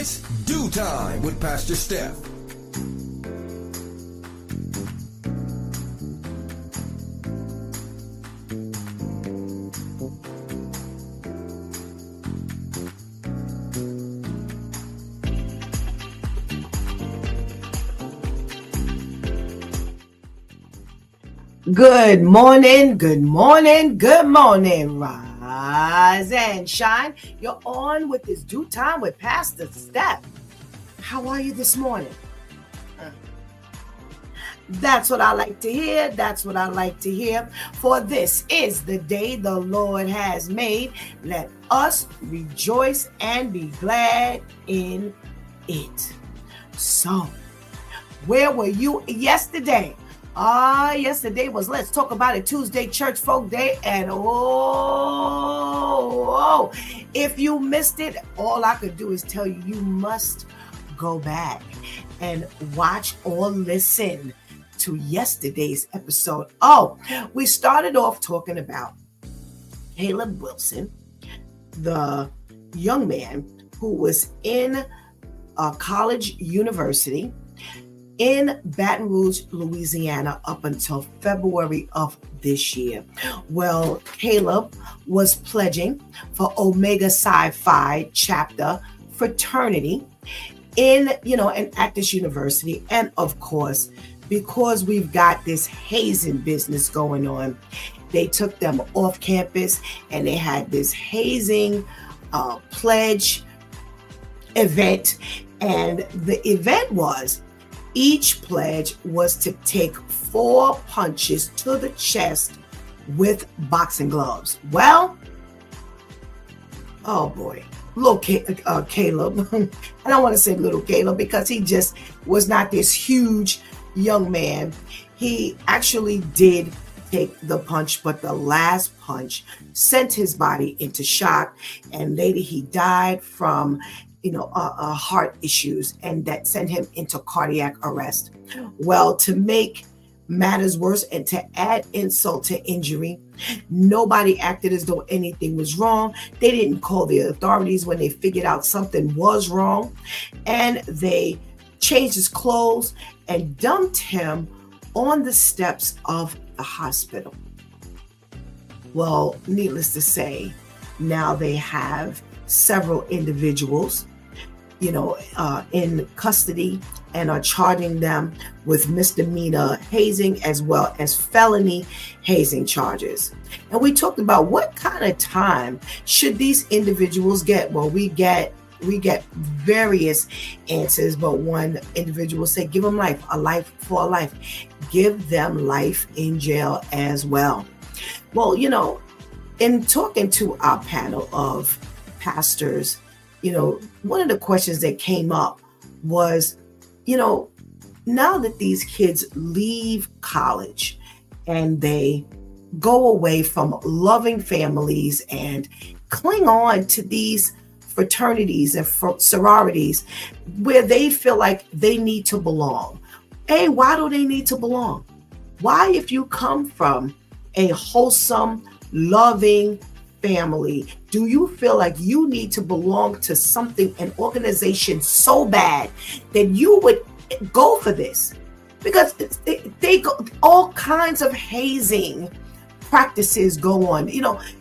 It's Do Time with Pastor Steph. Good morning, good morning, good morning. Rise and shine. You're on with this Do Time with Pastor Steph. How are you this morning? That's what I like to hear. That's what I like to hear. For this is the day the Lord has made. Let us rejoice and be glad in it. So, where were you yesterday? Yesterday was Let's Talk About It Tuesday, Church Folk Day, and if you missed it, all I could do is tell you, you must go back and watch or listen to yesterday's episode. We started off talking about Caleb Wilson, the young man who was in a college university in Baton Rouge, Louisiana, up until February of this year. Well, Caleb was pledging for Omega Psi Phi chapter fraternity and at this university. And of course, because we've got this hazing business going on, they took them off campus and they had this hazing pledge event. And the event was, each pledge was to take 4 punches to the chest with boxing gloves. Well, oh boy, little Caleb. I don't want to say little Caleb because he just was not this huge young man. He actually did take the punch, but the last punch sent his body into shock, and later he died from heart issues, and that sent him into cardiac arrest. Well, to make matters worse and to add insult to injury, nobody acted as though anything was wrong. They didn't call the authorities when they figured out something was wrong, and they changed his clothes and dumped him on the steps of the hospital. Well, needless to say, now they have several individuals in custody and are charging them with misdemeanor hazing as well as felony hazing charges. And we talked about what kind of time should these individuals get. Well, we get various answers, but one individual said, give them life, a life for a life. Give them life in jail as well. Well, in talking to our panel of pastors, one of the questions that came up was, now that these kids leave college and they go away from loving families and cling on to these fraternities and sororities where they feel like they need to belong. Hey, why do they need to belong? Why, if you come from a wholesome, loving family, do you feel like you need to belong to something, an organization so bad that you would go for this? Because they go, all kinds of hazing practices go on.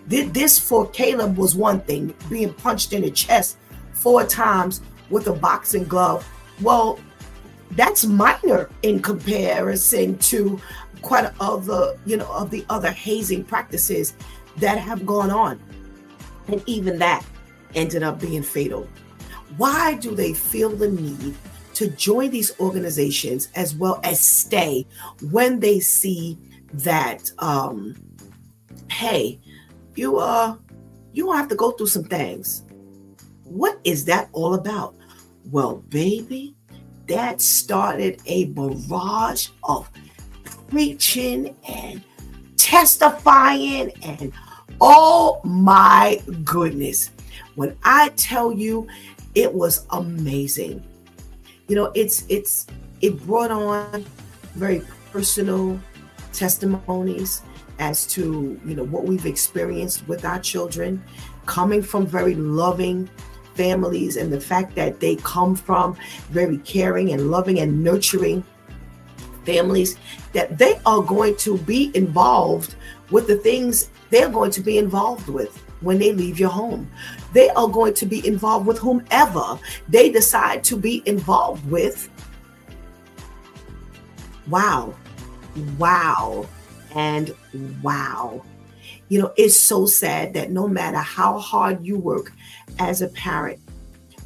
This for Caleb was one thing, being punched in the chest 4 times with a boxing glove. Well, that's minor in comparison to quite of the other hazing practices that have gone on. And even that ended up being fatal. Why do they feel the need to join these organizations as well as stay when they see that, hey, you have to go through some things? What is that all about? Well, baby, that started a barrage of preaching and testifying, and oh my goodness, when I tell you, it was amazing. It brought on very personal testimonies as to what we've experienced with our children, coming from very loving families and the fact that they come from very caring and loving and nurturing families, that they are going to be involved with the things they're going to be involved with when they leave your home. They are going to be involved with whomever they decide to be involved with. Wow. Wow. And wow. It's so sad that no matter how hard you work as a parent,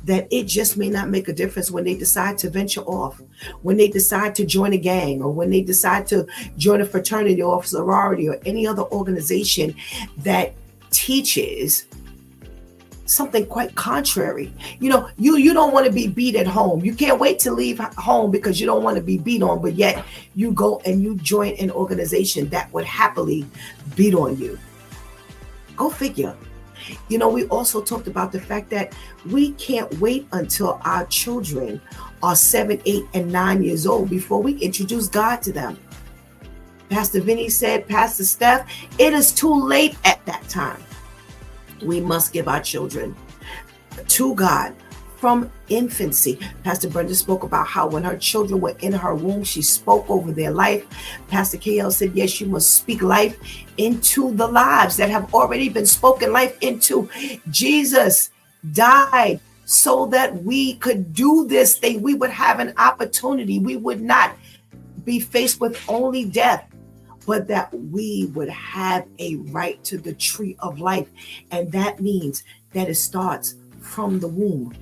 that it just may not make a difference when they decide to venture off, when they decide to join a gang, or when they decide to join a fraternity or sorority or any other organization that teaches something quite contrary. You don't want to be beat at home. You can't wait to leave home because you don't want to be beat on, but yet you go and you join an organization that would happily beat on you. Go figure. We also talked about the fact that we can't wait until our children are 7, 8, and 9 years old before we introduce God to them. Pastor Vinny said, Pastor Steph, it is too late at that time. We must give our children to God from infancy. Pastor Brenda spoke about how when her children were in her womb, she spoke over their life. Pastor KL said, yes, you must speak life into the lives that have already been spoken life into. Jesus died so that we could do this thing. We would have an opportunity. We would not be faced with only death, but that we would have a right to the tree of life. And that means that it starts from the womb.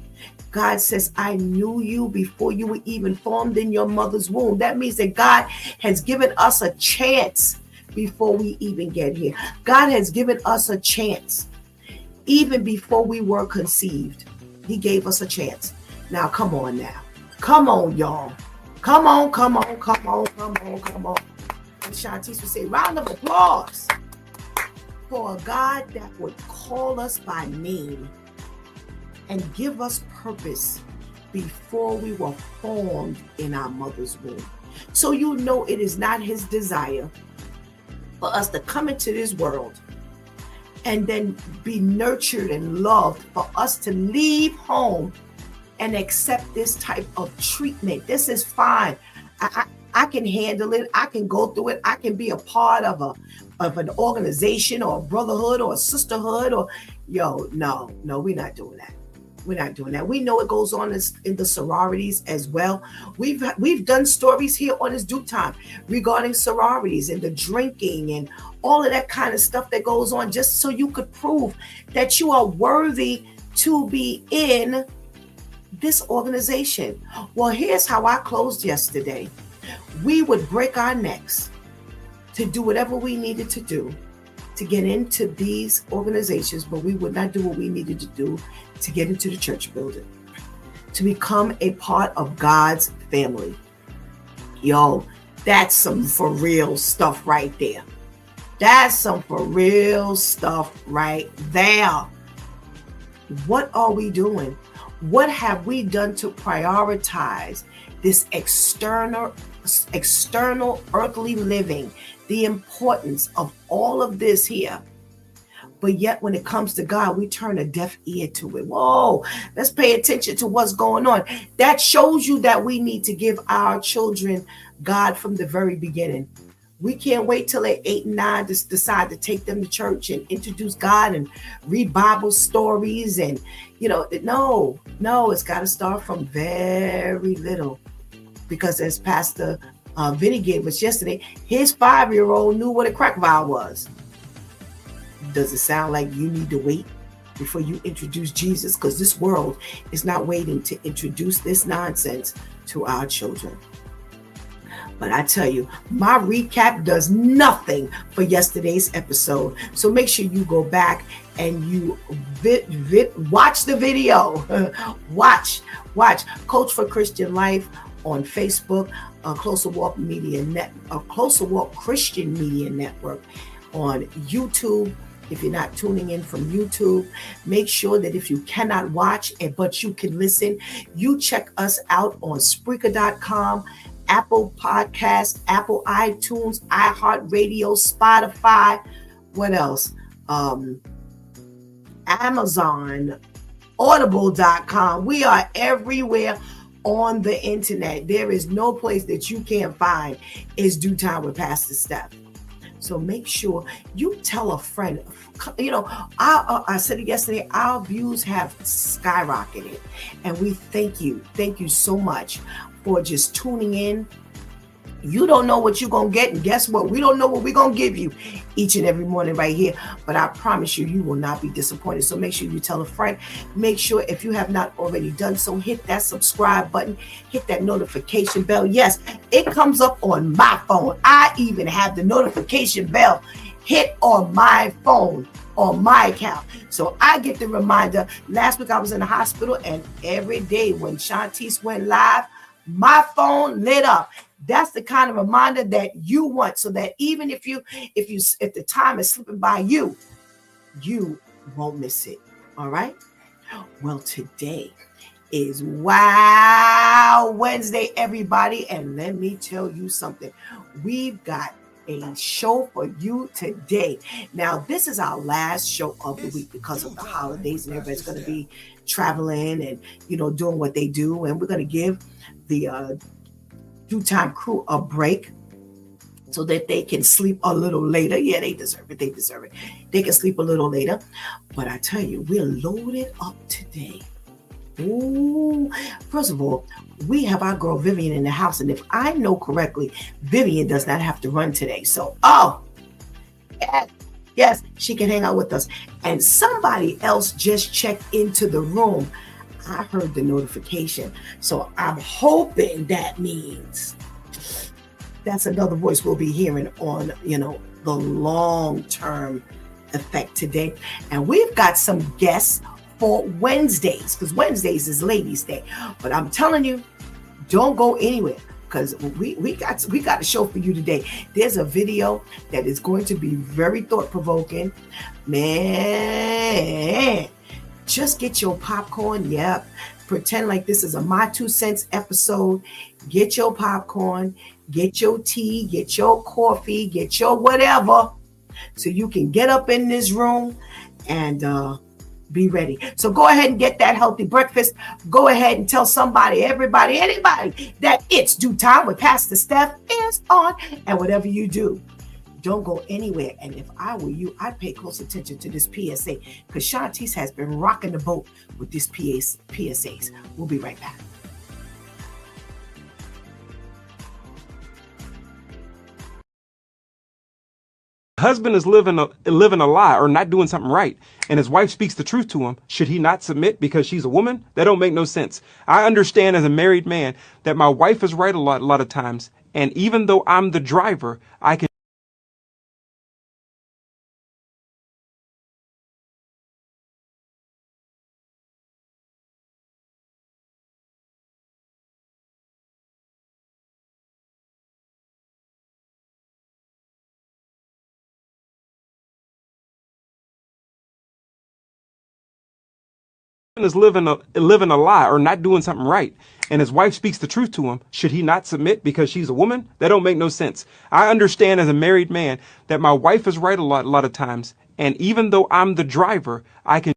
God says, I knew you before you were even formed in your mother's womb. That means that God has given us a chance before we even get here. God has given us a chance even before we were conceived. He gave us a chance. Now, come on now. Come on, y'all. Come on. And Shantice would say, round of applause for a God that would call us by name and give us purpose before we were formed in our mother's womb. So it is not his desire for us to come into this world and then be nurtured and loved, for us to leave home and accept this type of treatment. This is fine. I can handle it. I can go through it. I can be a part of an organization or a brotherhood or a sisterhood no, we're not doing that. We're not doing that. We know it goes on in the sororities as well. We've done stories here on this Duke Time regarding sororities and the drinking and all of that kind of stuff that goes on, just so you could prove that you are worthy to be in this organization. Well, here's how I closed yesterday. We would break our necks to do whatever we needed to do to get into these organizations, but we would not do what we needed to do to get into the church building, to become a part of God's family. Yo, that's some for real stuff right there. That's some for real stuff right there. What are we doing? What have we done to prioritize this external earthly living, the importance of all of this here? But yet when it comes to God, we turn a deaf ear to it. Whoa, let's pay attention to what's going on. That shows you that we need to give our children God from the very beginning. We can't wait till they're 8 and 9 to decide to take them to church and introduce God and read Bible stories. And, no, it's got to start from very little. Because as Pastor Vinny gave us yesterday, his 5-year-old knew what a crack vial was. Does it sound like you need to wait before you introduce Jesus? Because this world is not waiting to introduce this nonsense to our children. But I tell you, my recap does nothing for yesterday's episode. So make sure you go back and you watch the video. Watch Coach for Christian Life on Facebook, Closer Walk Christian Media Network on YouTube. If you're not tuning in from YouTube, make sure that if you cannot watch but you can listen, you check us out on Spreaker.com, Apple Podcasts, Apple iTunes, iHeartRadio, Spotify. What else? Amazon Audible.com. We are everywhere on the internet. There is no place that you can't find It's Due Time with Pastor Steph. So make sure you tell a friend. You know, I said it yesterday, our views have skyrocketed. And we thank you. Thank you so much for just tuning in. You don't know what you're going to get. And guess what? We don't know what we're going to give you each and every morning right here. But I promise you, you will not be disappointed. So make sure you tell a friend. Make sure if you have not already done so, hit that subscribe button. Hit that notification bell. Yes, it comes up on my phone. I even have the notification bell hit on my phone, on my account. So I get the reminder. Last week I was in the hospital, and every day when Shantice went live, my phone lit up. That's the kind of reminder that you want, so that even if the time is slipping by you won't miss it. All right. Well, today is Wow Wednesday, everybody. And let me tell you something. We've got a show for you today. Now, this is our last show of the week because of the holidays, and everybody's going to be traveling and, doing what they do. And we're going to give the Due Time crew a break so that they can sleep a little later. Yeah, they deserve it. They can sleep a little later. But I tell you, we're loaded up today. Ooh. First of all, we have our girl Vivian in the house. And if I know correctly, Vivian does not have to run today. So, yes, she can hang out with us. And somebody else just checked into the room. I heard the notification. So I'm hoping that means that's another voice we'll be hearing on, the long-term effect today. And we've got some guests for Wednesdays, because Wednesdays is Ladies' Day. But I'm telling you, don't go anywhere, because we got a show for you today. There's a video that is going to be very thought-provoking. Man, just get your popcorn. Yep. Pretend like this is a My 2 Cents episode. Get your popcorn, get your tea, get your coffee, get your whatever, so you can get up in this room and be ready. So go ahead and get that healthy breakfast. Go ahead and tell somebody, everybody, anybody that It's Due Time with Pastor Steph is on. And whatever you do, don't go anywhere. And if I were you, I'd pay close attention to this PSA, because Shantice has been rocking the boat with this PSAs. We'll be right back. Husband is living a lie or not doing something right, and his wife speaks the truth to him. Should he not submit because she's a woman? That don't make no sense. I understand as a married man that my wife is right a lot of times, and even though I'm the driver, I can is living a lie or not doing something right, and his wife speaks the truth to him. Should he not submit because she's a woman? That don't make no sense. I understand as a married man that my wife is right a lot of times, and even though I'm the driver, I can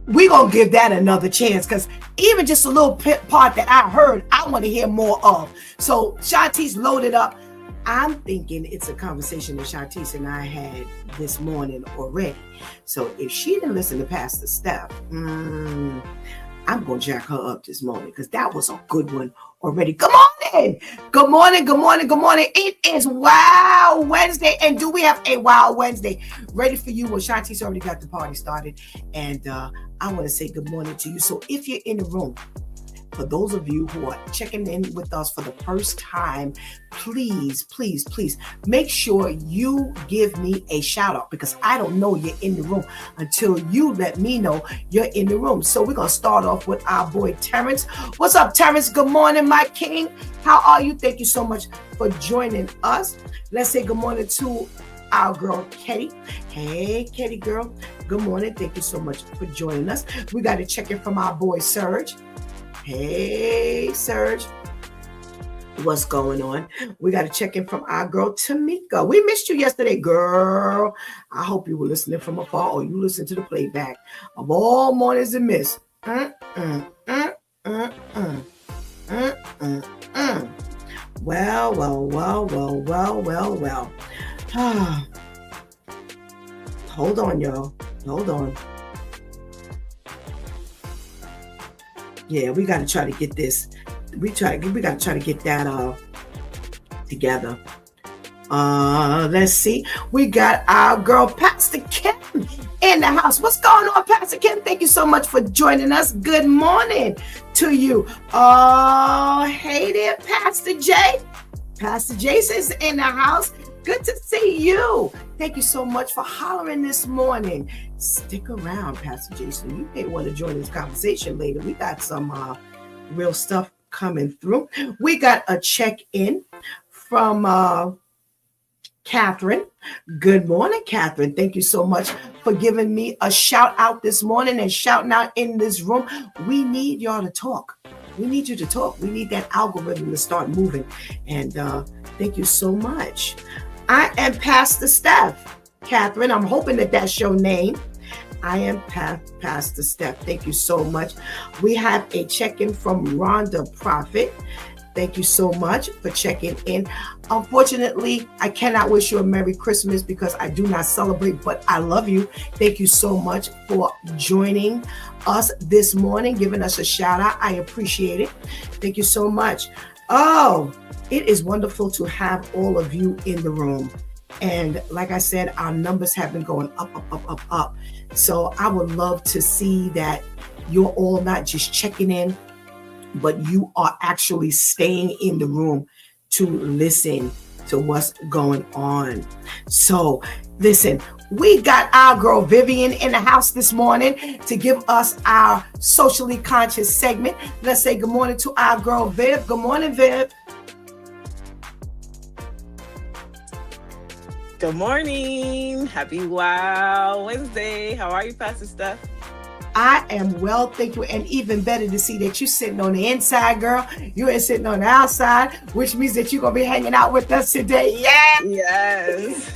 We're going to give that another chance, because even just a little part that I heard, I want to hear more of. So Shantice loaded up. I'm thinking it's a conversation that Shantice and I had this morning already. So if she didn't listen to Pastor Steph, I'm going to jack her up this morning, because that was a good one already. Good morning. Good morning. Good morning. Good morning. It is Wow Wednesday. And do we have a Wow Wednesday ready for you? Well, Shantice already got the party started. And I want to say good morning to you. So if you're in the room, For those of you who are checking in with us for the first time, please, please, please make sure you give me a shout out, because I don't know you're in the room until you let me know you're in the room. So we're going to start off with our boy Terrence. What's up, Terrence? Good morning, my king. How are you? Thank you so much for joining us. Let's say good morning to our girl Katie. Hey Katie girl, good morning. Thank you so much for joining us. We got to check in from our boy Serge. Hey Serge, what's going on? We got to check in from our girl Tamika. We missed you yesterday, girl. I hope you were listening from afar or you listened to the playback of all mornings and miss. Well. Hold on, y'all. Hold on. Yeah, we got to try to get this. We got to try to get that together. Let's see. We got our girl Pastor Kim in the house. What's going on, Pastor Kim? Thank you so much for joining us. Good morning to you. Hey there, Pastor J. Pastor Jason's in the house. Good to see you. Thank you so much for hollering this morning. Stick around, Pastor Jason. You may want to join this conversation later. We got some real stuff coming through. We got a check-in from Catherine. Good morning, Catherine. Thank you so much for giving me a shout out this morning and shouting out in this room. We need y'all to talk. We need you to talk. We need that algorithm to start moving. And thank you so much. I am Pastor Steph. Catherine, I'm hoping that that's your name. I am Pastor Steph. Thank you so much. We have a check-in from Rhonda Prophet. Thank you so much for checking in. Unfortunately, I cannot wish you a Merry Christmas because I do not celebrate, but I love you. Thank you so much for joining us this morning, giving us a shout out. I appreciate it. Thank you so much. Oh, it is wonderful to have all of you in the room. And like I said, our numbers have been going up. So I would love to see that you're all not just checking in, but you are actually staying in the room to listen to what's going on. So listen, we got our girl Vivian in the house this morning to give us our socially conscious segment. Let's say good morning to our girl Viv. Good morning, Viv. Good morning. Happy Wow Wednesday. How are you, Pastor Steph? I am well, thank you. And even better to see that you're sitting on the inside, girl. You ain't sitting on the outside, which means that you're going to be hanging out with us today. Yeah. Yes.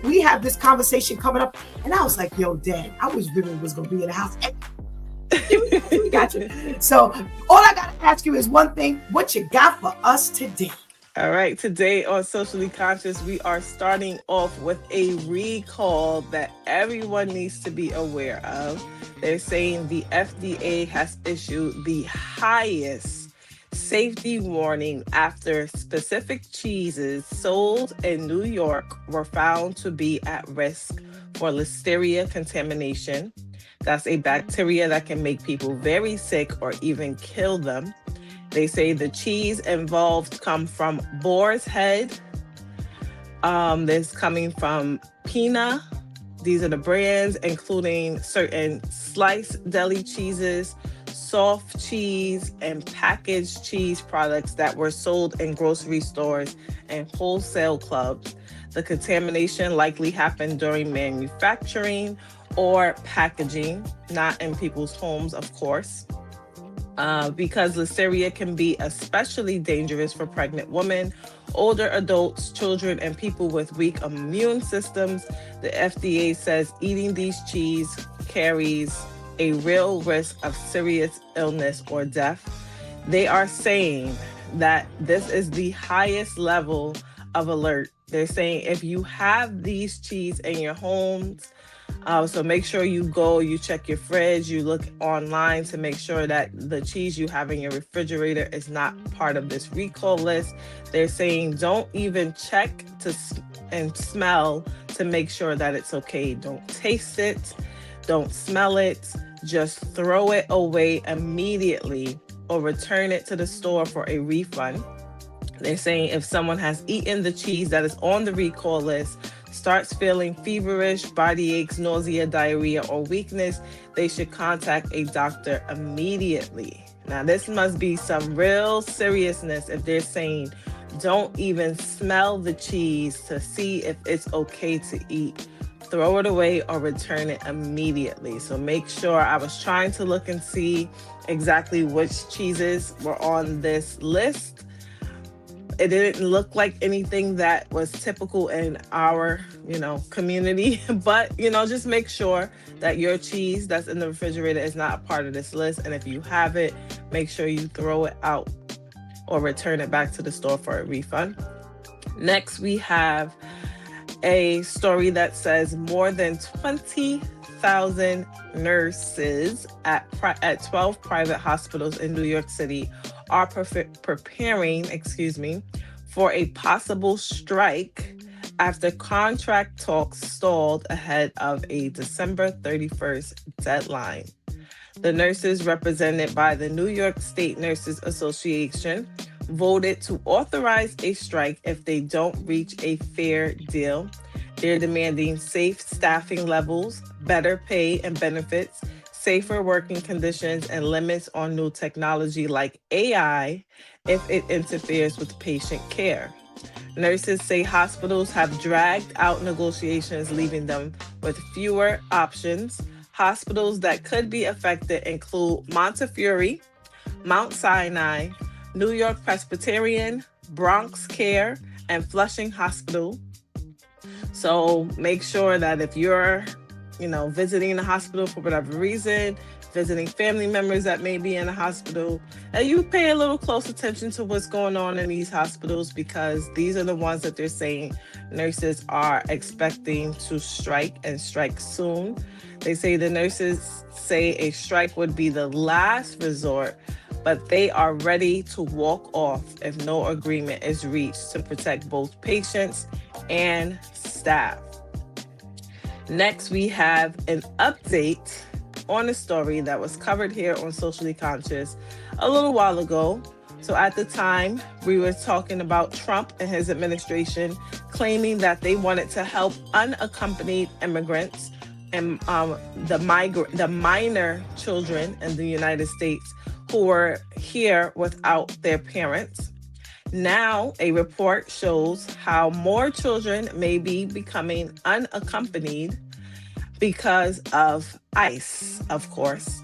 We have this conversation coming up. And I was like, yo, Dad, I wish Vivian was going to be in the house. We got you. So all I got to ask you is one thing. What you got for us today? All right. Today on Socially Conscious, we are starting off with a recall that everyone needs to be aware of. They're saying the FDA has issued the highest safety warning after specific cheeses sold in New York were found to be at risk for listeria contamination. That's a bacteria that can make people very sick or even kill them. They say the cheese involved come from Boar's Head. This coming from Pina. These are the brands, including certain sliced deli cheeses, soft cheese, and packaged cheese products that were sold in grocery stores and wholesale clubs. The contamination likely happened during manufacturing or packaging, not in people's homes, of course. Because listeria can be especially dangerous for pregnant women, older adults, children, and people with weak immune systems. The FDA says eating these cheese carries a real risk of serious illness or death. They are saying that this is the highest level of alert. They're saying if you have these cheese in your homes, so make sure you check your fridge, you look online to make sure that the cheese you have in your refrigerator is not part of this recall list. They're saying don't even check and smell to make sure that it's okay. Don't taste it, don't smell it, just throw it away immediately or return it to the store for a refund. They're saying if someone has eaten the cheese that is on the recall list, starts feeling feverish, body aches, nausea, diarrhea, or weakness, they should contact a doctor immediately. Now, this must be some real seriousness if they're saying don't even smell the cheese to see if it's okay to eat. Throw it away or return it immediately. So make sure, I was trying to look and see exactly which cheeses were on this list. It didn't look like anything that was typical in our, community, but, just make sure that your cheese that's in the refrigerator is not a part of this list. And if you have it, make sure you throw it out or return it back to the store for a refund. Next, we have a story that says more than 20,000 nurses at 12 private hospitals in New York City are preparing for a possible strike after contract talks stalled ahead of a December 31st deadline. The nurses, represented by the New York State Nurses Association, voted to authorize a strike if they don't reach a fair deal. They're demanding safe staffing levels, better pay and benefits, safer working conditions, and limits on new technology like AI if it interferes with patient care. Nurses say hospitals have dragged out negotiations, leaving them with fewer options. Hospitals that could be affected include Montefiore, Mount Sinai, New York Presbyterian, Bronx Care, and Flushing Hospital. So make sure that if you're, visiting the hospital for whatever reason, visiting family members that may be in the hospital, that you pay a little close attention to what's going on in these hospitals, because these are the ones that they're saying nurses are expecting to strike and strike soon. They say the nurses say a strike would be the last resort, but they are ready to walk off if no agreement is reached to protect both patients and staff. Next, we have an update on a story that was covered here on Socially Conscious a little while ago. So at the time, we were talking about Trump and his administration claiming that they wanted to help unaccompanied immigrants and the minor children in the United States who were here without their parents. Now, a report shows how more children may be becoming unaccompanied because of ICE, of course.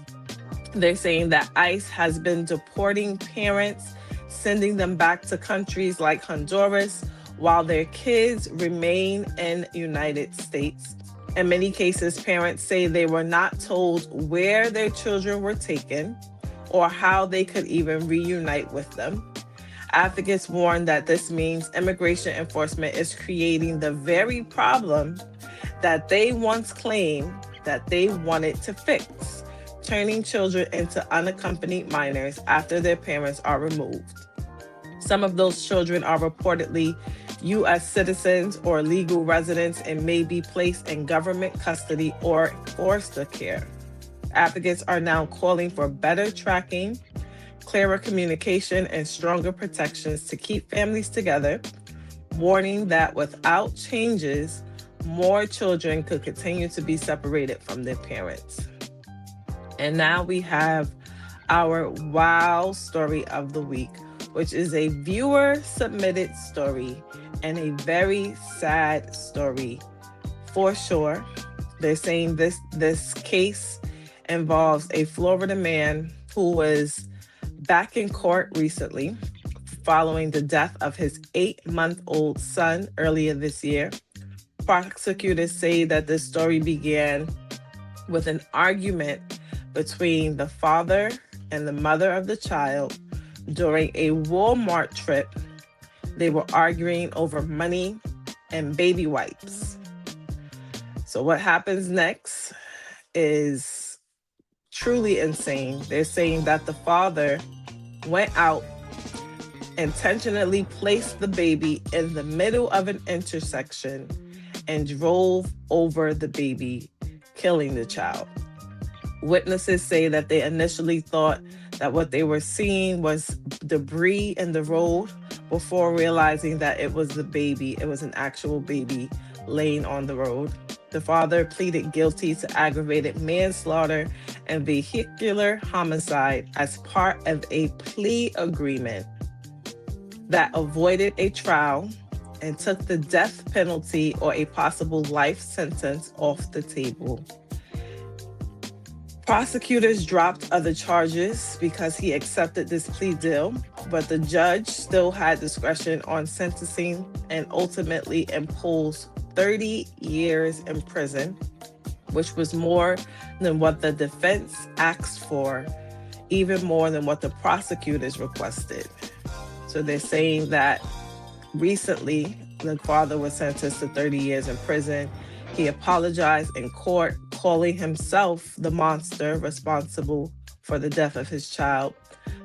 They're saying that ICE has been deporting parents, sending them back to countries like Honduras, while their kids remain in the United States. In many cases, parents say they were not told where their children were taken or how they could even reunite with them. Advocates warn that this means immigration enforcement is creating the very problem that they once claimed that they wanted to fix, turning children into unaccompanied minors after their parents are removed. Some of those children are reportedly U.S. citizens or legal residents and may be placed in government custody or foster care. Advocates are now calling for better tracking, clearer communication, and stronger protections to keep families together, warning that without changes, more children could continue to be separated from their parents. And now we have our wow story of the week, which is a viewer-submitted story and a very sad story for sure. They're saying this case involves a Florida man who was back in court recently following the death of his 8-month-old son earlier this year. Prosecutors say that this story began with an argument between the father and the mother of the child during a Walmart trip. They were arguing over money and baby wipes. So what happens next is truly insane. They're saying that the father went out, intentionally placed the baby in the middle of an intersection, and drove over the baby, killing the child. Witnesses say that they initially thought that what they were seeing was debris in the road before realizing that it was the baby. It was an actual baby laying on the road. The father pleaded guilty to aggravated manslaughter and vehicular homicide as part of a plea agreement that avoided a trial and took the death penalty or a possible life sentence off the table. Prosecutors dropped other charges because he accepted this plea deal, but the judge still had discretion on sentencing and ultimately imposed 30 years in prison, which was more than what the defense asked for, even more than what the prosecutors requested. So they're saying that recently the father was sentenced to 30 years in prison. He apologized in court, calling himself the monster responsible for the death of his child.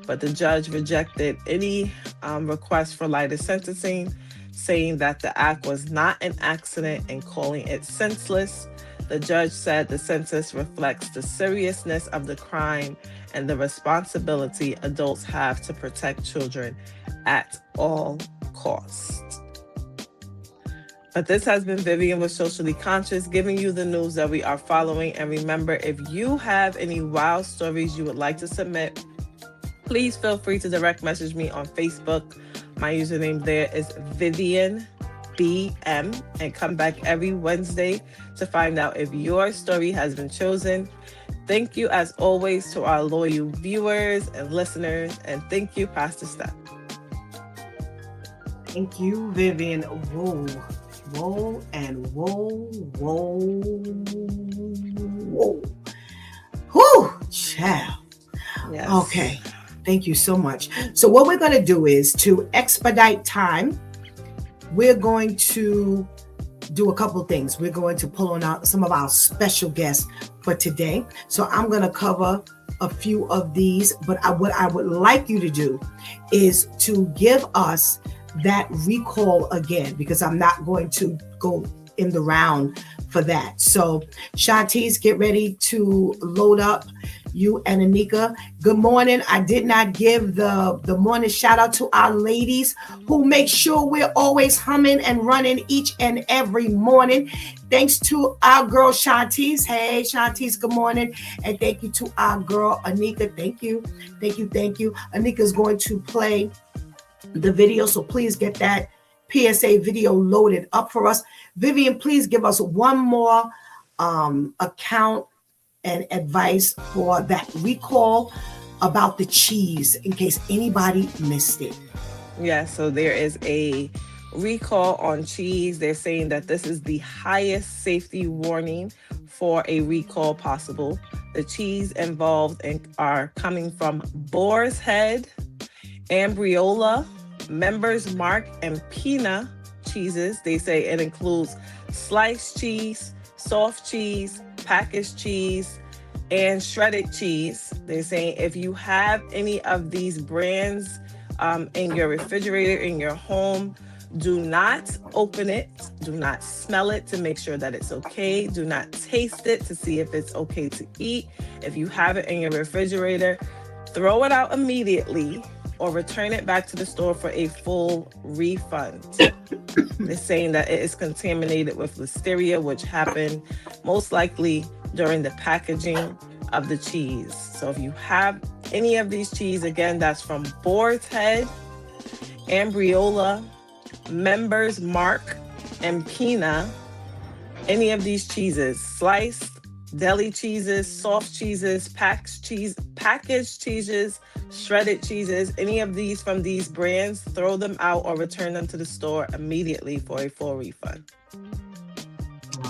But the judge rejected any request for lighter sentencing, saying that the act was not an accident and calling it senseless. The judge said the sentence reflects the seriousness of the crime and the responsibility adults have to protect children at all costs. But this has been Vivian with Socially Conscious, giving you the news that we are following. And remember, if you have any wild stories you would like to submit, please feel free to direct message me on Facebook. My username there is Vivian BM, and come back every Wednesday to find out if your story has been chosen. Thank you, as always, to our loyal viewers and listeners. And thank you, Pastor Steph. Thank you, Vivian. Whoa, whoa, and whoa, whoa, whoa. Whew, child. Yes. Okay, thank you so much. So what we're going to do is, to expedite time, we're going to do a couple of things. We're going to pull on out some of our special guests for today. So I'm going to cover a few of these, but what I would like you to do is to give us that recall again, because I'm not going to go in the round for that. So Shantice, get ready to load up, you and Anika. Good morning. I did not give the morning shout out to our ladies who make sure we're always humming and running each and every morning. Thanks to our girl Shantice. Hey Shantice, good morning. And thank you to our girl Anika. Thank you. Anika's going to play the video, so please get that PSA video loaded up for us. Vivian, please give us one more account and advice for that recall about the cheese, in case anybody missed it. Yeah, so there is a recall on cheese. They're saying that this is the highest safety warning for a recall possible. The cheese involved are coming from Boar's Head, Ambriola, Members Mark, and Pina cheeses. They say it includes sliced cheese, soft cheese, packaged cheese, and shredded cheese. They're saying if you have any of these brands in your refrigerator, in your home, do not open it, do not smell it to make sure that it's okay, do not taste it to see if it's okay to eat. If you have it in your refrigerator, throw it out immediately or return it back to the store for a full refund. They're saying that it is contaminated with listeria, which happened most likely during the packaging of the cheese. So if you have any of these cheese, again, that's from Boar's Head, Ambriola, Members Mark, and Pina, any of these cheeses, sliced, deli cheeses, soft cheeses, packaged cheeses, shredded cheeses, any of these from these brands, throw them out or return them to the store immediately for a full refund.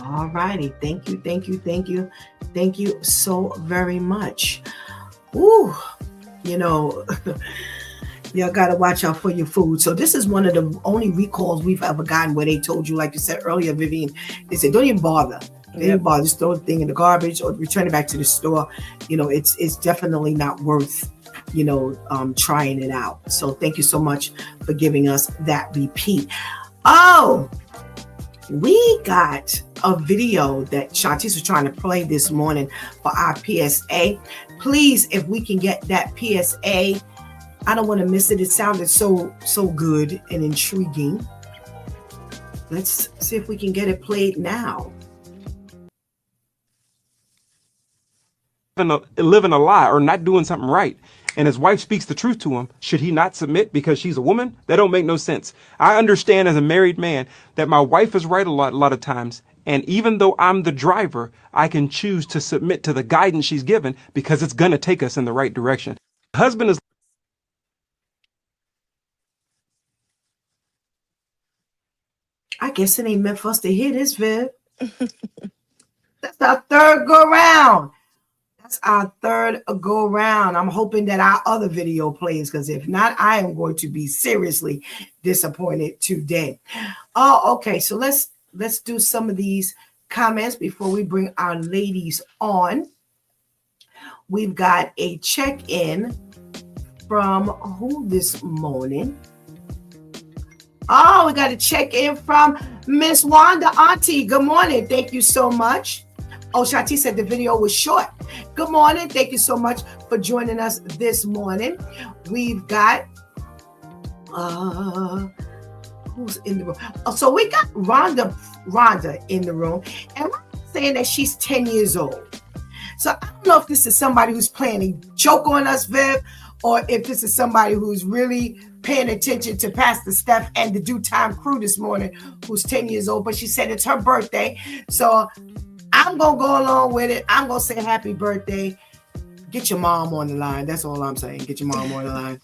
All righty. Thank you. Thank you so very much. Ooh, y'all got to watch out for your food. So this is one of the only recalls we've ever gotten where they told you, like you said earlier, Vivian, they said, don't even bother. Just throw the thing in the garbage or return it back to the store. It's definitely not worth, trying it out. So thank you so much for giving us that repeat. Oh, we got a video that Shantice was trying to play this morning for our PSA. Please, if we can get that PSA, I don't want to miss it. It sounded so good and intriguing. Let's see if we can get it played now. Living a lie or not doing something right, and his wife speaks the truth to him, should he not submit because she's a woman? That don't make no sense. I understand as a married man that my wife is right a lot of times, and even though I'm the driver, I can choose to submit to the guidance she's given because it's gonna take us in the right direction. Husband is I guess it ain't meant for us to hear this, Viv. That's our third go round. I'm hoping that our other video plays, because if not, I am going to be seriously disappointed today. Oh, okay. So let's do some of these comments before we bring our ladies on. We've got a check-in from who this morning? Oh, we got a check-in from Miss Wanda Auntie. Good morning. Thank you so much. Oh, Shanti said the video was short. Good morning. Thank you so much for joining us this morning. We've got who's in the room? Oh, so we got Rhonda in the room, and we're saying that she's 10 years old. So I don't know if this is somebody who's playing a joke on us, Viv, or if this is somebody who's really paying attention to Pastor Steph and the Due Time crew this morning, who's 10 years old, but she said it's her birthday. So I'm going to go along with it. I'm going to say happy birthday. Get your mom on the line. That's all I'm saying. Get your mom on the line.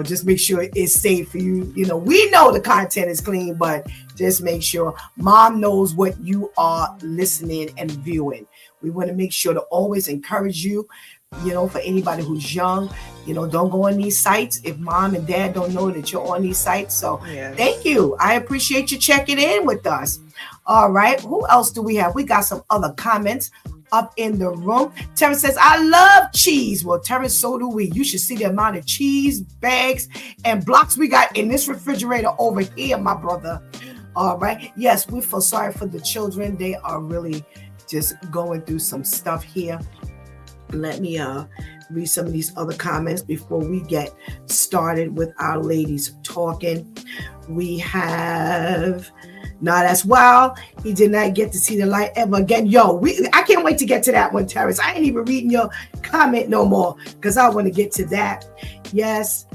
Just make sure it's safe for you. We know the content is clean, but just make sure mom knows what you are listening and viewing. We want to make sure to always encourage you, for anybody who's young, don't go on these sites if mom and dad don't know that you're on these sites. So yes. Thank you. I appreciate you checking in with us. All right. Who else do we have? We got some other comments up in the room. Terrence says, I love cheese. Well, Terrence, so do we. You should see the amount of cheese bags and blocks we got in this refrigerator over here, my brother. All right. Yes, we feel sorry for the children. They are really just going through some stuff here. Let me read some of these other comments before we get started with our ladies talking. We have, that's wild. He did not get to see the light ever again. I can't wait to get to that one, Terrence. I ain't even reading your comment no more because I want to get to that. Yes.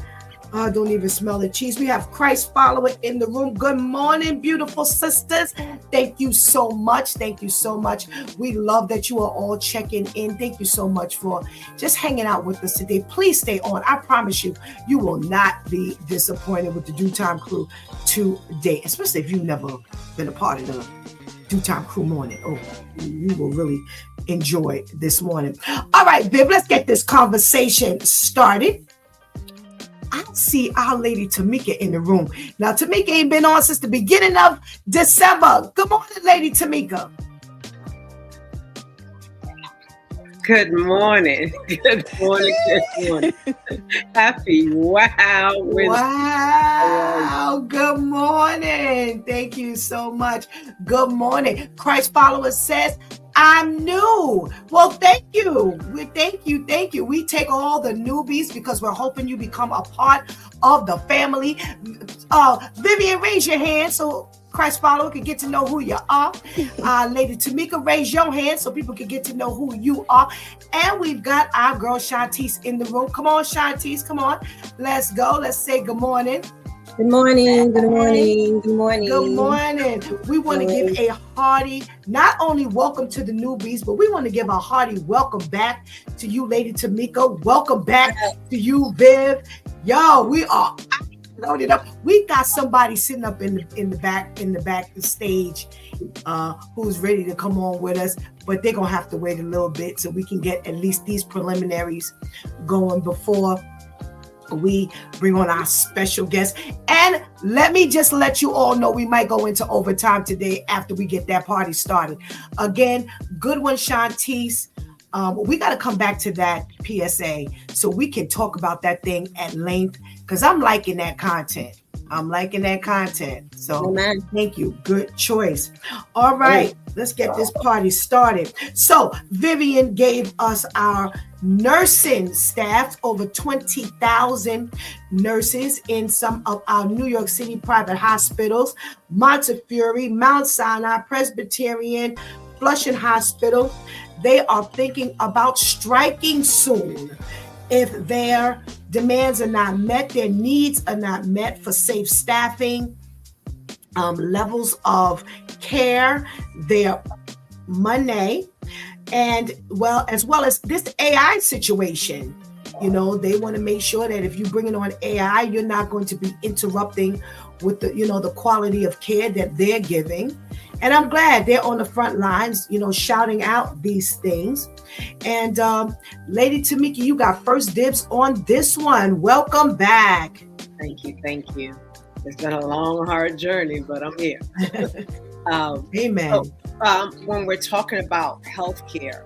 I don't even smell the cheese. We have Christ follower in the room. Good morning, beautiful sisters. Thank you so much. Thank you so much. We love that you are all checking in. Thank you so much for just hanging out with us today. Please stay on. I promise you, you will not be disappointed with the Due Time crew today, especially if you've never been a part of the Due Time crew morning. Oh, you will really enjoy this morning. All right, Viv, let's get this conversation started. I see our lady Tamika in the room. Now, Tamika ain't been on since the beginning of December. Good morning, Lady Tamika. Good morning. Good morning. Good morning. Happy wow. Wow. Good morning. Thank you so much. Good morning. Christ follower says, I'm new. Well, thank you. Thank you. We take all the newbies because we're hoping you become a part of the family. Vivian, raise your hand so Christ follower can get to know who you are. Lady Tamika, raise your hand so people can get to know who you are. And we've got our girl Shantice in the room. Come on, Shantice, come on. Let's go. Let's say good morning. Good morning. Good morning. Good morning. Good morning. We want to give a hearty, not only welcome to the newbies, but we want to give a hearty welcome back to you, Lady Tamika. Welcome back to you, Viv. Yo, we are loaded up. We got somebody sitting up in the back of the stage who's ready to come on with us, but they're gonna have to wait a little bit so we can get at least these preliminaries going before we bring on our special guest. And let me just let you all know we might go into overtime today after we get that party started. Again, good one, Shantice. We got to come back to that PSA so we can talk about that thing at length because I'm liking that content. I'm liking that content. So Amen. thank you. Good choice. All right, let's get this party started. So Vivian gave us our nursing staff, over 20,000 nurses in some of our New York City private hospitals, Montefiore, Mount Sinai, Presbyterian, Flushing Hospital. They are thinking about striking soon if their demands are not met, their needs are not met for safe staffing, levels of care, their money, and as well as this AI situation. You know, they want to make sure that if you bring it on AI, you're not going to be interrupting with the quality of care that they're giving. And I'm glad they're on the front lines, shouting out these things. And Lady Tamika, you got first dibs on this one. Welcome back. Thank you. It's been a long, hard journey, but I'm here. Amen. So, when we're talking about healthcare,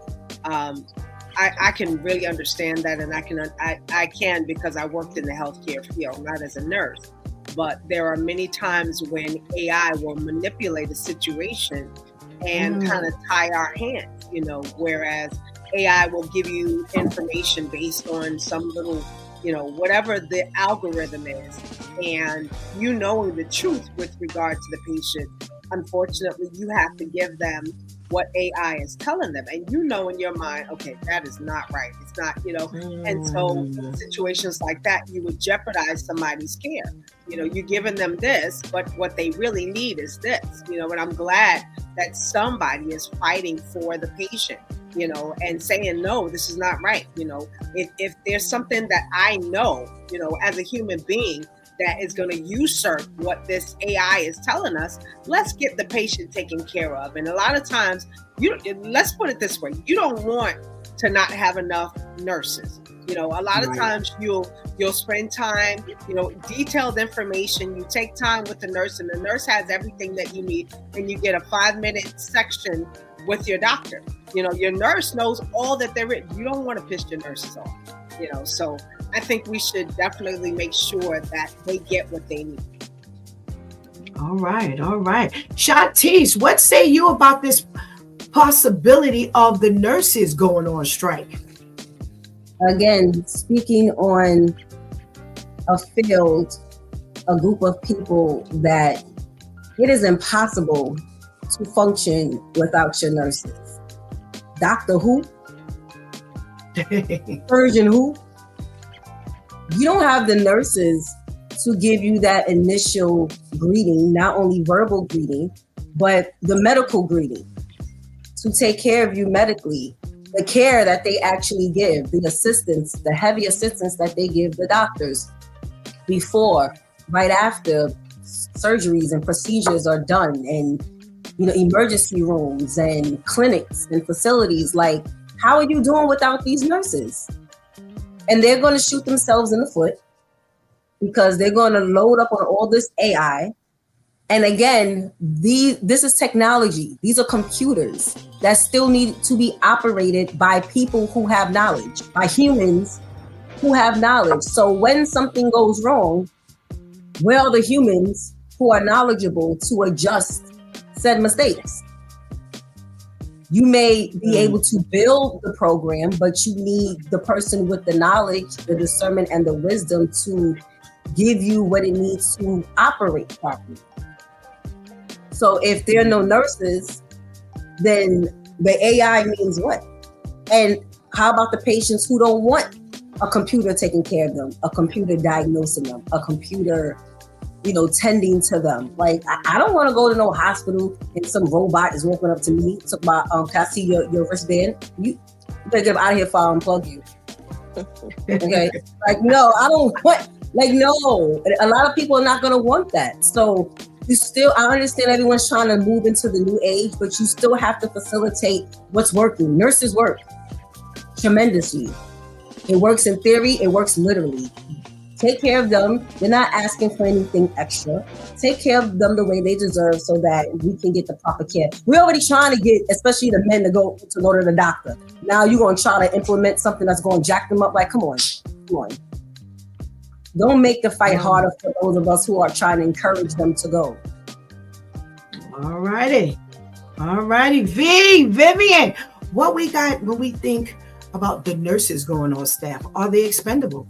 I can really understand that, and I can because I worked in the healthcare field, not as a nurse. But there are many times when AI will manipulate a situation and kind of tie our hands, whereas AI will give you information based on some little, whatever the algorithm is, and knowing the truth with regard to the patient. Unfortunately, you have to give them what AI is telling them, and in your mind, okay, that is not right. It's not, and so situations like that, you would jeopardize somebody's care. You're giving them this, but what they really need is this, and I'm glad that somebody is fighting for the patient, and saying, no, this is not right. If there's something that I know, as a human being, that is going to usurp what this AI is telling us, let's get the patient taken care of. And a lot of times, let's put it this way, you don't want to not have enough nurses. A lot of times you'll spend time, detailed information, you take time with the nurse, and the nurse has everything that you need, and you get a 5-minute section with your doctor. Your nurse knows all that there is. You don't want to piss your nurses off, so I think we should definitely make sure that they get what they need. All right. Shantice, what say you about this possibility of the nurses going on strike? Again, speaking on a field, a group of people that it is impossible to function without your nurses. Doctor who? Surgeon who? You don't have the nurses to give you that initial greeting, not only verbal greeting, but the medical greeting, to take care of you medically, the care that they actually give, the assistance, the heavy assistance that they give the doctors before, right after surgeries and procedures are done, and emergency rooms and clinics and facilities. Like, how are you doing without these nurses? And they're going to shoot themselves in the foot because they're going to load up on all this AI. And again, this is technology. These are computers that still need to be operated by people who have knowledge, by humans who have knowledge. So when something goes wrong, where are the humans who are knowledgeable to adjust said mistakes? You may be able to build the program, but you need the person with the knowledge, the discernment, and the wisdom to give you what it needs to operate properly. So if there are no nurses, then the AI means what? And how about the patients who don't want a computer taking care of them, a computer diagnosing them, a computer tending to them? Like, I don't want to go to no hospital and some robot is walking up to me, talk about, can I see your wristband? You better get out of here before I unplug you. Okay. Like, no, I don't want, no. A lot of people are not going to want that. So I understand everyone's trying to move into the new age, but you still have to facilitate what's working. Nurses work tremendously. It works in theory, it works literally. Take care of them. They're not asking for anything extra. Take care of them the way they deserve so that we can get the proper care. We're already trying to get, especially the men, to go to the doctor. Now you're going to try to implement something that's going to jack them up. Like, come on. Don't make the fight harder for those of us who are trying to encourage them to go. All righty. Vivian, what we got when we think about the nurses going on staff? Are they expendable?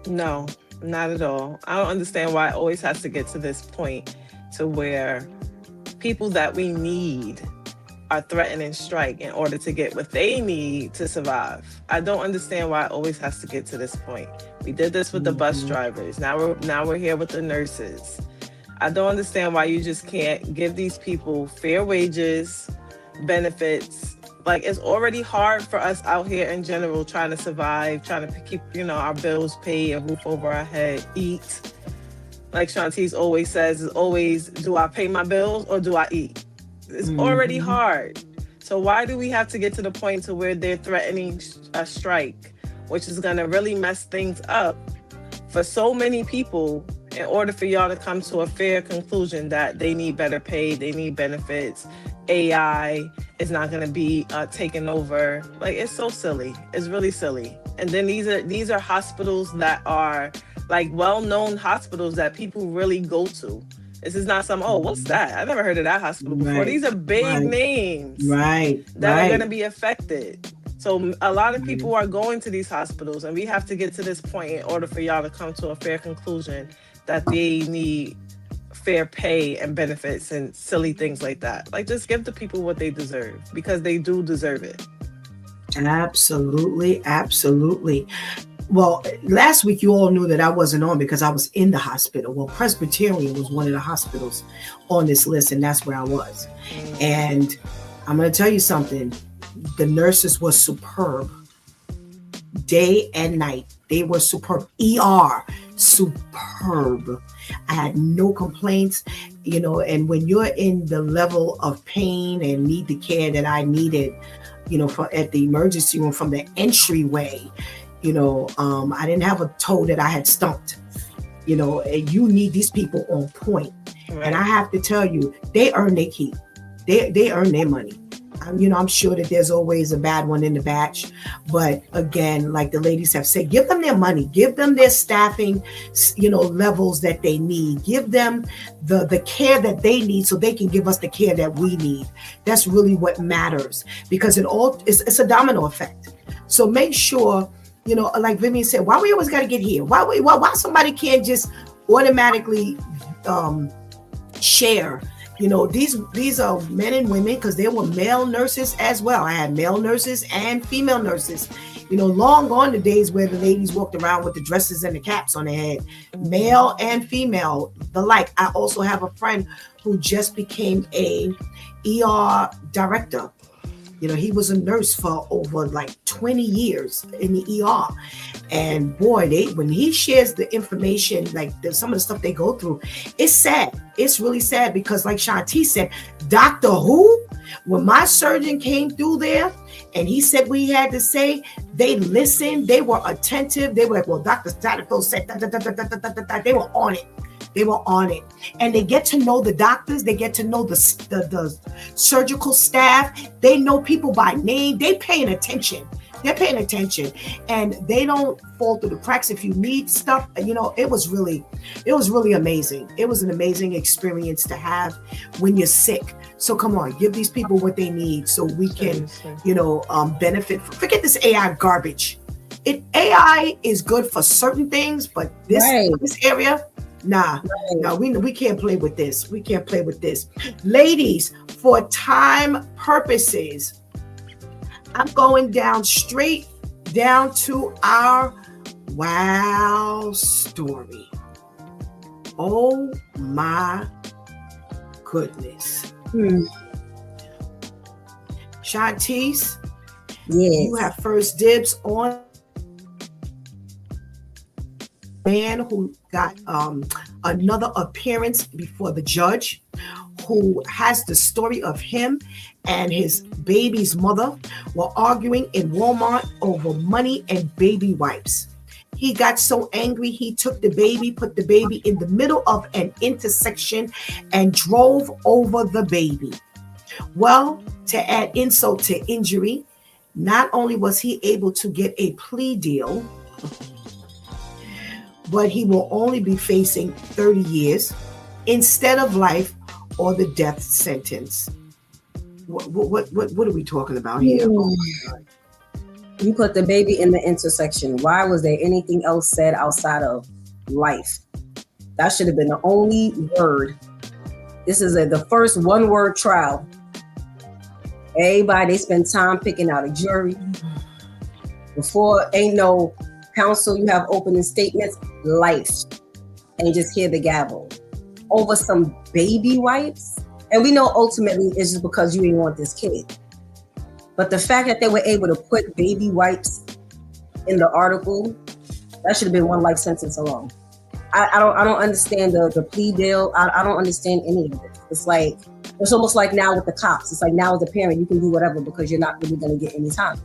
No, not at all. I don't understand why it always has to get to this point to where people that we need are threatening strike in order to get what they need to survive. I don't understand why it always has to get to this point. We did this with the bus drivers. Now we're here with the nurses. I don't understand why you just can't give these people fair wages, benefits. Like, it's already hard for us out here in general trying to survive, trying to keep, our bills paid, a roof over our head, eat. Like Shantice always says, is always, do I pay my bills or do I eat? It's already hard. So why do we have to get to the point to where they're threatening a strike, which is going to really mess things up for so many people in order for y'all to come to a fair conclusion that they need better pay, they need benefits, AI is not going to be taken over. Like, it's so silly. It's really silly. And then these are hospitals that are like well-known hospitals that people really go to. This is not some, what's that? I never heard of that hospital before. Right, These are big names that are going to be affected. So a lot of people are going to these hospitals, and we have to get to this point in order for y'all to come to a fair conclusion that they need fair pay and benefits and silly things like that. Like, just give the people what they deserve, because they do deserve it. Absolutely. Well, last week you all knew that I wasn't on because I was in the hospital. Well, Presbyterian was one of the hospitals on this list, and that's where I was. And I'm going to tell you something. The nurses were superb. Day and night. They were superb. ER, superb. I had no complaints, and when you're in the level of pain and need the care that I needed, at the emergency room from the entryway, I didn't have a toe that I had stumped, and you need these people on point. Right. And I have to tell you, they earn their keep. They earn their money. I'm sure that there's always a bad one in the batch, but again, like the ladies have said, give them their money, give them their staffing, levels that they need, give them the care that they need so they can give us the care that we need. That's really what matters, because it's a domino effect. So make sure, like Vivian said, why we always got to get here? Why somebody can't just automatically share? These are men and women, because there were male nurses as well. I had male nurses and female nurses. Long gone the days where the ladies walked around with the dresses and the caps on their head. Male and female, the like. I also have a friend who just became a ER director. He was a nurse for over like 20 years in the ER. And boy, when he shares the information, like some of the stuff they go through, it's sad. It's really sad, because like Shanti said, Doctor Who, when my surgeon came through there and he said what he had to say, they listened, they were attentive. They were like, well, Dr. Satterfield said, they were on it. They were on it. And they get to know the doctors. They get to know the surgical staff. They know people by name. They're paying attention. And they don't fall through the cracks. If you need stuff, it was really amazing. It was an amazing experience to have when you're sick. So come on, give these people what they need so we can, benefit. Forget this AI garbage. AI is good for certain things, but this area, nah, we can't play with this. We can't play with this. Ladies, for time purposes, I'm going straight down to our wow story. Oh my goodness. Shantice, you have first dibs on man who got another appearance before the judge, who has the story of him and his baby's mother were arguing in Walmart over money and baby wipes. He got so angry, he took the baby, put the baby in the middle of an intersection and drove over the baby. Well, to add insult to injury, not only was he able to get a plea deal, but he will only be facing 30 years instead of life or the death sentence. What are we talking about here? Oh my God. You put the baby in the intersection. Why was there anything else said outside of life? That should have been the only word. This is the first one-word trial. Everybody, they spend time picking out a jury. Before, ain't no counsel, you have opening statements, life. And just hear the gavel. Over some baby wipes. And we know ultimately it's just because you didn't want this kid. But the fact that they were able to put baby wipes in the article, that should have been one life sentence alone. I don't understand the plea deal. I don't understand any of this. It's almost like now with the cops. It's like now as a parent, you can do whatever because you're not really going to get any time.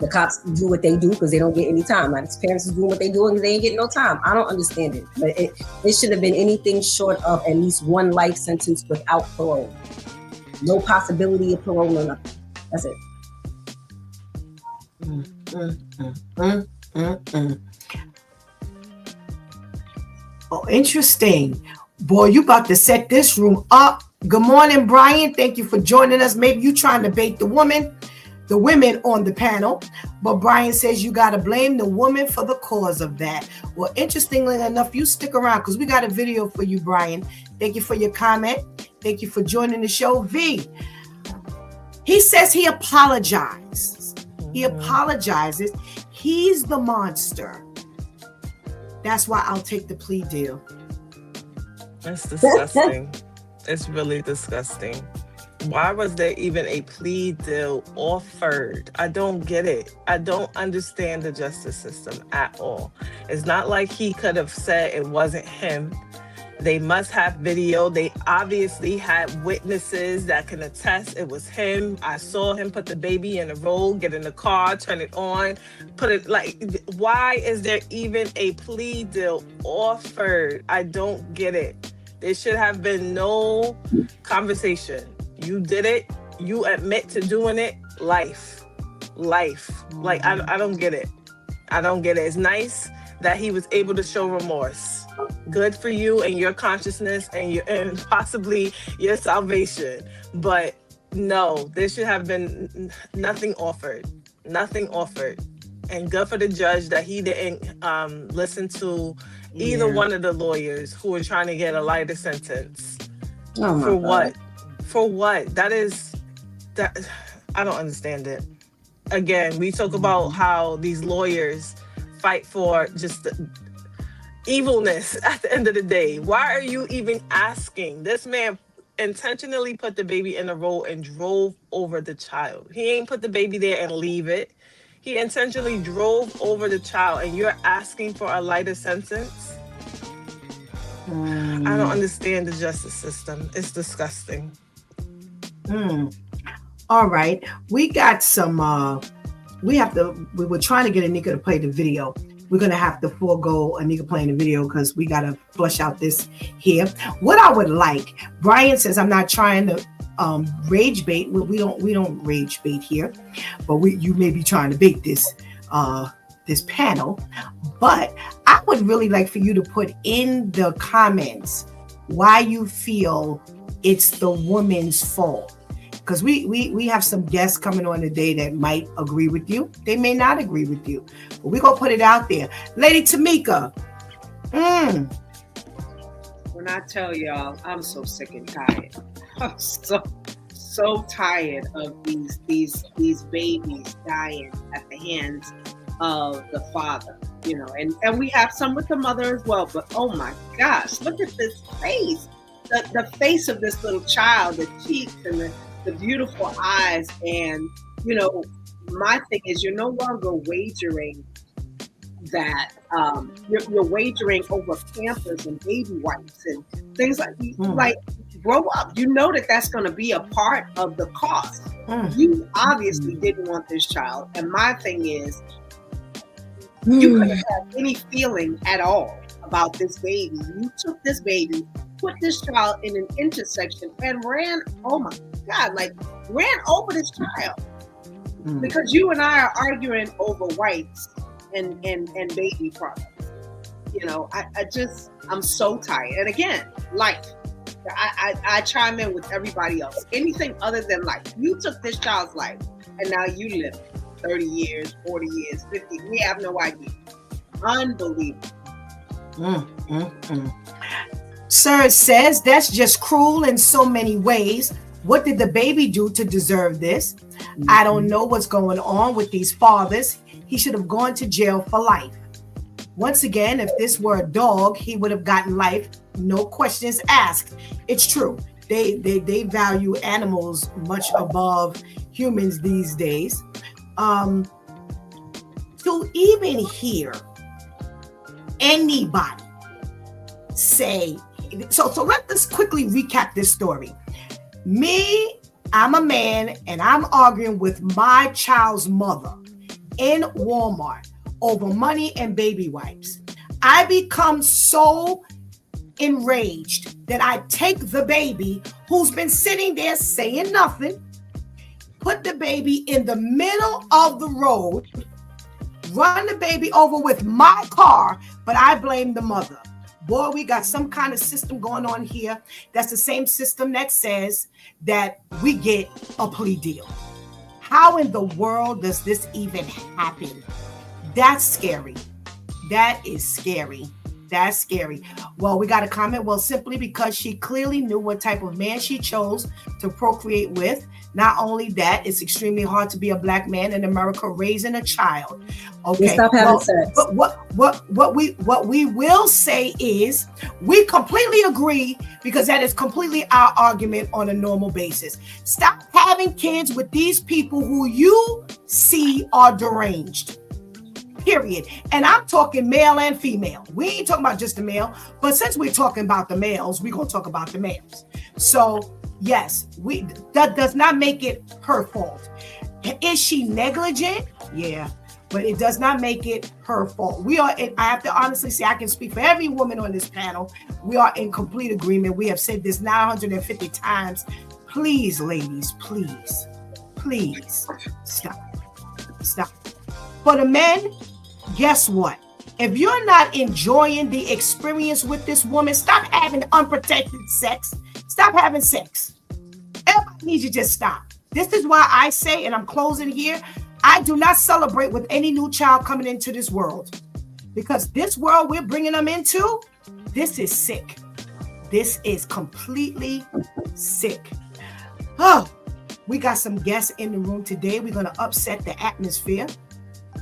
The cops do what they do because they don't get any time. Like parents is doing what they do and they ain't getting no time. I don't understand it. But it should have been anything short of at least one life sentence without parole. No possibility of parole or nothing. That's it. Oh, interesting. Boy, you about to set this room up. Good morning, Brian. Thank you for joining us. Maybe you trying to bait the women on the panel. But Brian says you got to blame the woman for the cause of that. Well, interestingly enough, you stick around because we got a video for you, Brian. Thank you for your comment. Thank you for joining the show. V, he says he apologizes. He apologizes. He's the monster. That's why I'll take the plea deal. It's disgusting. It's really disgusting. Why was there even a plea deal offered? I don't get it. I don't understand the justice system at all. It's not like he could have said it wasn't him. They must have video. They obviously had witnesses that can attest it was him. I saw him put the baby in the roll, get in the car, turn it on, put it why is there even a plea deal offered? I don't get it. There should have been no conversation. You did it. You admit to doing it. Life. Like, I don't get it. I don't get it. It's nice that he was able to show remorse. Good for you and your consciousness and possibly your salvation. But no, there should have been nothing offered. Nothing offered. And good for the judge that he didn't listen to either one of the lawyers who were trying to get a lighter sentence. Oh my For God. what? For what? That I don't understand it. Again, we talk about how these lawyers fight for just the evilness at the end of the day. Why are you even asking? This man intentionally put the baby in a roll and drove over the child. He ain't put the baby there and leave it. He intentionally drove over the child and you're asking for a lighter sentence? I don't understand the justice system. It's disgusting. All right. We got some, we were trying to get Anika to play the video. We're going to have to forego Anika playing the video because we got to flush out this here. What I would like, Brian says, I'm not trying to rage bait. We don't rage bait here, but you may be trying to bait this panel. But I would really like for you to put in the comments why you feel it's the woman's fault. Because we have some guests coming on today that might agree with you. They may not agree with you. But we're going to put it out there. Lady Tamika. When I tell y'all, I'm so sick and tired. I'm so tired of these babies dying at the hands of the father. You know, and we have some with the mother as well. But oh my gosh, look at this face. The face of this little child, the cheeks and the beautiful eyes. And, you know, my thing is you're no longer wagering that. You're wagering over Pampers and baby wipes and things like grow up. You know that's going to be a part of the cost. You obviously didn't want this child. And my thing is, you couldn't have any feeling at all about this baby. You took this baby, put this child in an intersection and ran, oh my God, ran over this child. Because you and I are arguing over whites and baby products. I'm so tired. And again, life. I chime in with everybody else. Anything other than life. You took this child's life, and now you live 30 years, 40 years, 50. We have no idea. Unbelievable. Sir says that's just cruel in so many ways. What did the baby do to deserve this? I don't know what's going on with these fathers. He should have gone to jail for life. Once again, if this were a dog, he would have gotten life, no questions asked. It's true. They value animals much above humans these days. To even hear anybody say, so let us quickly recap this story. I'm a man and I'm arguing with my child's mother in Walmart over money and baby wipes. I become so enraged that I take the baby who's been sitting there saying nothing, put the baby in the middle of the road, run the baby over with my car, but I blame the mother. Boy, we got some kind of system going on here. That's the same system that says that we get a plea deal. How in the world does this even happen? That's scary. That is scary. That's scary. Well, we got a comment. Well, simply because she clearly knew what type of man she chose to procreate with. Not only that, it's extremely hard to be a black man in America raising a child. Okay. Stop having sex. But what we will say is we completely agree, because that is completely our argument on a normal basis. Stop having kids with these people who you see are deranged. Period. And I'm talking male and female. We ain't talking about just the male, but since we're talking about the males, we're going to talk about the males. So yes, that does not make it her fault. Is she negligent? Yeah, but it does not make it her fault. I have to honestly say, I can speak for every woman on this panel. We are in complete agreement. We have said this 950 times. Please, ladies, please stop. For the men, guess what? If you're not enjoying the experience with this woman, stop having unprotected sex. Stop having sex. Everybody needs to just stop. This is why I say, and I'm closing here, I do not celebrate with any new child coming into this world, because this world we're bringing them into, this is sick. This is completely sick. Oh, we got some guests in the room today. We're going to upset the atmosphere.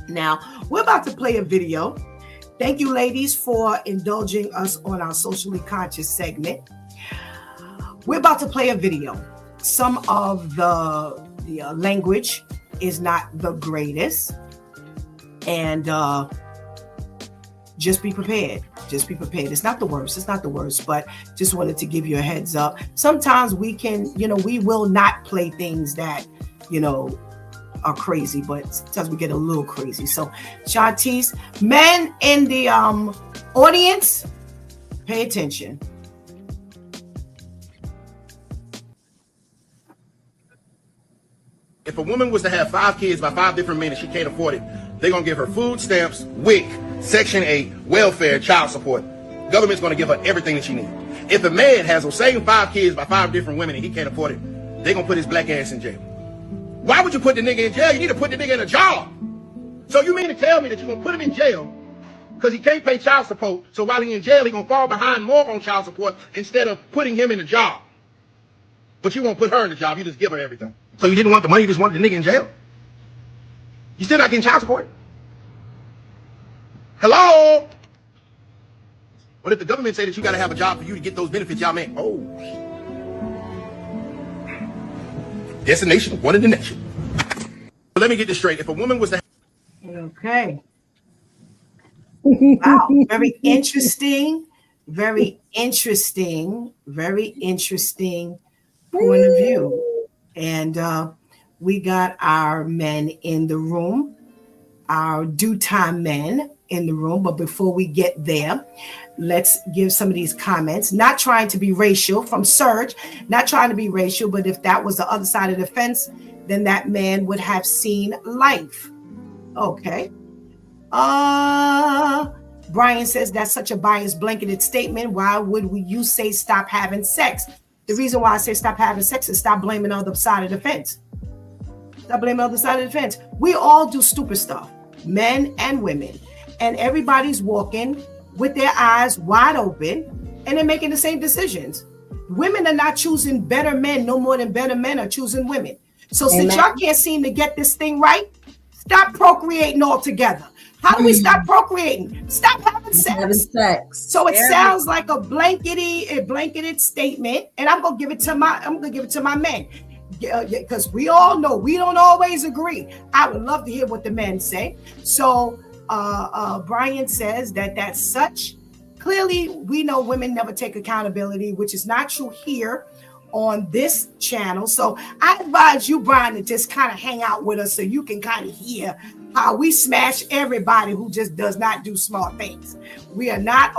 Now, we're about to play a video. Thank you, ladies, for indulging us on our socially conscious segment. We're about to play a video. Some of the language is not the greatest. And just be prepared. Just be prepared. It's not the worst, but just wanted to give you a heads up. Sometimes we will not play things that, are crazy, but sometimes we get a little crazy. So, Shantice, men in the audience, pay attention. If a woman was to have 5 kids by 5 different men and she can't afford it, they're going to give her food stamps, WIC, Section 8, welfare, child support. Government's going to give her everything that she needs. If a man has those same 5 kids by 5 different women and he can't afford it, they're going to put his black ass in jail. Why would you put the nigga in jail? You need to put the nigga in a job. So you mean to tell me that you're going to put him in jail because he can't pay child support, so while he's in jail, he's going to fall behind more on child support instead of putting him in a job? But you won't put her in a job, you just give her everything. So you didn't want the money, you just wanted the nigga in jail? You still not getting child support? Hello? What if the government say that you got to have a job for you to get those benefits y'all make? Oh. Destination, one in the nation. But let me get this straight. If a woman was to... Okay. Wow. Very interesting. Very interesting point of view. And we got our men in the room, our due time men in the room. But before we get there, let's give some of these comments. Not trying to be racial from Serge, not trying to be racial, but if that was the other side of the fence, then that man would have seen life. Okay. Brian says that's such a biased blanketed statement. Why would you say stop having sex? The reason why I say stop having sex is stop blaming the other side of the fence. Stop blaming the other side of the fence. We all do stupid stuff, men and women, and everybody's walking with their eyes wide open and they're making the same decisions. Women are not choosing better men no more than better men are choosing women. So since y'all can't seem to get this thing right, stop procreating altogether. How do we stop procreating? Stop having sex. So it sounds like a blanketed statement, and I'm gonna give it to my men, because we all know we don't always agree. I would love to hear what the men say. So Brian says that's such. Clearly, we know women never take accountability, which is not true here on this channel. So I advise you, Brian, to just kind of hang out with us so you can kind of hear how we smash everybody who just does not do smart things. We are not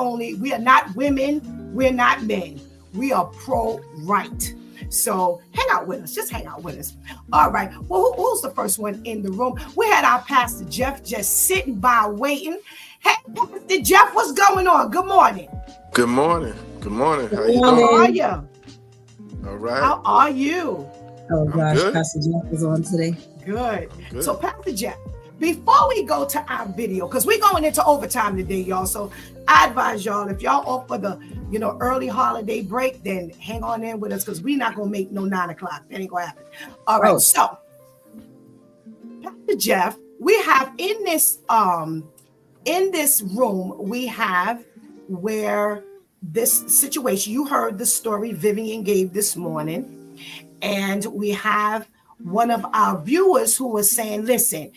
women, we're not men. We are pro-right. So hang out with us. Just hang out with us. All right. Well, who's the first one in the room? We had our Pastor Jeff just sitting by waiting. Hey, Pastor Jeff, what's going on? Good morning. Good morning. Good morning. How you doing? How are you? All right. How are you? Oh gosh, Pastor Jeff is on today. Good. So Pastor Jeff, before we go to our video, because we're going into overtime today, y'all. So I advise y'all, if y'all off for the early holiday break, then hang on in with us, because we're not gonna make no 9 o'clock. That ain't gonna happen. All right. So Pastor Jeff, we have in this room, we have where this situation, you heard the story Vivian gave this morning, and we have one of our viewers who was saying, listen,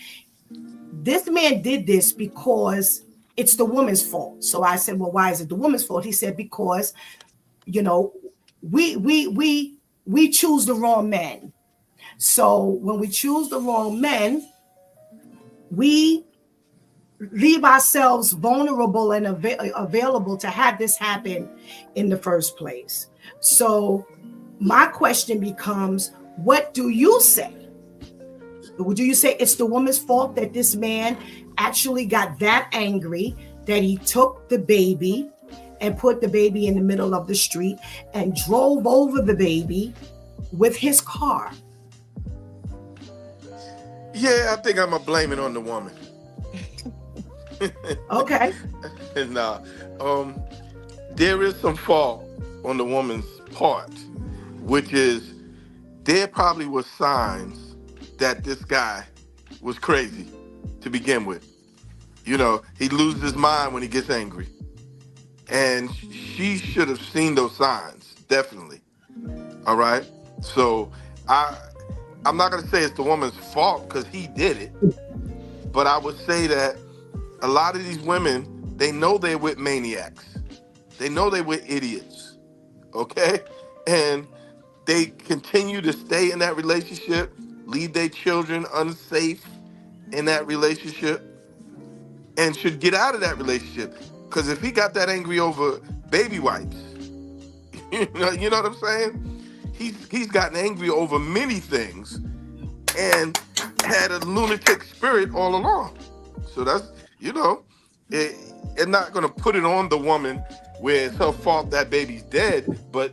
this man did this because it's the woman's fault. So I said, well, why is it the woman's fault? He said, because, we choose the wrong men. So when we choose the wrong men, we leave ourselves vulnerable and available to have this happen in the first place. So my question becomes, what do you say? Do you say it's the woman's fault that this man actually got that angry that he took the baby and put the baby in the middle of the street and drove over the baby with his car? Yeah, I think I'm going to blame it on the woman. Okay. And there is some fault on the woman's part, which is there probably were signs that this guy was crazy to begin with. He loses his mind when he gets angry. And she should have seen those signs, definitely. All right? So I'm not going to say it's the woman's fault because he did it. But I would say that a lot of these women, they know they're with maniacs. They know they're with idiots, okay? And they continue to stay in that relationship, leave their children unsafe in that relationship, and should get out of that relationship. Because if he got that angry over baby wipes, you know what I'm saying? He's gotten angry over many things and had a lunatic spirit all along. So that's, it's not going to put it on the woman where it's her fault that baby's dead, but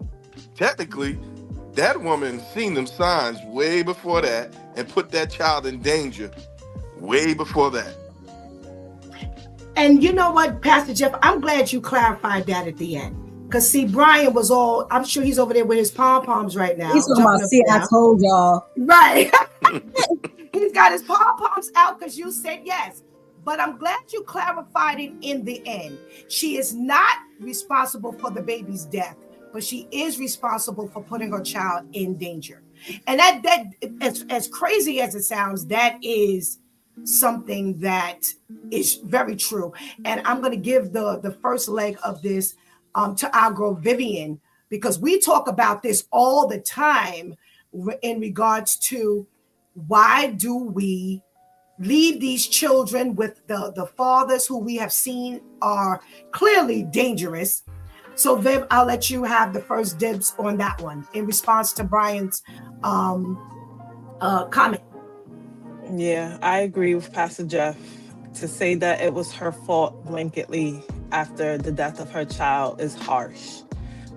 technically that woman seen them signs way before that and put that child in danger way before that. And you know what, Pastor Jeff, I'm glad you clarified that at the end. Because see, Brian was I'm sure he's over there with his pom-poms right now. He's talking about, I told y'all. Right. He's got his pom-poms out because you said yes. But I'm glad you clarified it in the end. She is not responsible for the baby's death, but she is responsible for putting her child in danger. And that as crazy as it sounds, that is something that is very true. And I'm going to give the first leg of this to our girl Vivian, because we talk about this all the time in regards to why do we leave these children with the fathers who we have seen are clearly dangerous. So Viv, I'll let you have the first dibs on that one in response to Brian's comment. Yeah, I agree with Pastor Jeff to say that it was her fault blanketly after the death of her child is harsh.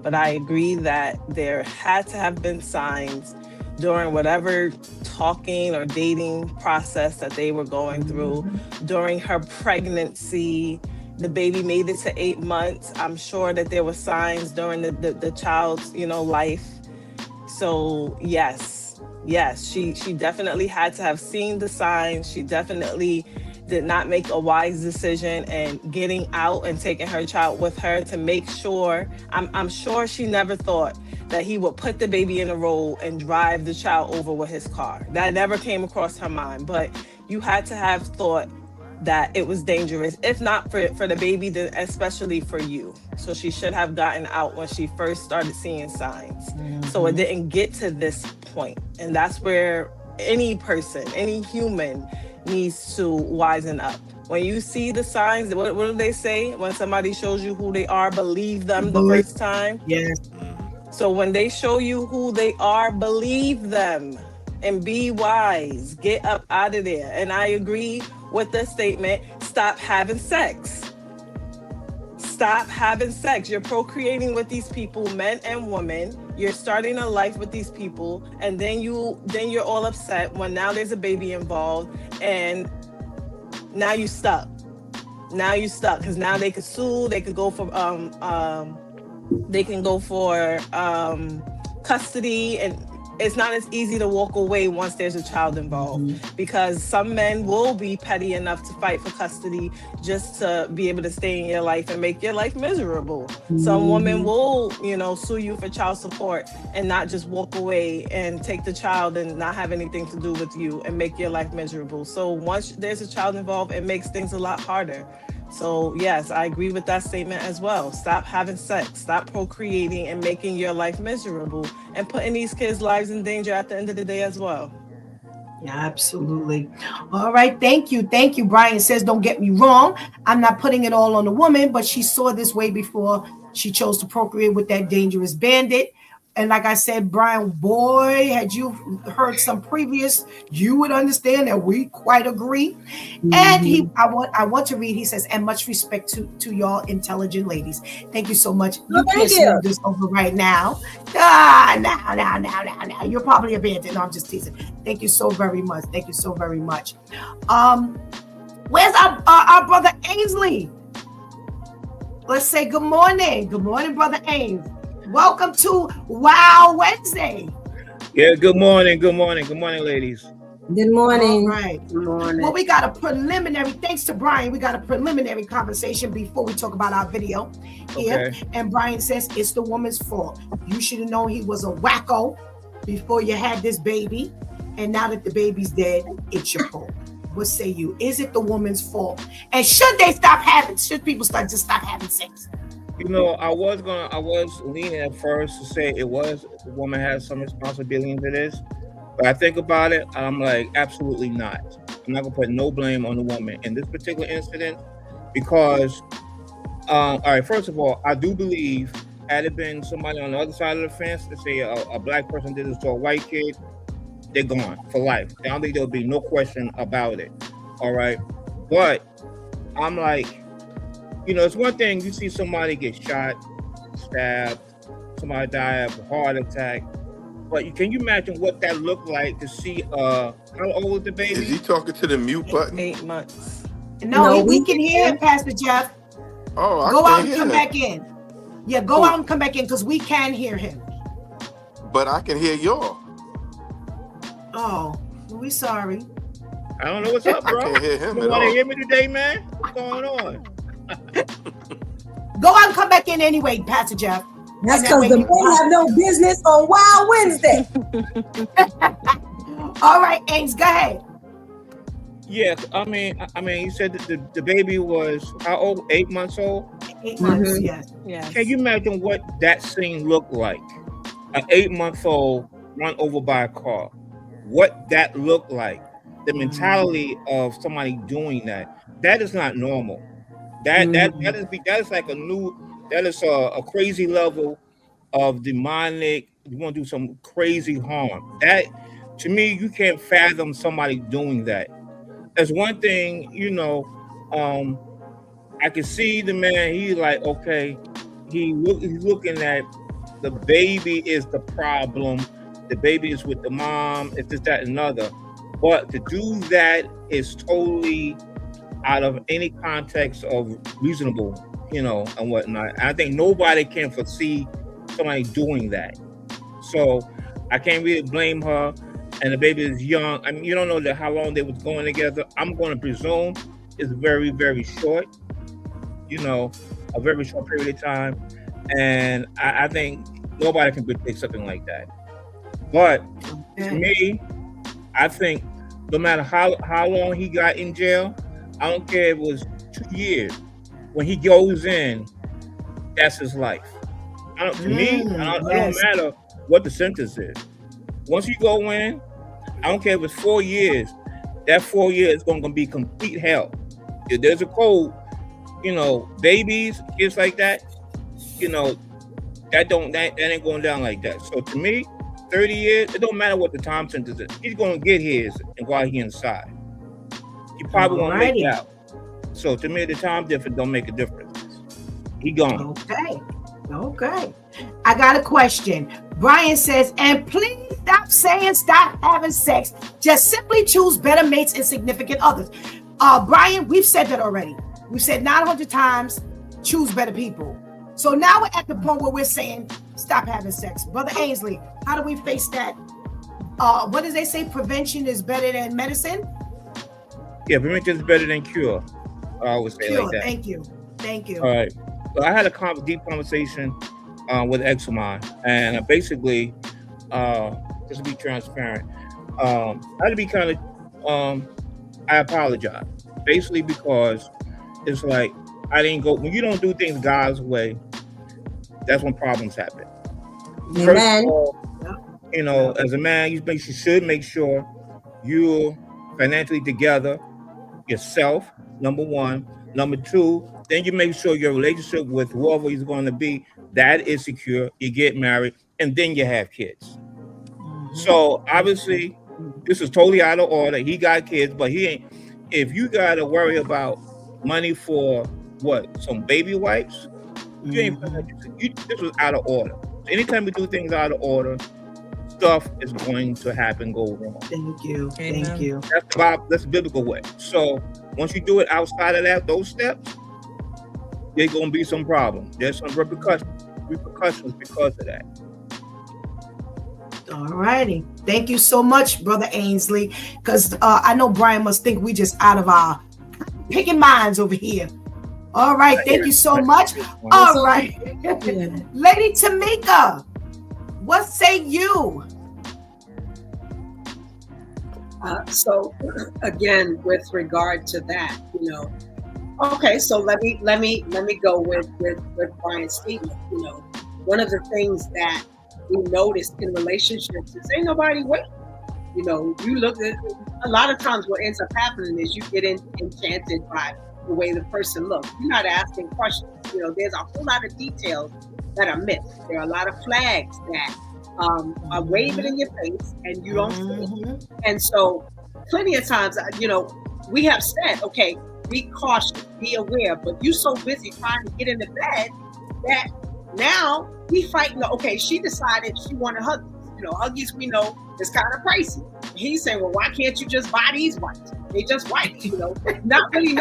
But I agree that there had to have been signs during whatever talking or dating process that they were going through, during her pregnancy. The baby made it to 8 months. I'm sure that there were signs during the child's, life. So yes, she definitely had to have seen the signs. She definitely did not make a wise decision and getting out and taking her child with her to make sure. I'm sure she never thought that he would put the baby in a roll and drive the child over with his car. That never came across her mind. But you had to have thought that it was dangerous, if not for the baby, then especially for you. So she should have gotten out when she first started seeing signs. So it didn't get to this point. And that's where any person, any human needs to wisen up. When you see the signs, what do they say? When somebody shows you who they are, believe them the first time. Yes. So when they show you who they are, believe them and be wise. Get up out of there. And I agree with the statement, stop having sex. Stop having sex. You're procreating with these people, men and women. You're starting a life with these people, and then you're all upset when now there's a baby involved, and now you stuck. Now you stuck because now they could sue. They could go for they can go for custody, and it's not as easy to walk away once there's a child involved, because some men will be petty enough to fight for custody just to be able to stay in your life and make your life miserable. Some women will, sue you for child support and not just walk away and take the child and not have anything to do with you and make your life miserable. So once there's a child involved, it makes things a lot harder. So yes, I agree with that statement as well. Stop having sex, stop procreating and making your life miserable and putting these kids' lives in danger at the end of the day as well. Yeah, absolutely. All right. Thank you. Thank you. Brian says, don't get me wrong. I'm not putting it all on the woman, but she saw this way before she chose to procreate with that dangerous bandit. And like I said, Brian, boy, had you heard some previous, you would understand that we quite agree. And I want to read, he says, and much respect to y'all intelligent ladies. Thank you so much. You can't smooth this over right now. Now. You're probably abandoned. No, I'm just teasing. Thank you so very much. Thank you so very much. Where's our brother Ainsley? Let's say good morning. Good morning, brother Ains. Welcome to Wow Wednesday. Yeah, good morning, ladies. Good morning. All right. Good morning. Well, we got a preliminary, thanks to Brian, we got a preliminary conversation before we talk about our video here. Okay. And Brian says it's the woman's fault. You should have known he was a wacko before you had this baby. And now that the baby's dead, it's your fault. What say you? Is it the woman's fault? And should people start having sex? I was leaning at first to say the woman has some responsibility into this, but I think about it, I'm like, absolutely not. I'm not gonna put no blame on the woman in this particular incident because, all right, first of all, I do believe had it been somebody on the other side of the fence to say a black person did this to a white kid, they're gone for life. I don't think there'll be no question about it. All right, but I'm like, it's one thing you see somebody get shot, stabbed, somebody die of a heart attack, but can you imagine what that looked like to see, how old is the baby? Is he talking to the mute button? 8 months. No, we can hear him, Pastor Jeff. Oh, go out and come back in. Yeah, go out and come back in because we can hear him. But I can hear y'all. Oh, we sorry. I don't know what's up, bro. I can't hear him. You want to hear me today, man? What's going on? Go out and come back in anyway, Pastor Jeff. That's because the men have no business on Wild Wednesday. All right, Ains, go ahead. Yeah, I mean, you said that the baby was how old? 8 months old. 8 months, yes. Can you imagine what that scene looked like? An 8-month-old run over by a car. What that looked like? The mentality of somebody doing that is not normal. That is like a crazy level of demonic. You want to do some crazy harm. That, to me, you can't fathom somebody doing that. As one thing, I can see the man. He's like, okay, he's looking at the baby is the problem. The baby is with the mom. It's this, that, and another. But to do that is totally out of any context of reasonable, and whatnot. I think nobody can foresee somebody doing that. So I can't really blame her. And the baby is young. I mean, you don't know how long they was going together. I'm going to presume it's very, very short. A very short period of time. And I think nobody can predict something like that. But to me, I think no matter how long he got in jail, I don't care if it was 2 years. When he goes in, that's his life. To me, it don't matter what the sentence is. Once you go in, I don't care if it's 4 years. That 4 years is going to be complete hell. If there's a code, babies, kids like that, that ain't going down like that. So to me, 30 years, it don't matter what the time sentence is. He's going to get his while he's inside. He probably won't make it out. So to me, the time difference don't make a difference. He gone. Okay. I got a question. Brian says, and please stop saying stop having sex. Just simply choose better mates and significant others. Brian, we've said that already. We've said 900 times, choose better people. So now we're at the point where we're saying stop having sex. Brother Ainsley, how do we face that? What does they say? Prevention is better than medicine? Yeah, prevention is better than cure. I always say cure, like that. Thank you. All right. So I had a deep conversation with an ex of mine, and basically, just to be transparent, I had to be kind of, I apologize. Basically because it's like, I didn't go, when you don't do things God's way, that's when problems happen. First of all, as a man, you should make sure you're financially together, yourself, number one. Number two, then you make sure your relationship with whoever is going to be, that is secure. You get married, and then you have kids. So obviously, this is totally out of order. He got kids, but he ain't. If you got to worry about money for some baby wipes, you ain't. This was out of order. So anytime we do things out of order, stuff is going to go wrong. Thank you. Thank you. That's the biblical way. So once you do it outside of those steps, there's going to be some problem. There's some repercussions because of that. All righty. Thank you so much, Brother Ainsley, because I know Brian must think we just out of our picking minds over here. All right. Thank you so much. All right. Lady Tamika, what say you? So again, with regard to that, okay, so let me go with Brian's statement. One of the things that we noticed in relationships is ain't nobody waiting. You look at a lot of times what ends up happening is you get enchanted by the way the person looks. You're not asking questions. There's a whole lot of details that are missed. There are a lot of flags that are waving in your face and you don't see it. And so plenty of times, we have said, okay, be cautious, be aware, but you're so busy trying to get into bed that now we fighting. Okay, she decided she wanted Huggies. Huggies we know is kind of pricey. He's saying, well, why can't you just buy these wipes? They just wipes, not really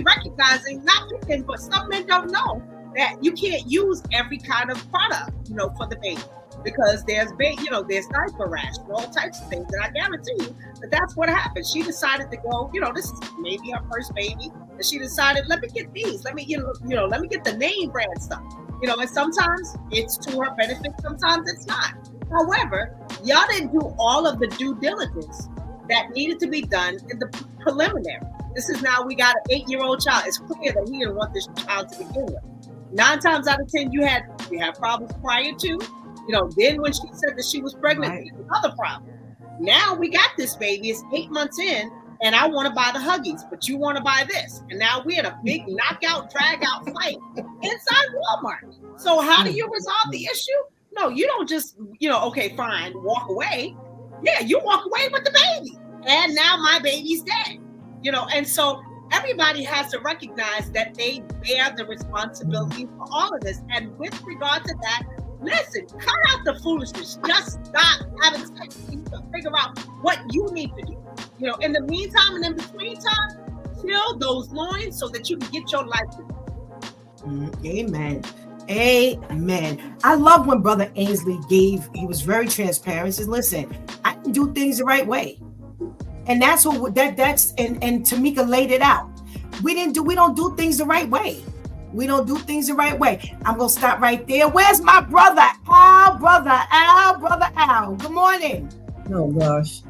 recognizing, not thinking, but some men don't know that you can't use every kind of product, for the baby. Because there's diaper rash and all types of things. And I guarantee you that's what happened. She decided to go, this is maybe her first baby. And she decided, let me get these. Let me get the name brand stuff. And sometimes it's to her benefit, sometimes it's not. However, y'all didn't do all of the due diligence that needed to be done in the preliminary. This is now we got an 8-year-old child. It's clear that he didn't want this child to begin with. 9 times out of 10, you had problems prior to. Then when she said that she was pregnant, right. Another problem. Now we got this baby. It's 8 months in, and I want to buy the Huggies, but you want to buy this. And now we're in a big knockout, drag-out fight inside Walmart. So how do you resolve the issue? No, you don't just, okay, fine, walk away. Yeah, you walk away with the baby. And now my baby's dead. And so everybody has to recognize that they bear the responsibility for all of this. And with regard to that, listen, cut out the foolishness. Just stop having sex. You need to figure out what you need to do. You know, in the meantime and in between time, fill those loins so that you can get your life together. Amen. Amen. I love when Brother Ainsley he was very transparent. He says, listen, I can do things the right way. And that's what that's and Tamika laid it out. We don't do things the right way. We don't do things the right way. I'm gonna stop right there. Where's my brother Al? Brother Al. Good morning. Oh gosh.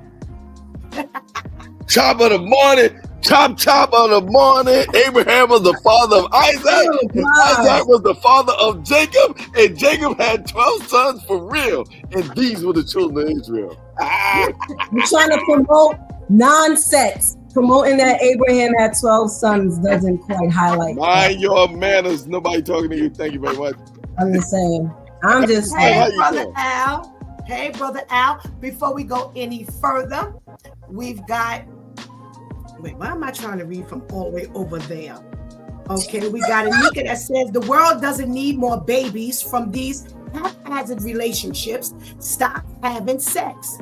Chop of the morning. Chop of the morning. Abraham was the father of Isaac. And Isaac was the father of Jacob. And Jacob had 12 sons for real. And these were the children of Israel. You're trying to promote non-sex. Promoting that Abraham had 12 sons doesn't quite highlight. Mind your manners. Nobody talking to you. Thank you very much. I'm just saying. Hey, Brother Al. Hey, Brother Al. Before we go any further, we've got... Wait, why am I trying to read from all the way over there? Okay, we got Anika that says the world doesn't need more babies from these haphazard relationships. Stop having sex.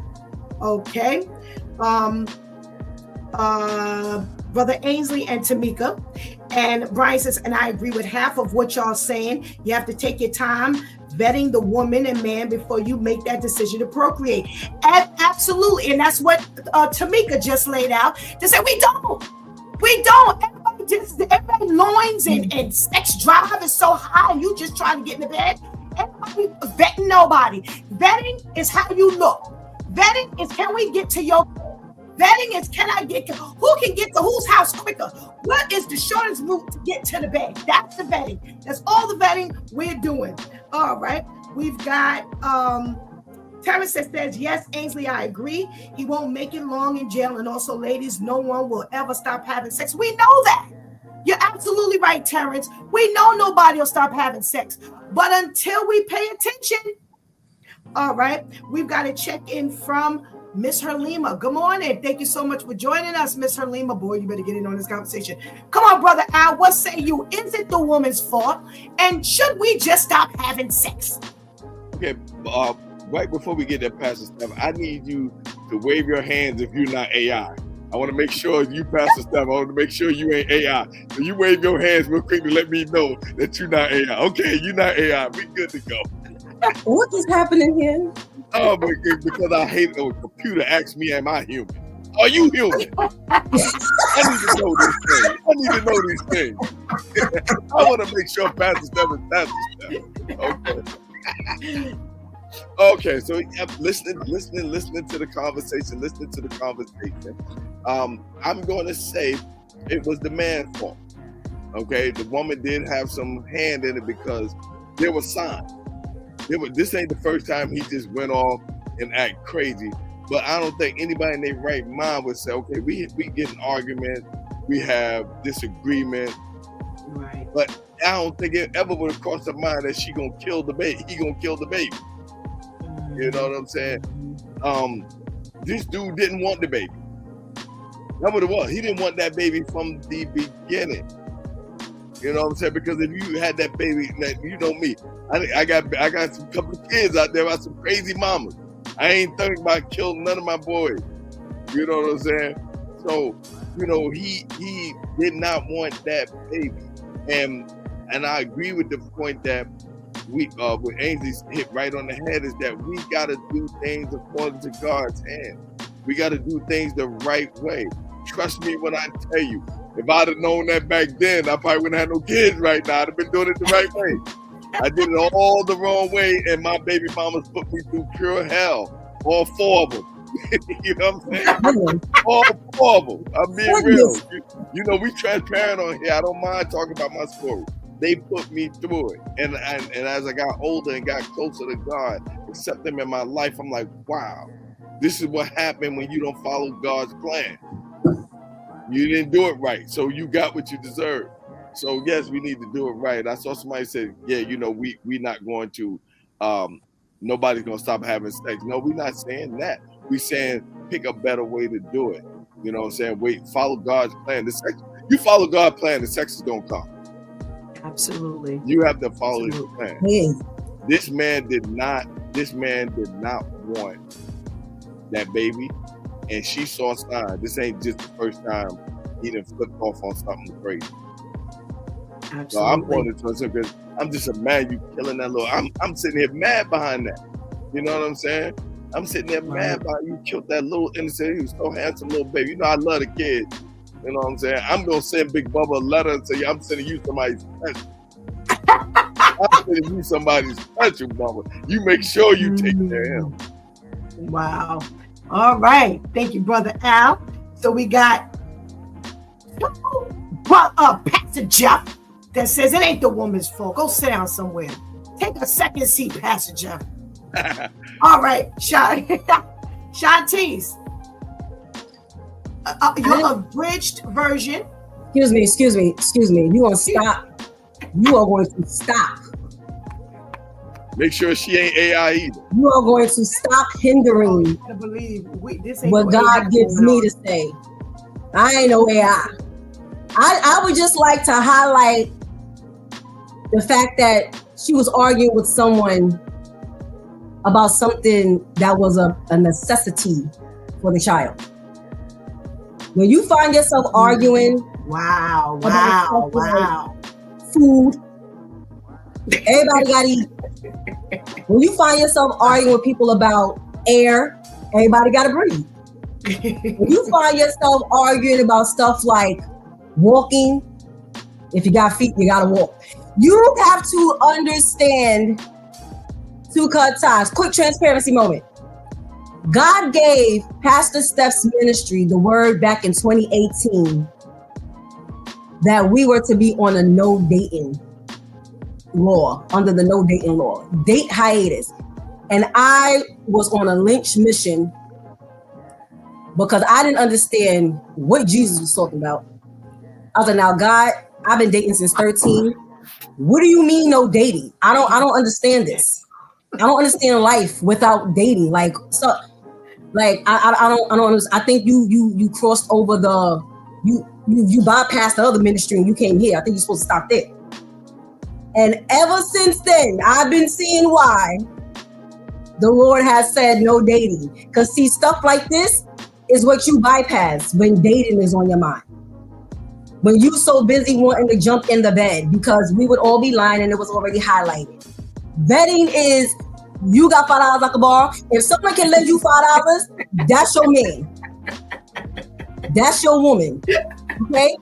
Okay. Brother Ainsley and Tamika. And Brian says, and I agree with half of what y'all saying. You have to take your time vetting the woman and man before you make that decision to procreate. And absolutely. And that's what Tamika just laid out. They said, we don't. Everybody loins and sex drive is so high. You just trying to get in the bed. Everybody vetting nobody. Vetting is how you look. Vetting is, can we get to your... Vetting is, who can get to whose house quicker? What is the shortest route to get to the bed? That's the vetting. That's all the vetting we're doing. All right. We've got Terrence says, yes, Ainsley, I agree. He won't make it long in jail. And also, ladies, no one will ever stop having sex. We know that. You're absolutely right, Terrence. We know nobody will stop having sex. But until we pay attention, all right, we've got to check in from Miss Herlima. Good morning. Thank you so much for joining us, Miss Herlima. Boy, you better get in on this conversation. Come on, Brother Al, what say you? Is it the woman's fault? And should we just stop having sex? Okay, right before we get that, Pastor Steph, I need you to wave your hands if you're not AI. I want to make sure you, Pastor Steph, I want to make sure you ain't AI. So you wave your hands real quick to let me know that you're not AI. Okay, you're not AI. We good to go. What is happening here? Oh, because I hate when a computer asks me, am I human? Are you human? I need to know these things. I want to make sure Pastor Steph is Pastor Steph. Okay. Okay, so listening to the conversation. I'm going to say it was the man's fault. Okay, the woman did have some hand in it because there were signs. This ain't the first time he just went off and act crazy. But I don't think anybody in their right mind would say, okay, we get an argument, we have disagreement. Right. But I don't think it ever would have crossed her mind that she gonna kill the baby. He gonna kill the baby. You know what I'm saying? This dude didn't want the baby. That's what it was. He didn't want that baby from the beginning. You know what I'm saying? Because if you had that baby, you know me. I got some couple of kids out there about some crazy mamas. I ain't thinking about killing none of my boys. You know what I'm saying? So, you know, he did not want that baby. And I agree with the point that what Ainsley hit right on the head is that we gotta do things according to God's hand. We gotta do things the right way. Trust me when I tell you, if I'd have known that back then, I probably wouldn't have no kids right now. I'd have been doing it the right way. I did it all the wrong way, and my baby mamas put me through pure hell. All four of them. You know what I'm saying? All four of them. I'm being real. You know, we transparent on here. I don't mind talking about my story. They put me through it. And as I got older and got closer to God, accept Him in my life, I'm like, wow, this is what happened when you don't follow God's plan. You didn't do it right, so you got what you deserve. So yes, we need to do it right. I saw somebody say, yeah, you know, we not going to, nobody's gonna stop having sex. No, we're not saying that. We're saying pick a better way to do it. You know what I'm saying? Follow God's plan. You follow God's plan, the sex is gonna come. Absolutely. You have to follow His plan. Hey, This man did not want that baby, and she saw signs. This ain't just the first time he done flipped off on something crazy. Absolutely. So I'm going to because I'm just a man. You killing that little. I'm sitting here mad behind that. You know what I'm saying? I'm sitting there mad behind you killed that little innocent. He was so handsome little baby. You know I love the kid. You know what I'm saying? I'm gonna send Big Bubba a letter and say I'm sending you somebody's special. I'm sending you somebody's special, Bubba. You make sure you take care of him. Wow. All right. Thank you, Brother Al. So we got Pastor Jeff that says it ain't the woman's fault. Go sit down somewhere. Take a second seat, Pastor Jeff. All right, Shantice. Your abridged version. Excuse me. You gonna stop? You are going to stop. Make sure she ain't AI either. You are going to stop hindering I believe this ain't what God gives me to say. I ain't no AI. I would just like to highlight the fact that she was arguing with someone about something that was a necessity for the child. When you find yourself arguing about food, everybody got to eat. When you find yourself arguing with people about air, everybody got to breathe. When you find yourself arguing about stuff like walking, if you got feet, you got to walk. You have to understand two cut times. Quick transparency moment. God gave Pastor Steph's ministry the word back in 2018 that we were to be on a no dating law, under the no dating law, date hiatus. And I was on a lynch mission because I didn't understand what Jesus was talking about. I was like, now God, I've been dating since 13. What do you mean no dating? I don't understand this. I don't understand life without dating. Like, so, like I don't. I think you crossed over you bypassed the other ministry and you came here. I think you're supposed to stop there. And ever since then, I've been seeing why the Lord has said no dating. Because see, stuff like this is what you bypass when dating is on your mind. When you so busy wanting to jump in the bed, because we would all be lying and it was already highlighted. Vetting is, you got $5 at the bar. If someone can lend you $5, that's your man. That's your woman. Okay?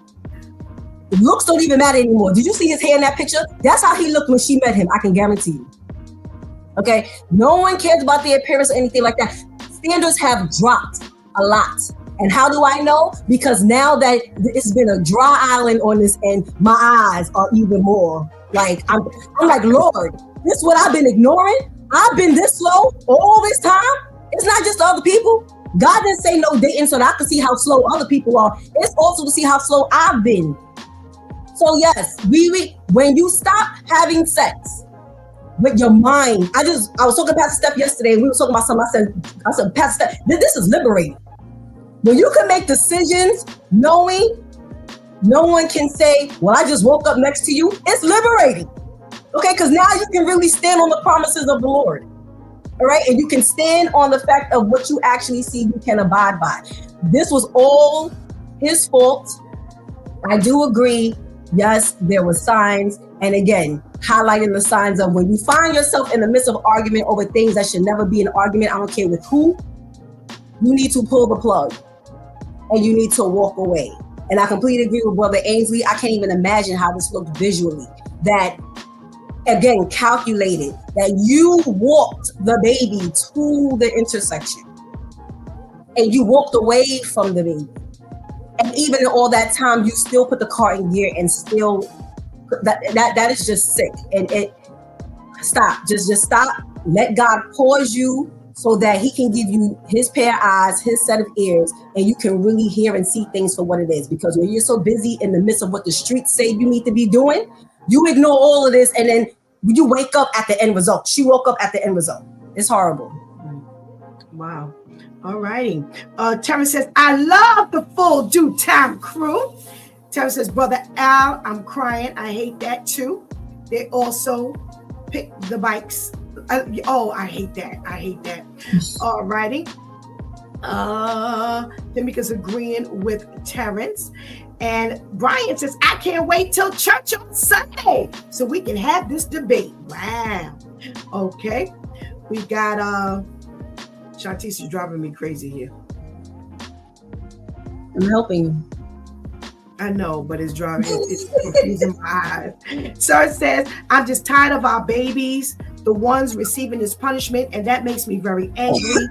The looks don't even matter anymore. Did you see his hair in that picture? That's how he looked when she met him. I can guarantee you. Okay? No one cares about their appearance or anything like that. Standards have dropped a lot. And how do I know? Because now that it's been a dry island on this end, my eyes are even more like, I'm like, Lord, this is what I've been ignoring. I've been this slow all this time. It's not just other people. God didn't say no dating so that I can see how slow other people are. It's also to see how slow I've been. So yes, when you stop having sex with your mind, I was talking to Pastor Steph yesterday, and we were talking about something. I said, Pastor Steph, this is liberating. When you can make decisions knowing no one can say, well, I just woke up next to you, it's liberating. Okay, because now you can really stand on the promises of the Lord. All right, and you can stand on the fact of what you actually see you can abide by. This was all his fault. I do agree. Yes, there were signs. And again, highlighting the signs of when you find yourself in the midst of argument over things that should never be an argument, I don't care with who, you need to pull the plug and you need to walk away. And I completely agree with Brother Ainsley. I can't even imagine how this looked visually. That, again, calculated, that you walked the baby to the intersection and you walked away from the baby. And even in all that time, you still put the car in gear and still, that is just sick. And stop, just stop. Let God pause you so that he can give you his pair of eyes, his set of ears, and you can really hear and see things for what it is. Because when you're so busy in the midst of what the streets say you need to be doing, you ignore all of this and then you wake up at the end result. She woke up at the end result. It's horrible. Wow. All righty. Terrence says, I love the full due time crew. Terry says, Brother Al, I'm crying. I hate that too. They also pick the bikes. I hate that. I hate that. All righty. Tamika's agreeing with Terrence. And Brian says, I can't wait till church on Sunday so we can have this debate. Wow. Okay. We got Shantice is driving me crazy here. I'm helping you. I know, but it's driving. It's confusing my eyes. Sir says, I'm just tired of our babies, the ones receiving this punishment, and that makes me very angry.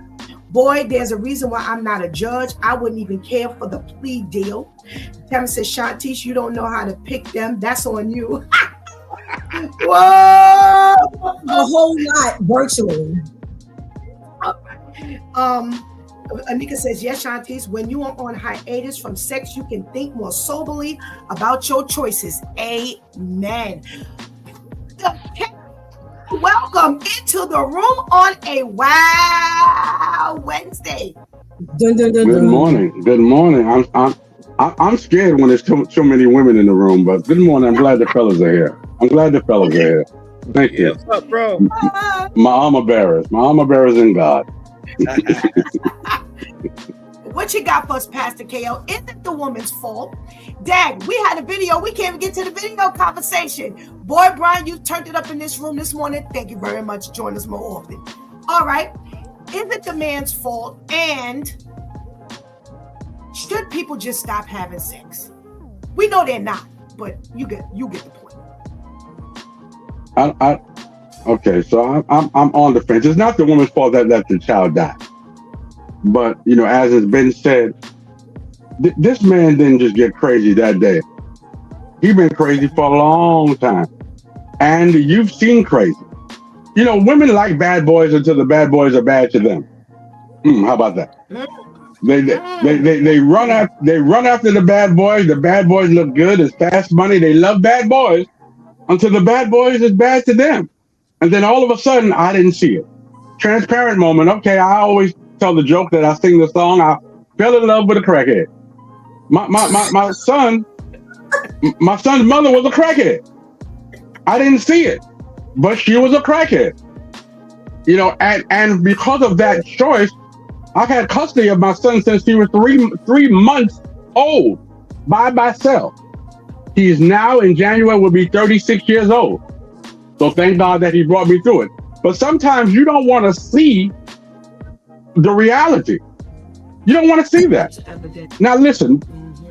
Boy, there's a reason why I'm not a judge. I wouldn't even care for the plea deal. Terrence says, Shantice, you don't know how to pick them. That's on you. Whoa! A whole lot virtually. Anika says, yes, Shantice, when you are on hiatus from sex, you can think more soberly about your choices. Amen. Welcome into the room on a Wow Wednesday. Dun, dun, dun, Good morning. Good morning. I'm scared when there's too many women in the room, but good morning. I'm glad the fellas are here. Thank you. What's up, bro? My armor bearers in God. What you got for us, Pastor KO? Isn't the woman's fault? Dad, we had a video. We can't even get to the video conversation. Boy, Brian, you turned it up in this room this morning. Thank you very much. Join us more often. All right. Is it the man's fault? And should people just stop having sex? We know they're not, but you get the point. Okay, so I'm on the fence. It's not the woman's fault that the child died. But, as has been said, this man didn't just get crazy that day. He's been crazy for a long time. And you've seen crazy. Women like bad boys until the bad boys are bad to them. How about that? They run after the bad boys. The bad boys look good. It's fast money. They love bad boys until the bad boys is bad to them. And then all of a sudden, I didn't see it. Transparent moment. Okay, I always tell the joke that I sing the song. I fell in love with a crackhead. My son's mother was a crackhead. I didn't see it, but she was a crackhead. And because of that choice, I've had custody of my son since he was three months old by myself. He's now in January will be 36 years old. So thank God that he brought me through it. But sometimes you don't want to see the reality. You don't want to see that. Now listen,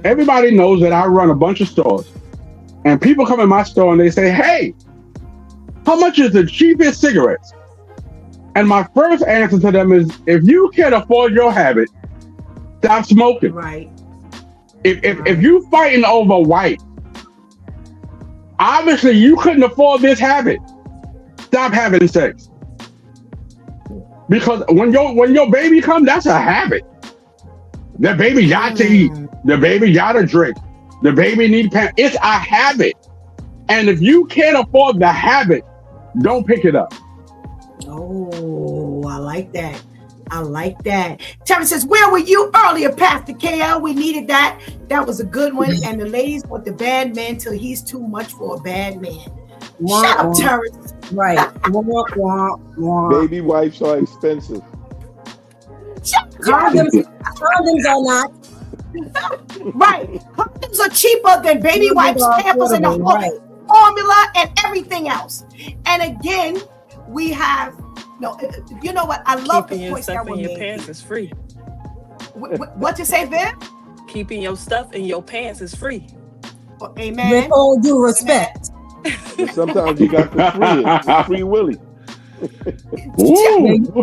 everybody knows that I run a bunch of stores, and people come in my store and they say, hey, how much is the cheapest cigarettes? And my first answer to them is, if you can afford your habit, stop smoking. Right. If you fighting over white, obviously you couldn't afford this habit. Stop having sex. Because when your baby comes, that's a habit. The baby got to eat. The baby got to drink. The baby needs pants. It's a habit. And if you can't afford the habit, don't pick it up. Oh, I like that. Terry says, where were you earlier, Pastor KL? We needed that. That was a good one. And the ladies want the bad man till he's too much for a bad man. Shut up, Terry. Right. Baby wipes are expensive. Condoms are not. Right. Condoms are cheaper than baby wipes, Pampers, and the whole formula and everything else. And again, we have you know what? I love keeping the your points stuff that were in your made. pants is free. What you say, Viv? Keeping your stuff in your pants is free. Amen. With all due respect. But sometimes you got the free Willy. You ain't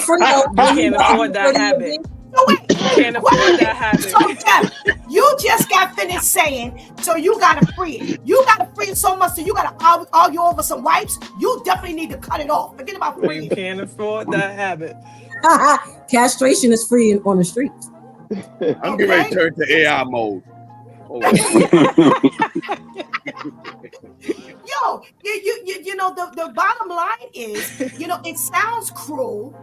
free though. You can't afford that habit. No, wait. You can't afford that habit. So, Jeff, you just got finished saying, so you got to free it. You got to free it so much so you got to argue over some wipes. You definitely need to cut it off. Forget about free. You can't afford that habit. Castration is free on the streets. I'm getting ready to turn to AI mode. Yo, you know, the bottom line is, it sounds cruel.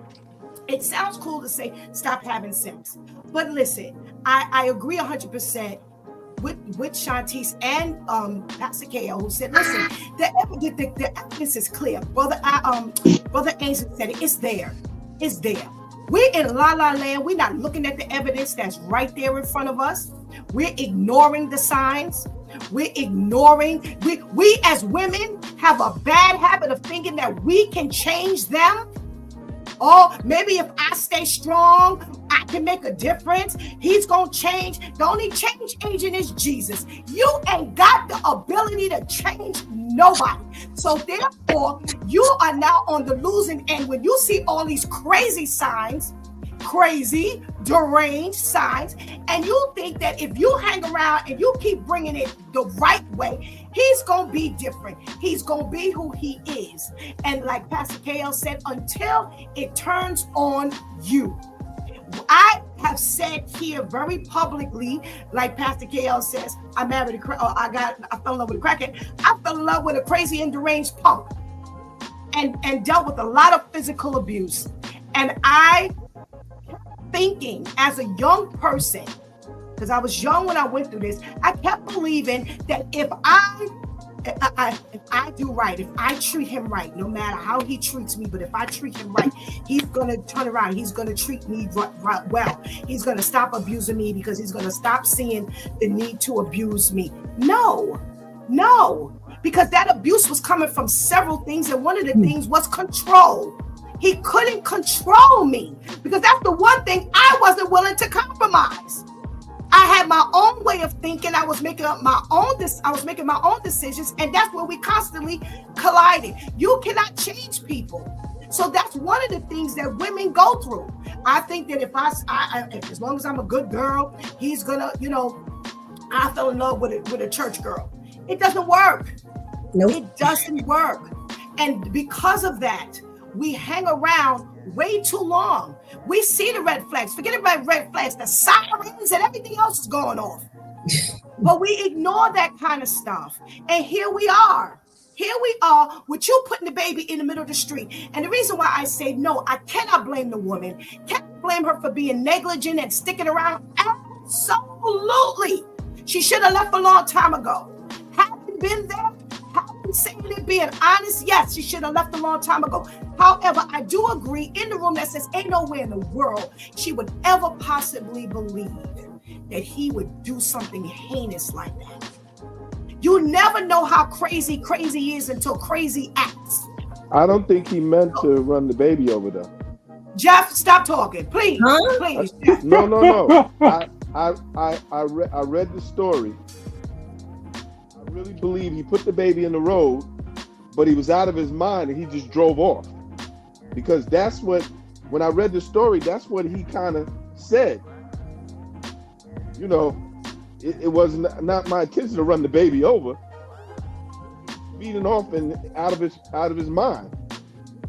It sounds cool to say, stop having sex. But listen, I agree 100% with Shantice and Pastor KO, who said, listen, the evidence is clear. Brother Ainsley said it. It's there. It's there. We're in la la land. We're not looking at the evidence that's right there in front of us. We're ignoring the signs. We're ignoring. We as women have a bad habit of thinking that we can change them. Oh, maybe if I stay strong, I can make a difference. He's going to change. The only change agent is Jesus. You ain't got the ability to change nobody. So therefore, you are now on the losing end when you see all these crazy signs, crazy, deranged signs, and you think that if you hang around and you keep bringing it the right way, he's going to be different. He's going to be who he is. And like Pastor KL said, until it turns on you. I have said here very publicly, like Pastor KL says, I fell in love with a crackhead. I fell in love with a crazy and deranged punk and dealt with a lot of physical abuse. And I thinking as a young person, because I was young when I went through this, I kept believing that if I do right, if I treat him right, no matter how he treats me, but if I treat him right, he's going to turn around. He's going to treat me right well. He's going to stop abusing me because he's going to stop seeing the need to abuse me. No, because that abuse was coming from several things. And one of the things was control. He couldn't control me because that's the one thing I wasn't willing to compromise. I had my own way of thinking. I was making my own decisions, and that's where we constantly collided. You cannot change people. So that's one of the things that women go through. I think that if as long as I'm a good girl, he's gonna, I fell in love with a church girl. It doesn't work. Nope. It doesn't work. And because of that, we hang around way too long. We see the red flags. Forget about red flags, the sirens and everything else is going off. But we ignore that kind of stuff. And here we are. With you putting the baby in the middle of the street. And the reason why I say no, I cannot blame the woman. Can't blame her for being negligent and sticking around. Absolutely. She should have left a long time ago. Haven't been there. Saying it, being honest, yes, she should have left a long time ago. However, I do agree in the room that says ain't nowhere in the world she would ever possibly believe that he would do something heinous like that. You never know how crazy is until crazy acts. I don't think he meant to run the baby over though. Jeff, stop talking, please. Please. No. I read the story. I really believe he put the baby in the road, but he was out of his mind and he just drove off. Because that's what, when I read the story, that's what he kind of said. It was not my intention to run the baby over. Beating off and out of his mind.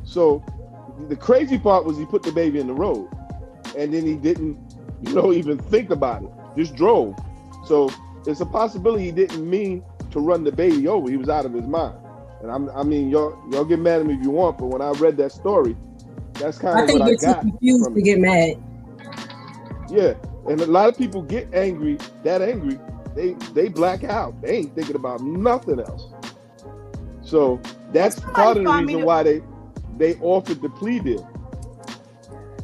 So the crazy part was he put the baby in the road, and then he didn't, even think about it. Just drove. So it's a possibility he didn't mean to run the baby over. He was out of his mind. And I mean, y'all get mad at me if you want, but when I read that story, that's kind of what I got. I think you're too confused to get mad. Yeah, and a lot of people get angry, they black out. They ain't thinking about nothing else. So that's part of the reason why they offered the plea deal.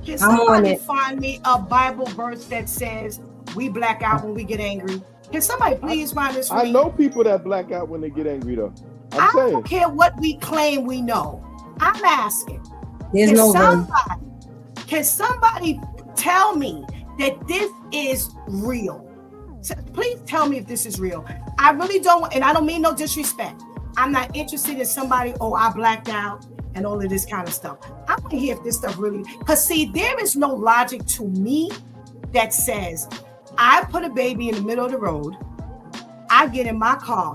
Can somebody find me a Bible verse that says we black out when we get angry? Can somebody please find this? I know people that black out when they get angry though. I don't care what we claim we know. I'm asking. Can somebody tell me that this is real? Please tell me if this is real. I really don't, and I don't mean no disrespect. I'm not interested in somebody, I blacked out and all of this kind of stuff. I want to hear if this stuff really, because see, there is no logic to me that says I put a baby in the middle of the road, I get in my car,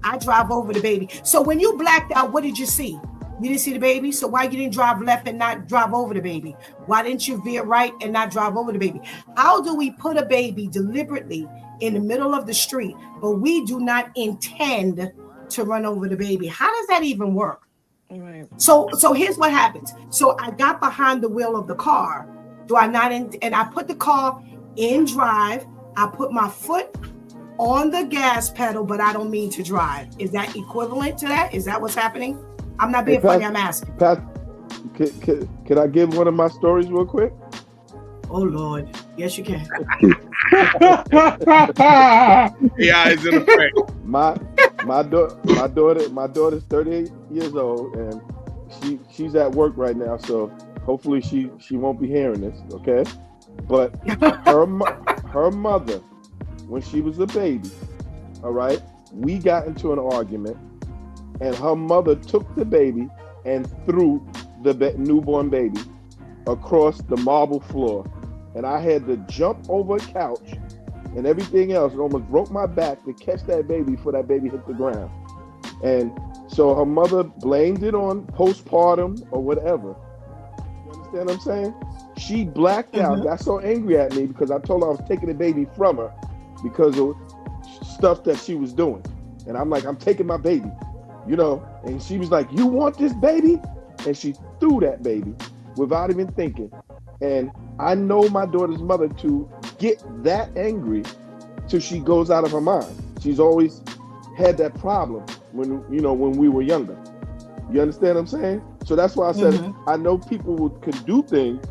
I drive over the baby. So when you blacked out, what did you see? You didn't see the baby? So why you didn't drive left and not drive over the baby? Why didn't you veer right and not drive over the baby? How do we put a baby deliberately in the middle of the street, but we do not intend to run over the baby? How does that even work? Right. So here's what happens. So I got behind the wheel of the car. Do I not? And I put the car in drive. I put my foot on the gas pedal, but I don't mean to drive. Is that equivalent to that? Is that what's happening? I'm not being funny. I'm asking. Pat, can I give one of my stories real quick? Oh Lord, yes you can. Yeah, it's in effect. My daughter's 38 years old, and she's at work right now, so hopefully she won't be hearing this, okay? But her mother, when she was a baby, all right, we got into an argument, and her mother took the baby and threw the newborn baby across the marble floor, and I had to jump over a couch and everything else, and almost broke my back to catch that baby before that baby hit the ground. And so her mother blamed it on postpartum or whatever. You understand what I'm saying? She blacked out, got so angry at me because I told her I was taking the baby from her because of stuff that she was doing. And I'm like, I'm taking my baby, you know? And she was like, you want this baby? And she threw that baby without even thinking. And I know my daughter's mother to get that angry till she goes out of her mind. She's always had that problem when we were younger. You understand what I'm saying? So that's why I said I know people could do things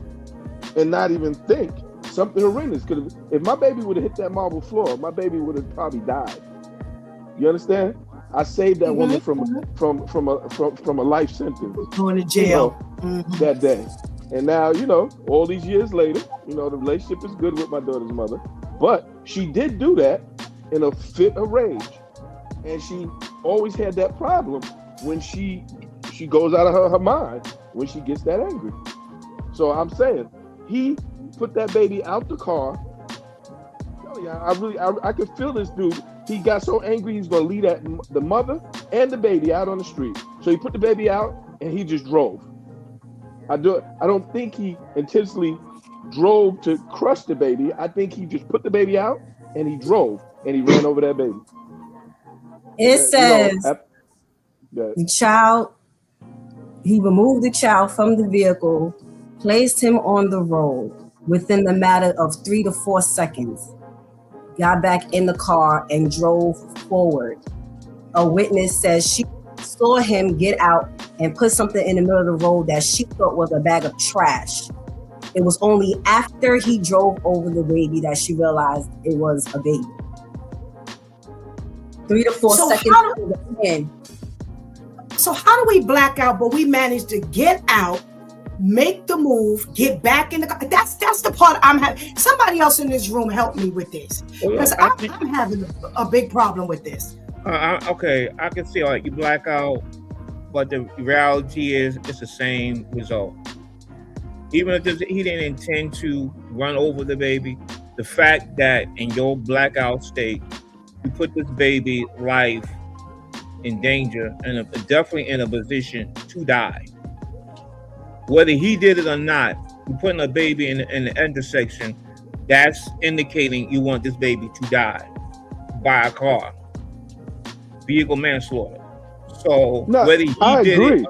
and not even think something horrendous. Because if my baby would have hit that marble floor, my baby would have probably died. You understand? I saved that woman from a life sentence. Going to jail that day. And now, all these years later, the relationship is good with my daughter's mother. But she did do that in a fit of rage. And she always had that problem when she goes out of her mind when she gets that angry. So I'm saying, he put that baby out the car. I could feel this dude. He got so angry he's gonna leave the mother and the baby out on the street. So he put the baby out and he just drove. I don't think he intentionally drove to crush the baby. I think he just put the baby out and he drove and he ran over that baby. It says the child, he removed the child from the vehicle, placed him on the road within the matter of 3 to 4 seconds, got back in the car and drove forward. A witness says she saw him get out and put something in the middle of the road that she thought was a bag of trash. It was only after he drove over the baby that she realized it was a baby. 3 to 4 seconds. So how do we black out, but we manage to get out, make the move, get back in the car? That's the part I'm having. Somebody else in this room help me with this, because I'm having a big problem with this. Okay, I can see like you black out, but the reality is it's the same result. Even if he didn't intend to run over the baby, the fact that in your blackout state, you put this baby's life in danger and definitely in a position to die. Whether he did it or not, you're putting a baby in the intersection, that's indicating you want this baby to die by a car. Vehicle manslaughter. So whether he did it,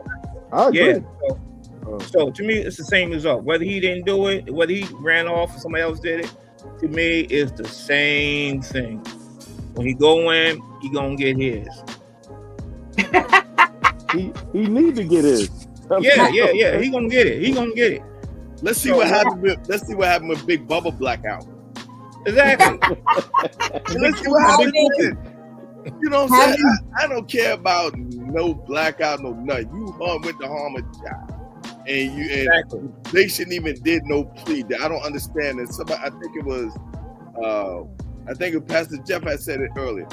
I agree. So to me, it's the same result. Whether he didn't do it, whether he ran off or somebody else did it, to me, it's the same thing. When he go in, he gonna get his. he need to get his. Yeah. He gonna get it. He gonna get it. Let's see what happened with Big Bubba blackout. Exactly. Let's see what happened with it. You know what I'm saying? I don't care about no blackout, no nothing. You went to harm a child. And they shouldn't even did no plea. I don't understand it. Somebody, I think it was Pastor Jeff had said it earlier.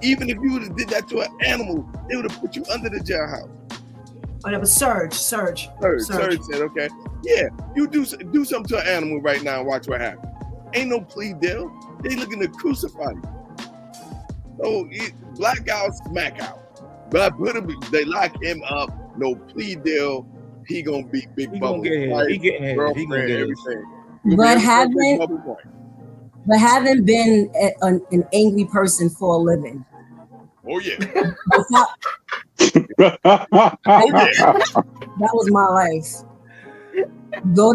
Even if you would have did that to an animal, they would have put you under the jailhouse. Oh, that was Surge said, okay, yeah, you do something to an animal right now and watch what happens. Ain't no plea deal. They looking to crucify you. So blackout, smack out. But they lock him up. No plea deal. He gonna be Big Bubba. He getting his. He gonna get everything. But having been an angry person for a living. Oh yeah. That was my life.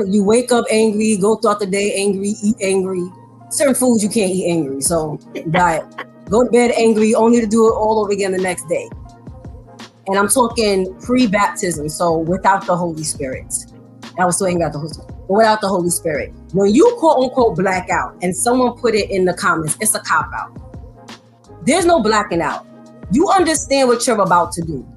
You wake up angry, go throughout the day angry, eat angry. Certain foods you can't eat angry, so diet. go to bed angry, only to do it all over again the next day. And I'm talking pre-baptism, so without the Holy Spirit. I was talking about the Holy Spirit, but without the Holy Spirit. When you quote unquote black out, and someone put it in the comments, it's a cop out. There's no blacking out. You understand what you're about to do.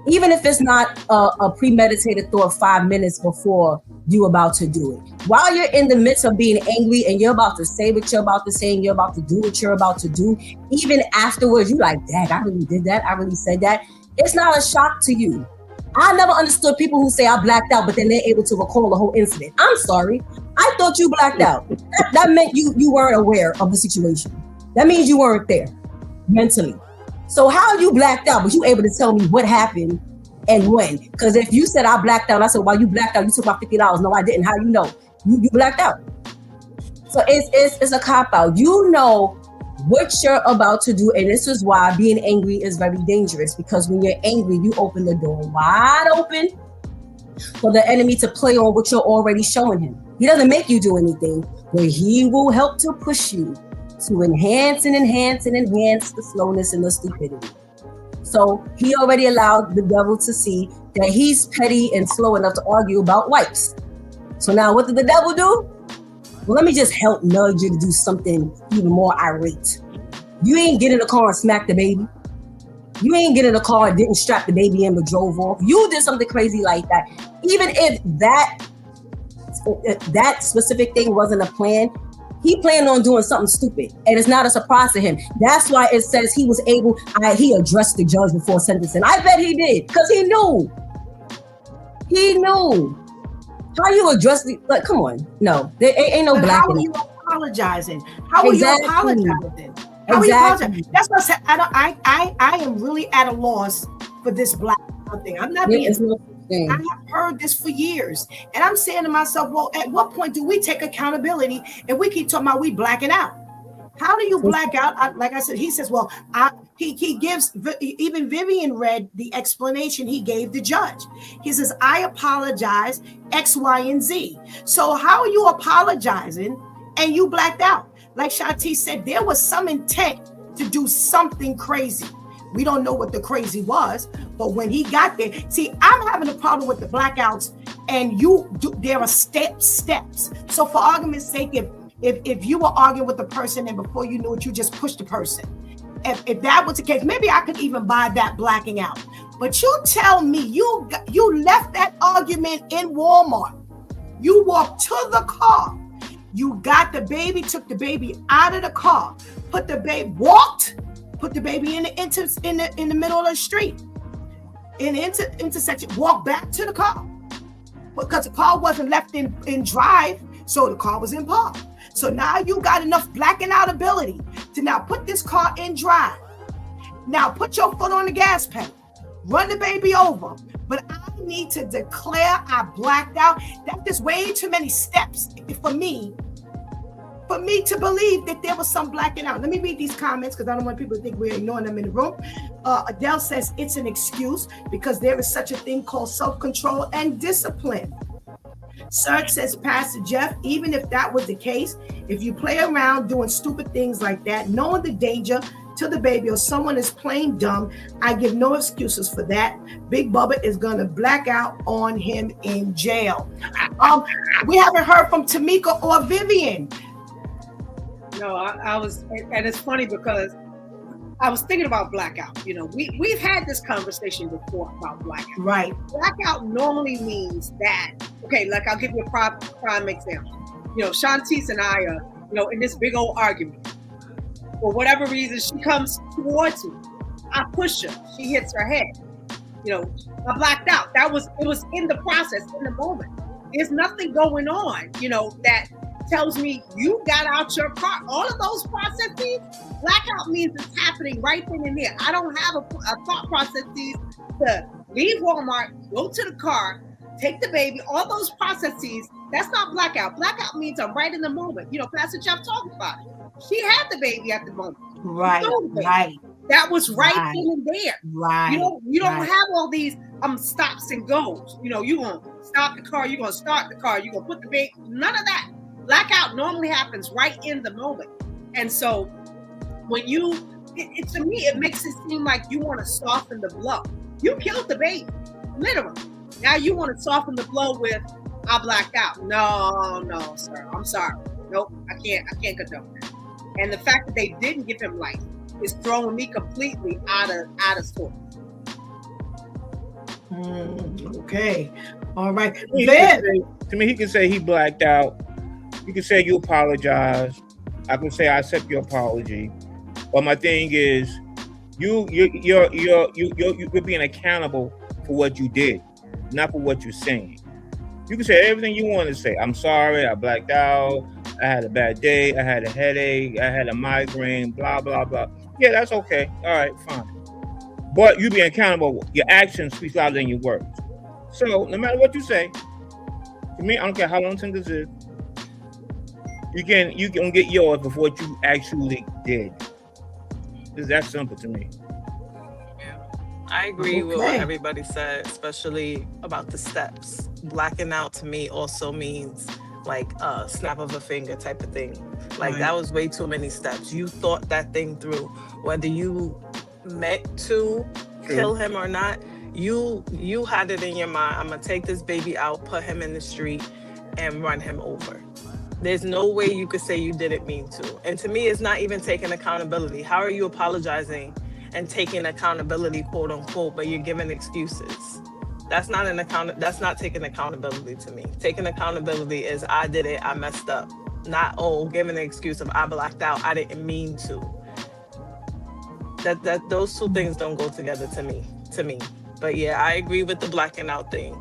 Even if it's not a premeditated thought 5 minutes before you're about to do it. While you're in the midst of being angry and you're about to say what you're about to say and you're about to do what you're about to do, even afterwards, you're like, dang, I really did that. I really said that. It's not a shock to you. I never understood people who say I blacked out, but then they're able to recall the whole incident. I'm sorry. I thought you blacked out. That meant you weren't aware of the situation. That means you weren't there mentally. So how you blacked out, but you able to tell me what happened and when? Because if you said I blacked out, I said, well, you blacked out, you took my $50. No, I didn't. How you know? You blacked out. So it's a cop out. You know what you're about to do, and this is why being angry is very dangerous, because when you're angry, you open the door wide open for the enemy to play on what you're already showing him. He doesn't make you do anything, but he will help to push you to enhance the slowness and the stupidity. So he already allowed the devil to see that he's petty and slow enough to argue about wipes. So now what did the devil do? Well, let me just help nudge you to do something even more irate. You ain't get in the car and smack the baby. You ain't get in the car and didn't strap the baby in but drove off. You did something crazy like that. Even if that specific thing wasn't a plan, he planned on doing something stupid, and it's not a surprise to him. That's why it says he was able, he addressed the judge before sentencing. I bet he did, because he knew. He knew. How you address the, like, come on. No, there ain't no black. How are you apologizing? How are you apologizing? How are you apologizing? That's what I said. I am really at a loss for this black thing. I'm not being. I have heard this for years, and I'm saying to myself, well, at what point do we take accountability and we keep talking about we blacking out? How do you black out? Like I said, he says, well, he gives, even Vivian read the explanation he gave the judge. He says, I apologize, X, Y, and Z. So how are you apologizing and you blacked out? Like Shanti said, there was some intent to do something crazy. We don't know what the crazy was, but when he got there, see, I'm having a problem with the blackouts, and there are steps. So for argument's sake, if you were arguing with the person and before you knew it, you just pushed the person. If that was the case, maybe I could even buy that blacking out. But you tell me you left that argument in Walmart. You walked to the car. You got the baby, took the baby out of the car, put the baby in the middle of the street, in the intersection, walk back to the car. Because the car wasn't left in drive, so the car was in park. So now you got enough blacking out ability to now put this car in drive. Now put your foot on the gas pedal, run the baby over. But I need to declare I blacked out. That's just way too many steps for me to believe that there was some blacking out. Let me read these comments because I don't want people to think we're ignoring them in the room. Adele says it's an excuse because there is such a thing called self-control and discipline. Serge says, Pastor Jeff, even if that was the case, if you play around doing stupid things like that, knowing the danger to the baby or someone is plain dumb, I give no excuses for that. Big Bubba is going to black out on him in jail. We haven't heard from Tamika or Vivian. No, I was, and it's funny because I was thinking about blackout. You know, we've had this conversation before about blackout. Right. Blackout normally means that, okay, like I'll give you a prime example. You know, Shantice and I are, in this big old argument. For whatever reason, she comes towards me. I push her. She hits her head. I blacked out. It was in the process, in the moment. There's nothing going on, that tells me you got out your car. All of those processes, blackout means it's happening right then and there. I don't have a thought processes to leave Walmart, go to the car, take the baby. All those processes, that's not blackout. Blackout means I'm right in the moment. Pastor Jeff talked about it. She had the baby at the moment. Right. That was right then and there. Right. You don't have all these stops and goes. You're gonna stop the car, you're gonna start the car, you're gonna put the baby. None of that. Blackout normally happens right in the moment. And so when you, to me, it makes it seem like you want to soften the blow. You killed the baby, literally. Now you want to soften the blow with, I blacked out. No, sir. I'm sorry. Nope, I can't condone that. And the fact that they didn't give him life is throwing me completely out of sorts. Okay. All right. To me, he can say he blacked out. You can say you apologize. I can say I accept your apology. But my thing is, you're being accountable for what you did, not for what you're saying. You can say everything you want to say. I'm sorry, I blacked out. I had a bad day. I had a headache. I had a migraine. Blah blah blah. Yeah, that's okay. All right, fine. But you being accountable. Your actions speak louder than your words. So no matter what you say, to me, I don't care how long this is. You can get yours for what you actually did. It's that simple to me. I agree with what everybody said, especially about the steps. Blacking out to me also means like a snap of a finger type of thing. Like that was way too many steps. You thought that thing through, whether you meant to kill him or not. You had it in your mind. I'm gonna take this baby out, put him in the street, and run him over. There's no way you could say you didn't mean to. And to me, it's not even taking accountability. How are you apologizing and taking accountability, quote unquote, but you're giving excuses? That's not taking accountability to me. Taking accountability is I did it, I messed up. Not giving an excuse of I blacked out, I didn't mean to. That those two things don't go together to me. But yeah, I agree with the blacking out thing.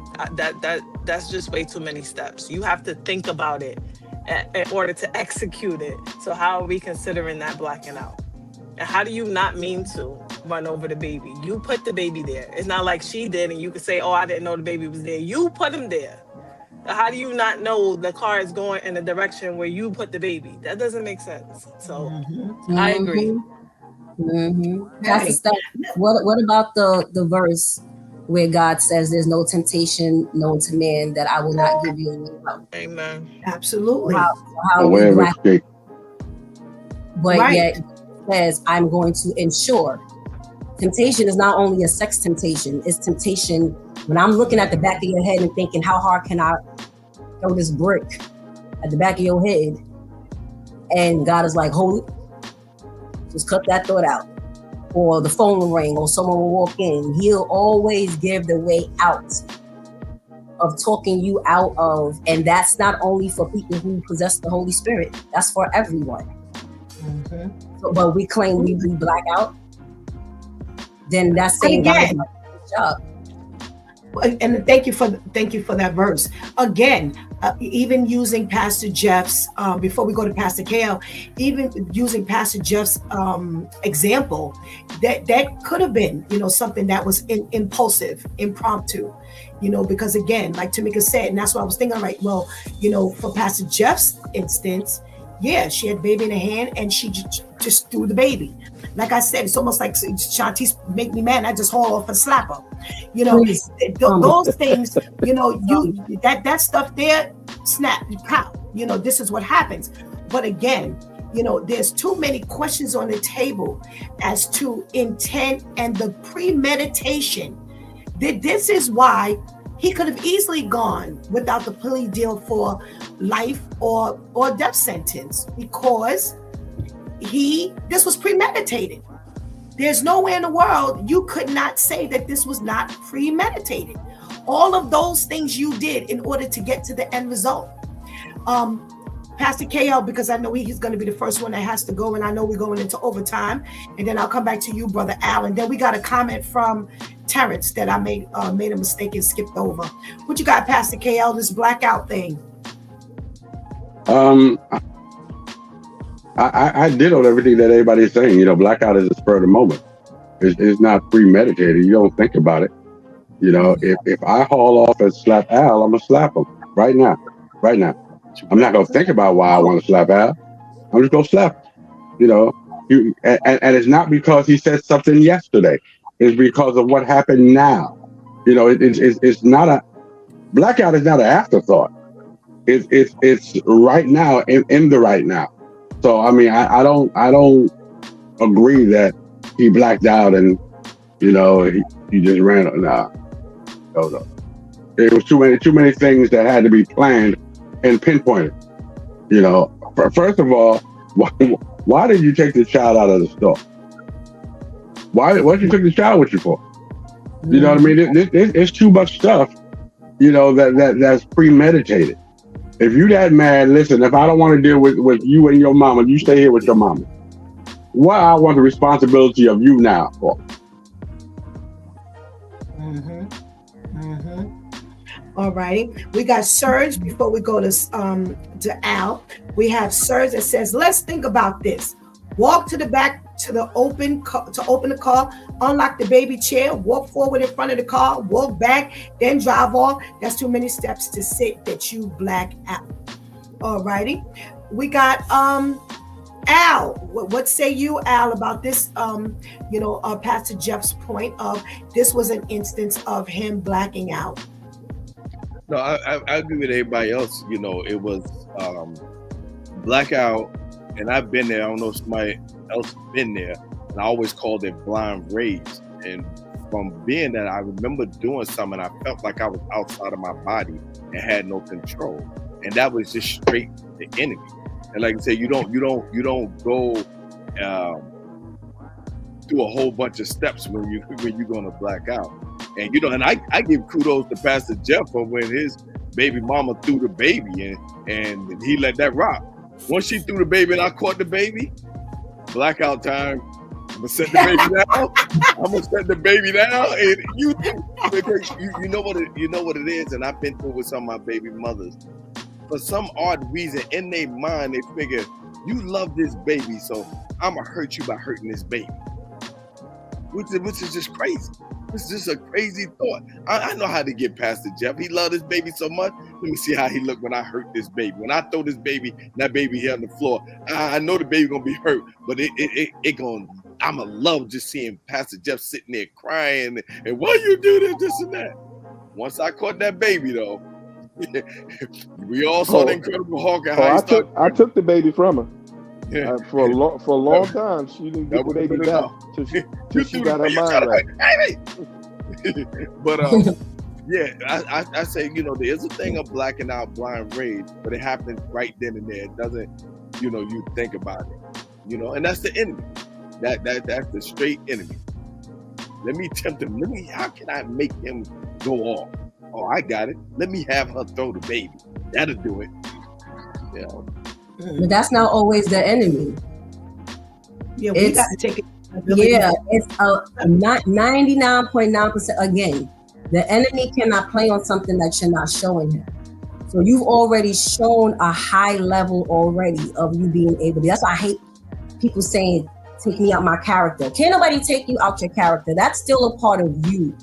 That's just way too many steps. You have to think about it in order to execute it. So how are we considering that blacking out? And how do you not mean to run over the baby? You put the baby there. It's not like she did and you could say, oh, I didn't know the baby was there. You put him there. How do you not know the car is going in the direction where you put the baby? That doesn't make sense. So I agree. Pastor Steph, what about the verse where God says there's no temptation known to man that I will not give you a way out? Amen. Absolutely. How we black, but yet it says I'm going to ensure. Temptation is not only a sex temptation, it's temptation when I'm looking at the back of your head and thinking, how hard can I throw this brick at the back of your head? And God is like, hold it. Just cut that thought out. Or the phone will ring or someone will walk in. He'll always give the way out of talking you out of. And that's not only for people who possess the Holy Spirit. That's for everyone. So, but we claim we black out. Then that's saying God is not doing his job. And thank you for that verse again. Even using Pastor Jeff's before we go to Pastor Kale, even using Pastor Jeff's example, that could have been something that was impulsive, impromptu, because again, like Tamika said, and that's what I was thinking. Right, well, for Pastor Jeff's instance, yeah, she had baby in her hand and she just threw the baby. Like I said, it's almost like Shantice make me mad. I just haul off and slap her. Those things, that stuff there, snap, pow. This is what happens. But again, there's too many questions on the table as to intent and the premeditation. This is why he could have easily gone without the plea deal for life or death sentence, because this was premeditated. There's nowhere in the world you could not say that this was not premeditated. All of those things you did in order to get to the end result. Pastor KL, because I know he's going to be the first one that has to go, and I know we're going into overtime, and then I'll come back to you, Brother Allen. Then we got a comment from Terrence that I made a mistake and skipped over. What you got, Pastor KL, this blackout thing? I did on everything that everybody's saying. Blackout is a spur of the moment. It's not premeditated. You don't think about it. If I haul off and slap Al, I'm gonna slap him right now. I'm not gonna think about why I want to slap Al. I'm just gonna slap him. And it's not because he said something yesterday. It's because of what happened now. It's not a blackout. Is not an afterthought. It's right now in the right now. So I mean, I don't agree that he blacked out and he just ran. Nah, no. There was too many things that had to be planned and pinpointed. First of all, why did you take the child out of the store? What you took the child with you for? You know what I mean? It's too much stuff, that's premeditated. If you that mad, listen, if I don't want to deal with you and your mama, you stay here with your mama. What I want the responsibility of you now for? All righty. We got Serge before we go to Al. We have Serge that says, let's think about this. Walk to the back to open the car, unlock the baby chair, walk forward in front of the car, walk back, then drive off. That's too many steps to sit that you black out. All righty. We got Al. What say you, Al, about this? Pastor Jeff's point of this was an instance of him blacking out. No, I agree with everybody else. It was blackout, and I've been there. I don't know if somebody else has been there, and I always called it blind rage. And from being that, I remember doing something, I felt like I was outside of my body and had no control, and that was just straight the enemy. And like I said, you don't go through a whole bunch of steps when you're gonna black out. And and I give kudos to Pastor Jeff for when his baby mama threw the baby and he let that rock. Once she threw the baby and I caught the baby, blackout time. I'm gonna set the baby down. I'm gonna set the baby down, and because you know what it is. And I've been through with some of my baby mothers. For some odd reason, in their mind, they figure you love this baby, so I'm gonna hurt you by hurting this baby, which is just crazy. This is just a crazy thought. I know how to get past it, Jeff. He loved his baby so much. Let me see how he looked when I hurt this baby. When I throw this baby, that baby here on the floor, I know the baby gonna be hurt, but I'm gonna love just seeing Pastor Jeff sitting there crying and why you do this and that. Once I caught that baby though, we all saw the Incredible Hulk and how I took the baby from her. Yeah. For a long time, she didn't get the baby back till she got her mind right. But I say, there is a thing of blacking out blind rage, but it happens right then and there. It doesn't, you think about it, and that's the enemy. That's the straight enemy. Let me tempt him. How can I make him go off? Oh, I got it. Let me have her throw the baby. That'll do it. But that's not always the enemy. Yeah, we got to take it. Yeah, it's not 99.9%. Again, the enemy cannot play on something that you're not showing him. So you've already shown a high level already of you being able to. That's why I hate people saying, take me out my character. Can't nobody take you out your character. That's still a part of you.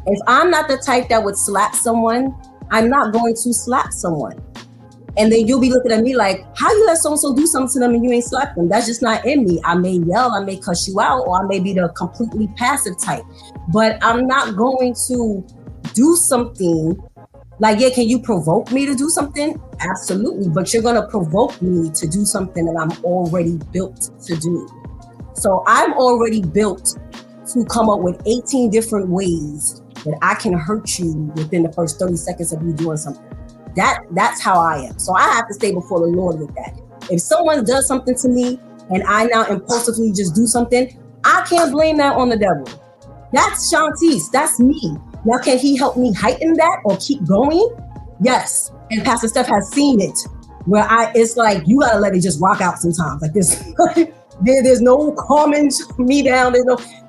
If I'm not the type that would slap someone, I'm not going to slap someone. And then you'll be looking at me like, how you let so-and-so do something to them and you ain't slap them? That's just not in me. I may yell, I may cuss you out, or I may be the completely passive type. But I'm not going to do something like, yeah, can you provoke me to do something? Absolutely. But you're going to provoke me to do something that I'm already built to do. So I'm already built to come up with 18 different ways that I can hurt you within the first 30 seconds of you doing something. That's how I am. So I have to stay before the Lord with that. If someone does something to me and I now impulsively just do something, I can't blame that on the devil. That's Shantice. That's me. Now, can he help me heighten that or keep going? Yes. And Pastor Steph has seen it where it's like, you got to let it just rock out sometimes. Like this, there's no calming me down.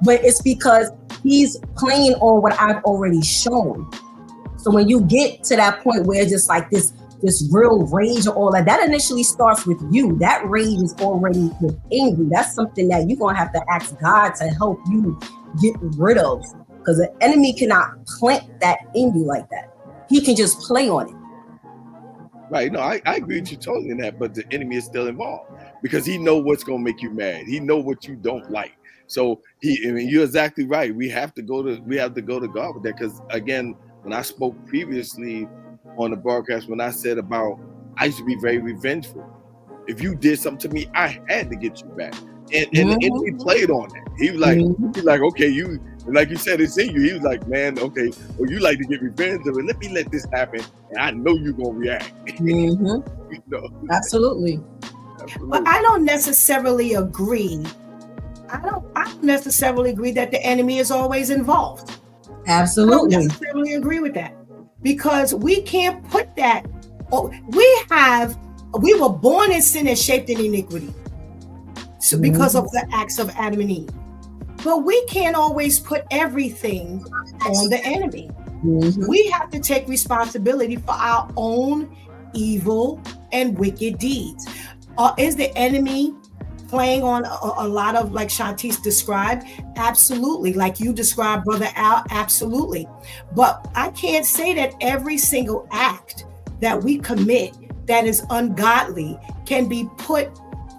But it's because he's playing on what I've already shown. So when you get to that point where it's just like this real rage or all that initially starts with you. That rage is already within you. That's something that you're going to have to ask God to help you get rid of, because the enemy cannot plant that in you like that. He can just play on it. Right. No, I agree with you totally in that, but the enemy is still involved because he know what's going to make you mad. He know what you don't like. So you're exactly right. We have to go to God with that, because again, when I spoke previously on the broadcast, when I said about I used to be very revengeful. If you did something to me, I had to get you back. And the enemy played on that. He was like, okay, you, like you said, it's in you. He was like, man, okay, well, you like to get revenge of it. Let me let this happen, and I know you're gonna react. You know? Absolutely. But I don't necessarily agree. I don't necessarily agree that the enemy is always involved. Absolutely. I don't necessarily agree with that, because we can't put that. We were born in sin and shaped in iniquity. So because of the acts of Adam and Eve. But we can't always put everything on the enemy. We have to take responsibility for our own evil and wicked deeds. Is the enemy playing on a lot of, like Shantice described? Absolutely. Like you described, Brother Al, absolutely. But I can't say that every single act that we commit that is ungodly can be put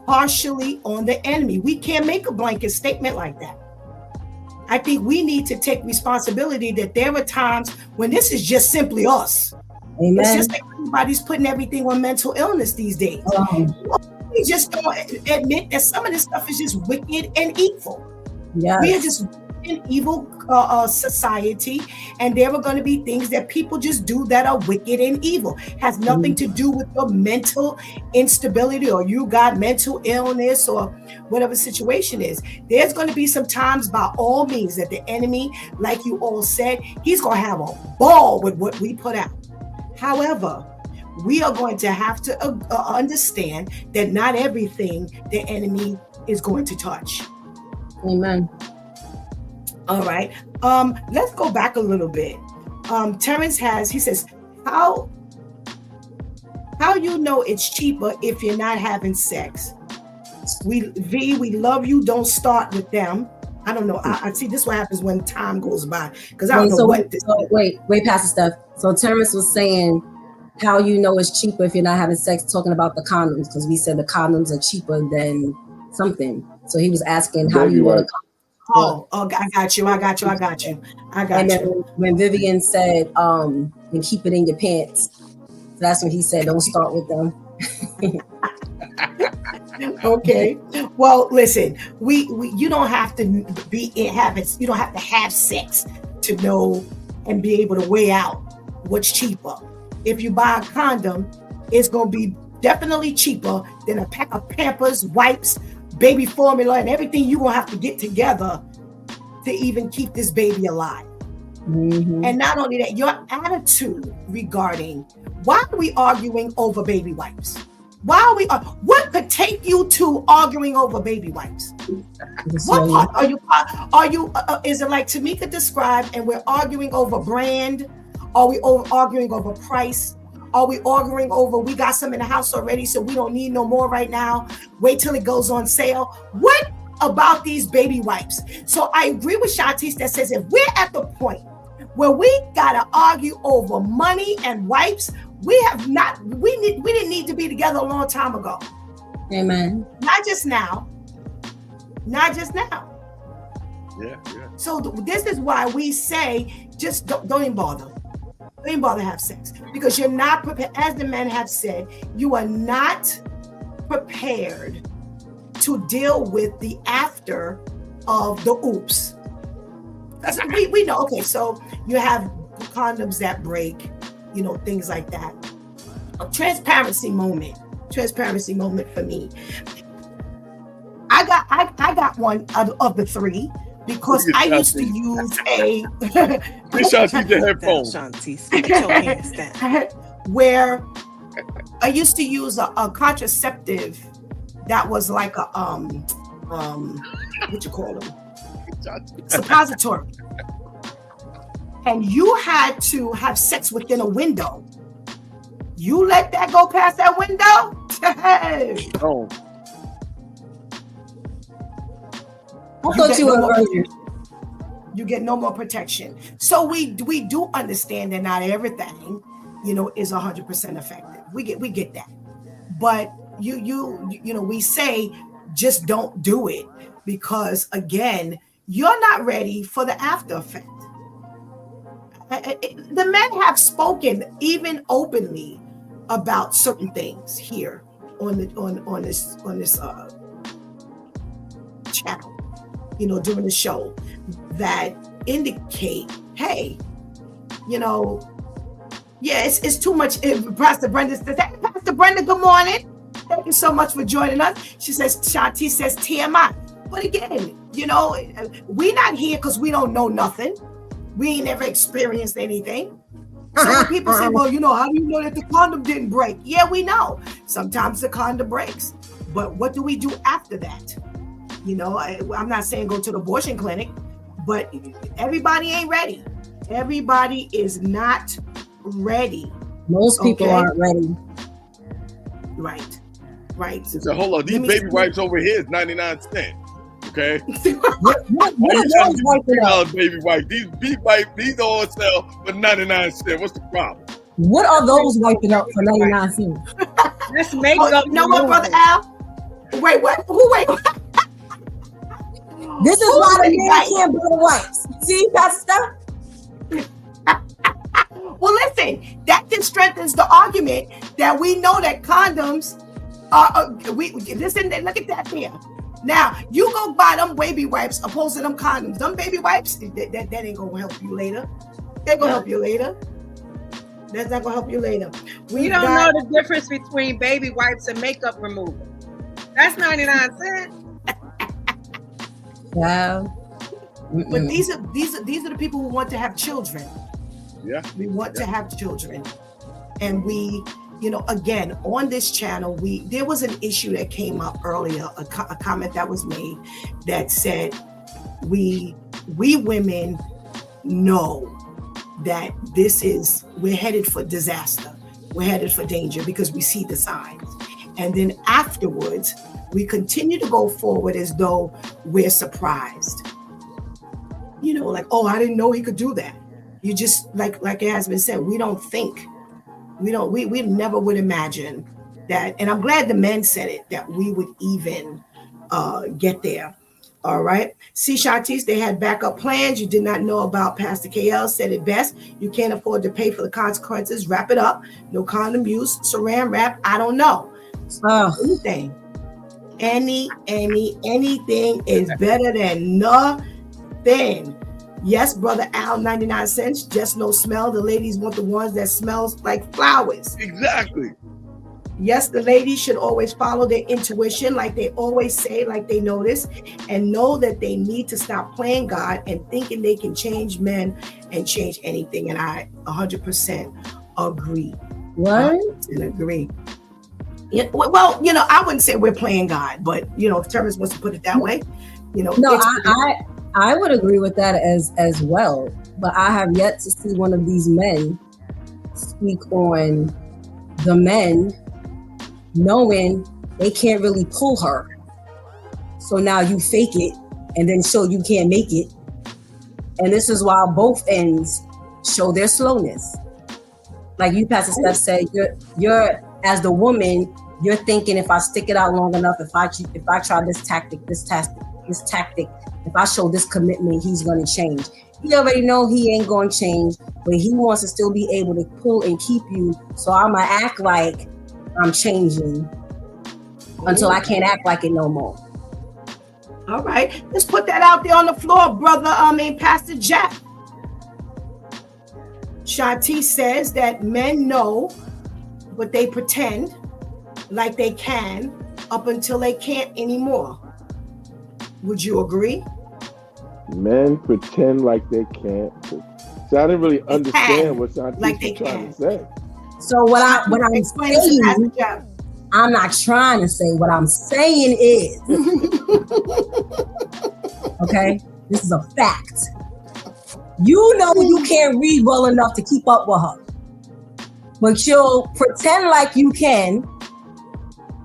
partially on the enemy. We can't make a blanket statement like that. I think we need to take responsibility that there are times when this is just simply us. Amen. It's just like everybody's putting everything on mental illness these days. We just don't admit that some of this stuff is just wicked and evil. Yes. We are just an evil society, and there are going to be things that people just do that are wicked and evil. Has nothing to do with your mental instability, or you got mental illness, or whatever situation is. There's going to be some times, by all means, that the enemy, like you all said, he's going to have a ball with what we put out. However, we are going to have to understand that not everything the enemy is going to touch. Amen. All right. Let's go back a little bit. Terrence he says, how you know it's cheaper if you're not having sex? We love you. Don't start with them. I don't know. I see this what happens when time goes by, because I don't know what this. Wait, Pastor Steph. So Terrence was saying how you know it's cheaper if you're not having sex, talking about the condoms, because we said the condoms are cheaper than something. So he was asking how you know the condoms. Oh, I got you. And then when Vivian said, and keep it in your pants, that's when he said, don't start with them. Okay. Well, listen, you don't have to you don't have to have sex to know and be able to weigh out what's cheaper. If you buy a condom, it's going to be definitely cheaper than a pack of Pampers, wipes, baby formula, and everything you're going to have to get together to even keep this baby alive. And not only that, your attitude regarding why are we arguing over baby wipes? Why are we? What could take you to arguing over baby wipes? What part are you? Is it like Tamika described, and we're arguing over brand? Are we arguing over price? Are we arguing over we got some in the house already, so we don't need no more right now? Wait till it goes on sale. What about these baby wipes? So I agree with Shantice that says if we're at the point where we gotta argue over money and wipes, we didn't need to be together a long time ago. Amen. Not just now. Yeah. So this is why we say just don't even bother. Don't even bother to have sex, because you're not prepared. As the men have said, you are not prepared to deal with the after of the oops. We know. Okay, so you have condoms that break, things like that. A transparency moment for me. I got one of the three, because I used to use a where I used to use a contraceptive that was like a what you call them, suppository, and you had to have sex within a window. You let that go past that window, oh. I thought you were a virgin. You get no more protection. So we do understand that not everything, is 100% effective. We get that, but we say just don't do it, because again, you're not ready for the after effect. The men have spoken even openly about certain things here on this during the show that indicate, hey, yeah, it's too much. Pastor Brenda says, hey, Pastor Brenda, good morning. Thank you so much for joining us. She says, Shanti says TMI. But again, we're not here because we don't know nothing. We ain't ever experienced anything. So when people say, well, how do you know that the condom didn't break? Yeah, we know. Sometimes the condom breaks. But what do we do after that? I'm not saying go to the abortion clinic, but everybody ain't ready. Everybody is not ready. Most people aren't ready. Right. So hold on, these baby wipes over here is 99 cents. Okay. What is wiping up? Baby wipes. These all sell for 99 cents. What's the problem? What are those wiping up for 99 cents? Let's make up. You know what, Brother Al? Wait, what? Wait. This is why the man can't buy the wipes. See, Pastor Steph? Well, listen, that just strengthens the argument that we know that condoms are. Listen, look at that there. Now, you go buy them baby wipes opposed to them condoms. Them baby wipes, that ain't going to help you later. They're going to help you later. That's not going to help you later. You don't know the difference between baby wipes and makeup remover. That's 99 cents. Wow. But these are the people who want to have children. Yeah. We want to have children. And we, again, on this channel, there was an issue that came up earlier, a comment that was made that said, we women know that we're headed for disaster. We're headed for danger because we see the signs. And then afterwards, we continue to go forward as though we're surprised. Like, oh, I didn't know he could do that. You just, like it has been said, we don't think. We never would imagine that. And I'm glad the men said it, that we would even get there. All right. See, Shantice, they had backup plans. You did not know about. Pastor KL said it best. You can't afford to pay for the consequences. Wrap it up. No condom use. Saran wrap. I don't know. Anything. Anything is better than nothing. Yes, Brother Al, 99 cents. Just no smell. The ladies want the ones that smells like flowers. Exactly. Yes, the ladies should always follow their intuition, like they always say, like they notice, and know that they need to stop playing God and thinking they can change men and change anything. And I 100% agree. What? And agree. Yeah, well, I wouldn't say we're playing God, but if Terrence wants to put it that way, No, I would agree with that as well. But I have yet to see one of these men speak on the men knowing they can't really pull her. So now you fake it and then show you can't make it. And this is why both ends show their slowness. Like you, Pastor Steph, said, you're as the woman, you're thinking if I stick it out long enough, if I try this tactic, if I show this commitment, he's going to change. He already know he ain't going to change, but he wants to still be able to pull and keep you. So I'm going to act like I'm changing until I can't act like it no more. All right. Let's put that out there on the floor, Pastor Jeff. Shanti says that men know, but they pretend like they can up until they can't anymore. Would you agree? Men pretend like they can't. So I didn't really understand what Shanti was trying to say. So what I'm saying, I'm not trying to say. What I'm saying is, okay, this is a fact. You know you can't read well enough to keep up with her, but you'll pretend like you can.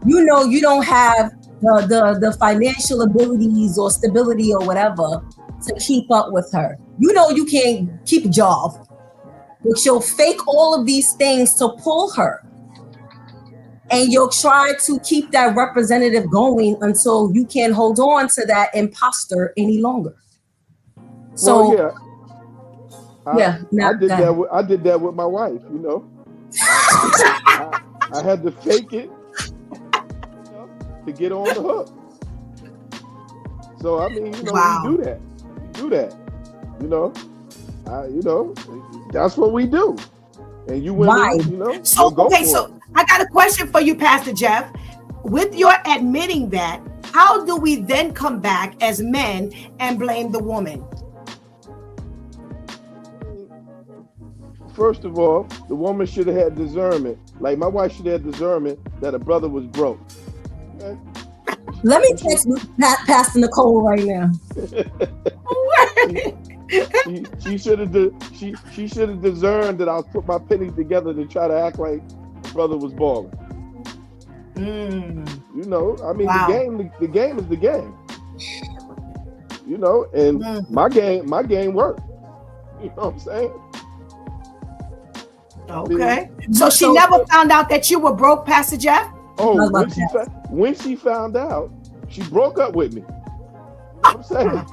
You know you don't have the financial abilities or stability or whatever to keep up with her. You know you can't keep a job, but you'll fake all of these things to pull her. And you'll try to keep that representative going until you can't hold on to that imposter any longer. So I did that with my wife, I had to fake it to get on the hook. So I mean, you know, Wow. we do that. We do that. You know, that's what we do. And you women, Why? you know, So you'll go okay, for so it. I got a question for you, Pastor Jeff. With your admitting that, how do we then come back as men and blame the woman? First of all, the woman should have had discernment. Like my wife should have had discernment that her brother was broke. Okay? Let me text Pastor Nicole right now. she should have she should have discerned that I was put my pennies together to try to act like the brother was balling. You know, I mean, Wow. the game is the game. You know, and my game worked. You know what I'm saying? Okay. So she never found out that you were broke, Pastor Jeff? Oh, when she found out, she broke up with me. You know what I'm saying?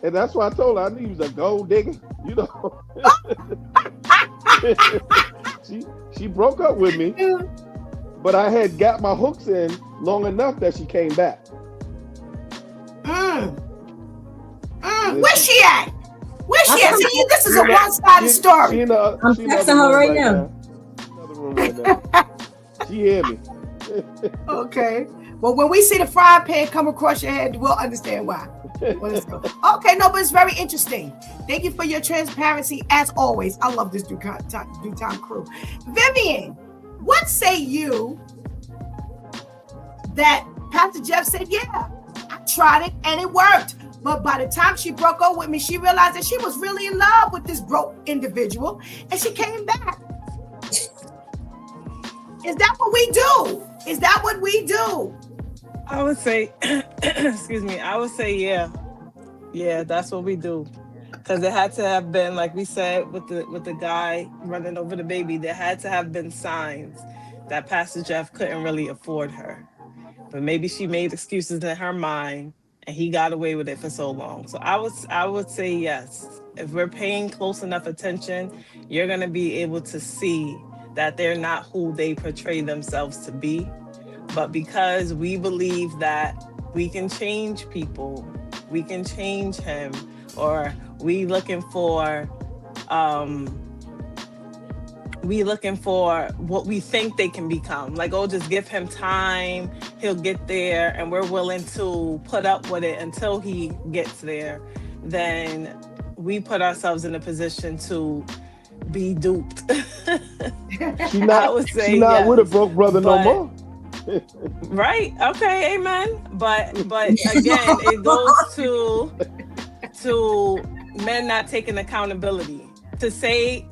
And that's why I told her I knew he was a gold digger. You know, she broke up with me, but I had got my hooks in long enough that she came back. Where's she at? Where's she at? See, this is a one-sided story. I'm texting her right now. Another room right now. She hear me. Okay. Well, when we see the frying pan come across your head, we'll understand why. Okay, no, but it's very interesting. Thank you for your transparency as always. I love this due time crew. Vivian, what say you that Pastor Jeff said, yeah, I tried it and it worked. But by the time she broke up with me, she realized that she was really in love with this broke individual and she came back. Is that what we do? Is that what we do? I would say, excuse me, I would say, yeah. Yeah, that's what we do. Because it had to have been, like we said, with the guy running over the baby, there had to have been signs that Pastor Jeff couldn't really afford her. But maybe she made excuses in her mind and he got away with it for so long. So I would say yes. If we're paying close enough attention, you're going to be able to see that they're not who they portray themselves to be. But because we believe that we can change people, we can change him, or we looking for what we think they can become. Like, oh, just give him time, he'll get there, and we're willing to put up with it until he gets there, then we put ourselves in a position to be duped. She not yes, with a broke brother no more. Right? Okay, amen. But again, it goes to men not taking accountability. To say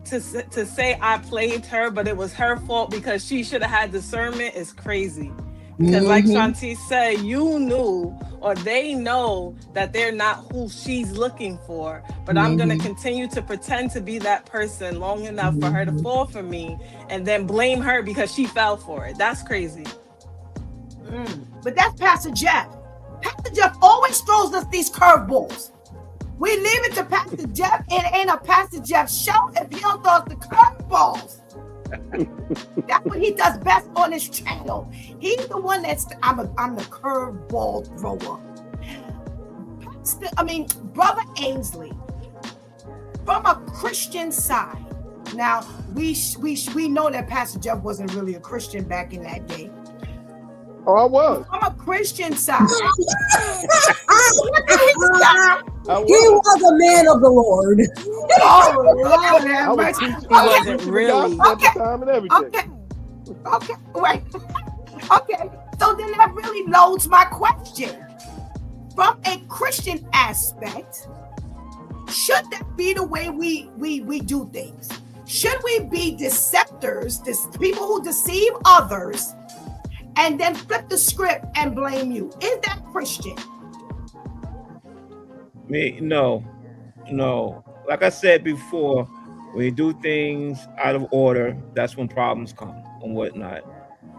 I played her, but it was her fault because she should have had discernment is crazy. Because like Shanti said, you knew or they know that they're not who she's looking for. But I'm going to continue to pretend to be that person long enough for her to fall for me and then blame her because she fell for it. That's crazy. But that's Pastor Jeff. Pastor Jeff always throws us these curveballs. We leave it to Pastor Jeff. It ain't a Pastor Jeff show if he don't throw us the curveballs. That's what he does best on his channel. He's the one that's I'm the curveball thrower. Brother Ainsley, from a Christian side. Now we know that Pastor Jeff wasn't really a Christian back in that day. Oh, I was. From a Christian side. He was a man of the Lord. Oh, Lord have mercy. He wasn't really. Okay, wait. Okay, so then that really loads my question. From a Christian aspect, should that be the way we do things? Should we be deceptors, people who deceive others, and then flip the script and blame you? Is that Christian? No. Like I said before, when you do things out of order, that's when problems come and whatnot.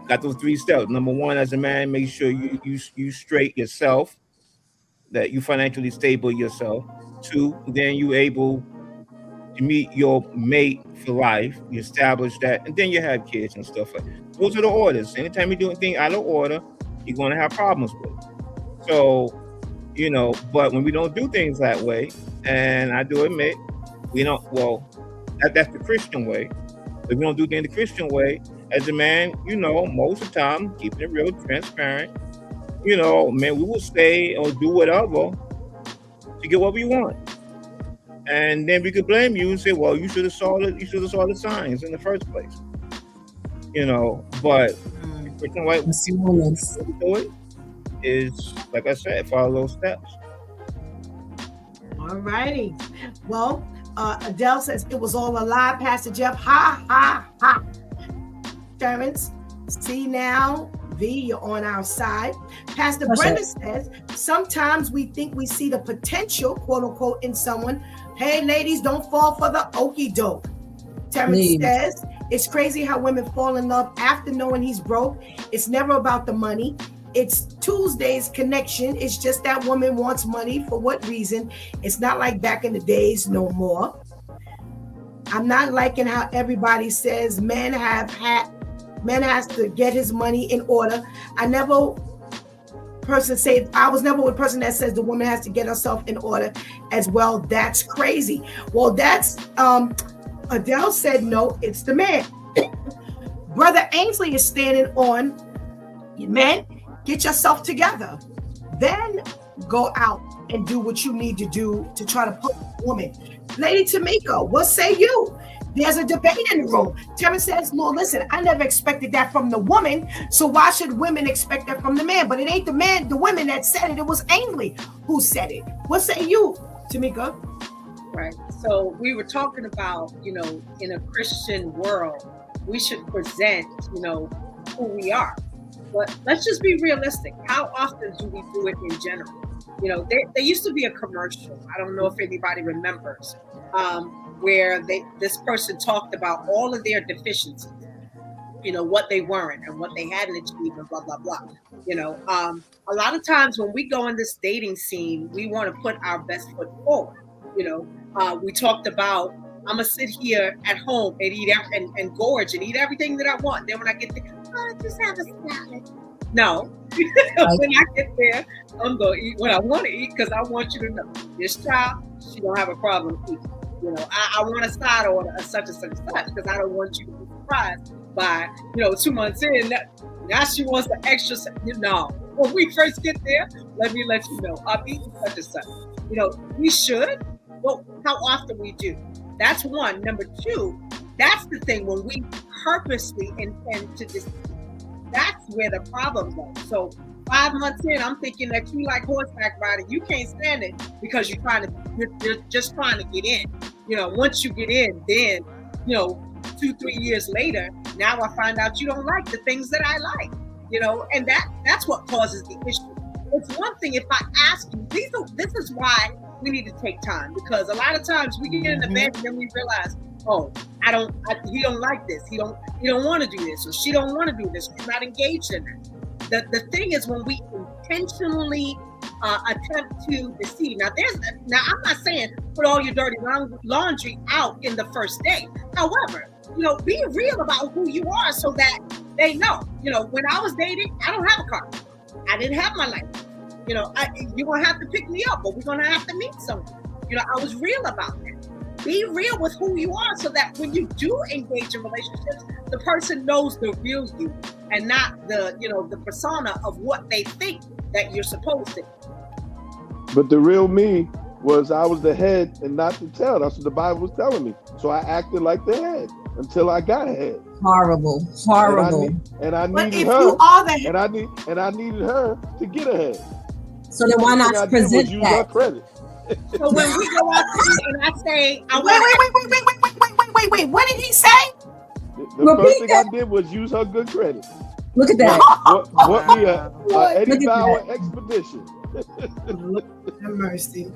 Got those 3 steps. Number 1, as a man, make sure you straight yourself, that you financially stable yourself. 2, then you able to meet your mate for life. You establish that, and then you have kids and stuff like that. Those are the orders. Anytime you do anything out of order, you're going to have problems with it. So, but when we don't do things that way, and I do admit, we don't, well, that's the Christian way. If we don't do things the Christian way, as a man, most of the time, keeping it real transparent, man, we will stay or do whatever to get what we want. And then we could blame you and say, well, you should have saw the signs in the first place. But the Christian way to do it is, like I said, follow those steps. All righty. Well, Adele says it was all a lie, Pastor Jeff. Ha, ha, ha. Terrence, see now, V, you're on our side. Pastor Brenda says, sometimes we think we see the potential, quote unquote, in someone. Hey, ladies, don't fall for the okie doke. Terrence says, it's crazy how women fall in love after knowing he's broke. It's never about the money. It's Tuesday's connection. It's just that woman wants money. For what reason? It's not like back in the days no more. I'm not liking how everybody says men has to get his money in order. I was never with a person that says the woman has to get herself in order as well. That's crazy. Well, that's Adele said no, it's the man. Brother Ainsley is standing on, men, get yourself together. Then go out and do what you need to do to try to put a woman. Lady Tamika, what say you? There's a debate in the room. Terrence says, Lord, listen, I never expected that from the woman, so why should women expect that from the man? But it ain't the women that said it. It was Ainsley who said it. What say you, Tamika? Right. So we were talking about, in a Christian world, we should present, who we are. But let's just be realistic. How often do we do it in general? There used to be a commercial. I don't know if anybody remembers, where this person talked about all of their deficiencies, what they weren't and what they hadn't achieved and blah, blah, blah. A lot of times when we go in this dating scene, we want to put our best foot forward. We talked about, I'm going to sit here at home and eat and gorge and eat everything that I want. Then when I get there, just have a salad. No, when I get there, I'm going to eat what I want to eat because I want you to know this child, she don't have a problem eating. I want a side order of such and such and such because I don't want you to be surprised by, 2 months in, now she wants the extra. No, when we first get there, let me let you know, I'm eating such and such. We should, but how often we do. That's one. Number two, that's the thing when we purposely intend to deceive. That's where the problem goes. So 5 months in, I'm thinking that you like horseback riding. You can't stand it because you're just trying to get in. Once you get in, then 2-3 years later, now I find out you don't like the things that I like. And that's what causes the issue. It's one thing if I ask you. This is why we need to take time, because a lot of times we get in the bed and then we realize, he don't like this. He don't want to do this, or she don't want to do this. She's not engaged in it. The thing is when we intentionally attempt to deceive. Now I'm not saying put all your dirty laundry out in the first day. However, be real about who you are so that they know. When I was dating, I don't have a car. I didn't have my license. You're gonna have to pick me up, but we're gonna have to meet somewhere. I was real about that. Be real with who you are so that when you do engage in relationships, the person knows the real you and not the persona of what they think that you're supposed to. But the real me was I was the head and not the tail. That's what the Bible was telling me. So I acted like the head until I got head. Horrible. And I but needed if her. You are the head. And I needed her to get ahead. So then why not present use that? her credit. So when we go out and I say, wait, what did he say? The first thing I did was use her good credit. Look at that. What me a Eddie Bauer expedition. Lord have mercy.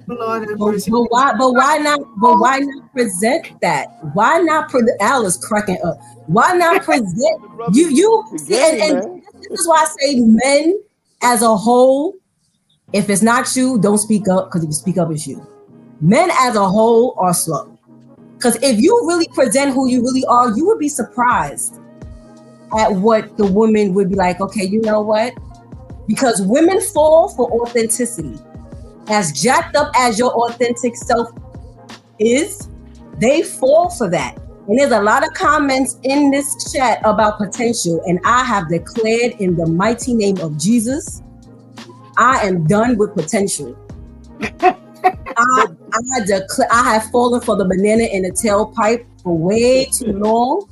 Lord have mercy. But why not present that? Why not Alice cracking up? Why not present you and this is why I say men as a whole, if it's not you, don't speak up, because if you speak up, it's you. Men as a whole are slow. Because if you really present who you really are, you would be surprised at what the woman would be like, okay, you know what? Because women fall for authenticity. As jacked up as your authentic self is, they fall for that. And there's a lot of comments in this chat about potential, and I have declared in the mighty name of Jesus, I am done with potential. I have fallen for the banana in the tailpipe for way too long.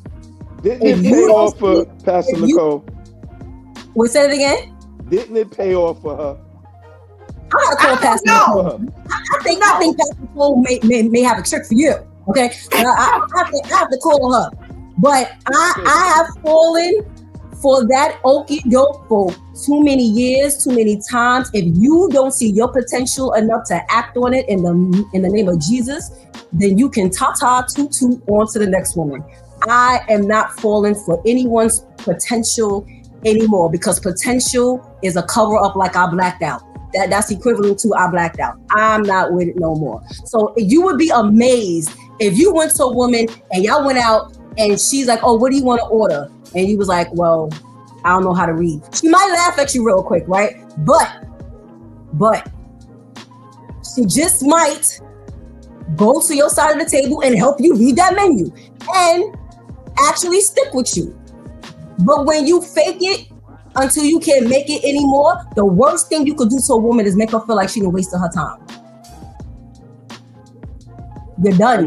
Didn't it pay off for Pastor Nicole? Wait, say it again? Didn't it pay off for her? I gotta call Pastor Nicole. I think Pastor Nicole may have a trick for you. Okay, I have to call her. But I have fallen for that okie doke for too many years, too many times. If you don't see your potential enough to act on it in the name of Jesus, then you can ta-ta toot-toot on to the next woman. I am not falling for anyone's potential anymore, because potential is a cover up like I blacked out. That's equivalent to I blacked out. I'm not with it no more. So you would be amazed if you went to a woman and y'all went out and she's like, oh, what do you want to order? And you was like, well, I don't know how to read. She might laugh at you real quick, right? But she just might go to your side of the table and help you read that menu and actually stick with you. But when you fake it until you can't make it anymore, the worst thing you could do to a woman is make her feel like she done wasted her time. You're done.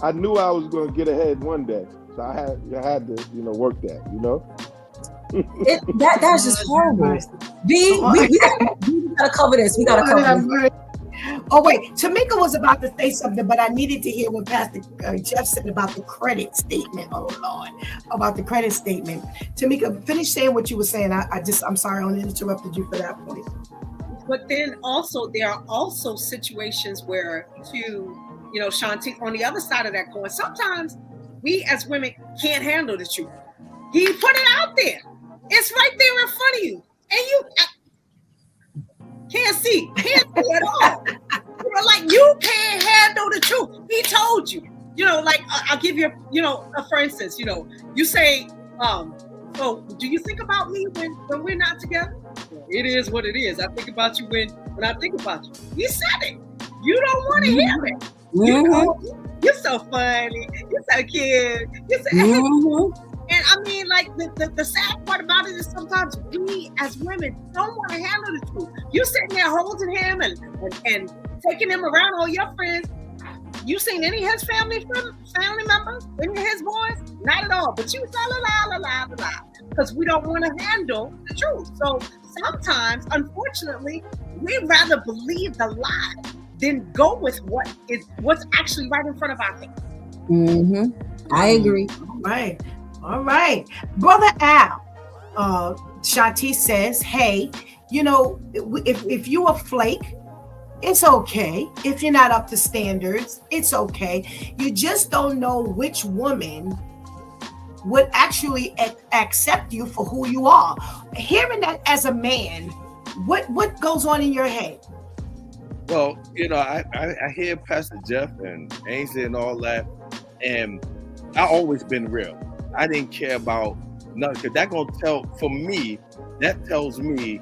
I knew I was going to get ahead one day, so I had to work that. That's just horrible. We gotta cover this. We gotta cover this. Oh wait, Tamika was about to say something, but I needed to hear what Pastor Jeff said about the credit statement. Oh Lord, about the credit statement. Tamika, finish saying what you were saying. I'm sorry, I interrupted you for that point. But then also there are also situations where Shanti, on the other side of that coin, sometimes we as women can't handle the truth. He put it out there. It's right there in front of you. And you can't see at all. Like you can't handle the truth. He told you. I'll give you, for instance, you say, oh, do you think about me when we're not together? It is what it is. I think about you when I think about you. You said it. You don't want to hear it. You're so funny. You're so cute. And I mean, like the sad part about it is sometimes we as women don't want to handle the truth. You sitting there holding him and taking him around all your friends. You seen any of his family members? Any of his boys? Not at all. But you la because we don't want to handle the truth. So sometimes, unfortunately, we'd rather believe the lie than go with what's actually right in front of our face. I agree. All right. Brother Al, Shanti says, hey, if you a flake, it's okay. If you're not up to standards, it's okay. You just don't know which woman would actually accept you for who you are. Hearing that as a man, what goes on in your head? Well, I hear Pastor Jeff and Ainsley and all that, and I always been real. I didn't care about nothing, because that tells me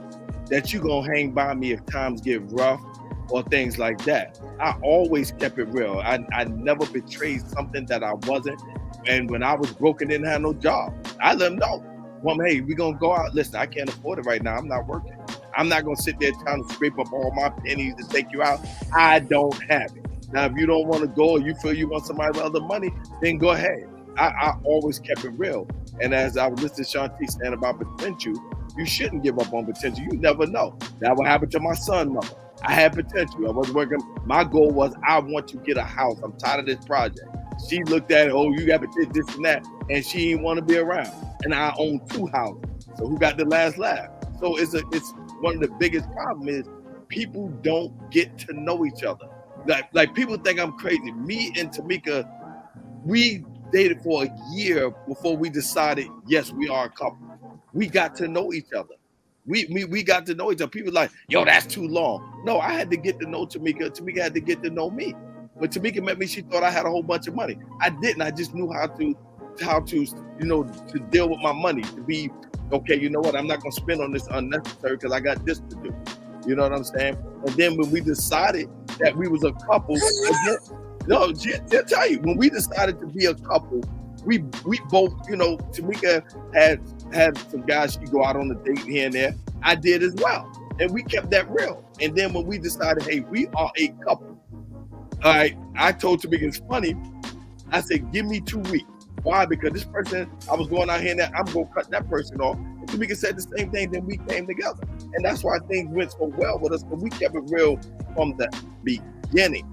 that you're gonna hang by me if times get rough or things like that. I always kept it real. I never betrayed something that I wasn't. And when I was broke and didn't have no job, I let them know, woman, hey, we're gonna go out. Listen, I can't afford it right now. I'm not working. I'm not gonna sit there trying to scrape up all my pennies to take you out. I don't have it. Now, if you don't want to go or you feel you want somebody with other money, then go ahead. I always kept it real. And as I was listening to Shanti saying about potential, you shouldn't give up on potential. You never know. That will happen to my son, mother. I had potential. I was working. My goal was, I want to get a house. I'm tired of this project. She looked at it, oh, you got potential, this and that, and she didn't want to be around. And I own 2 houses. So who got the last laugh? So it's one of the biggest problems is people don't get to know each other. Like people think I'm crazy. Me and Tamika, we dated for a year before we decided, yes, we are a couple. We got to know each other. We got to know each other. People like, yo, that's too long. No, I had to get to know Tamika. Tamika had to get to know me. When Tamika met me, she thought I had a whole bunch of money. I didn't. I just knew how to to deal with my money, to be okay, you know what? I'm not gonna spend on this unnecessary because I got this to do. You know what I'm saying? And then when we decided that we was a couple, again, no, I'll tell you, when we decided to be a couple, we both, you know, Tamika had some guys she go out on a date here and there. I did as well. And we kept that real. And then when we decided, hey, we are a couple. All right, I told Tamika, it's funny. I said, give me 2 weeks. Why? Because this person, I was going out here and I'm going to cut that person off. And Tamika said the same thing, then we came together. And that's why things went so well with us, because we kept it real from the beginning.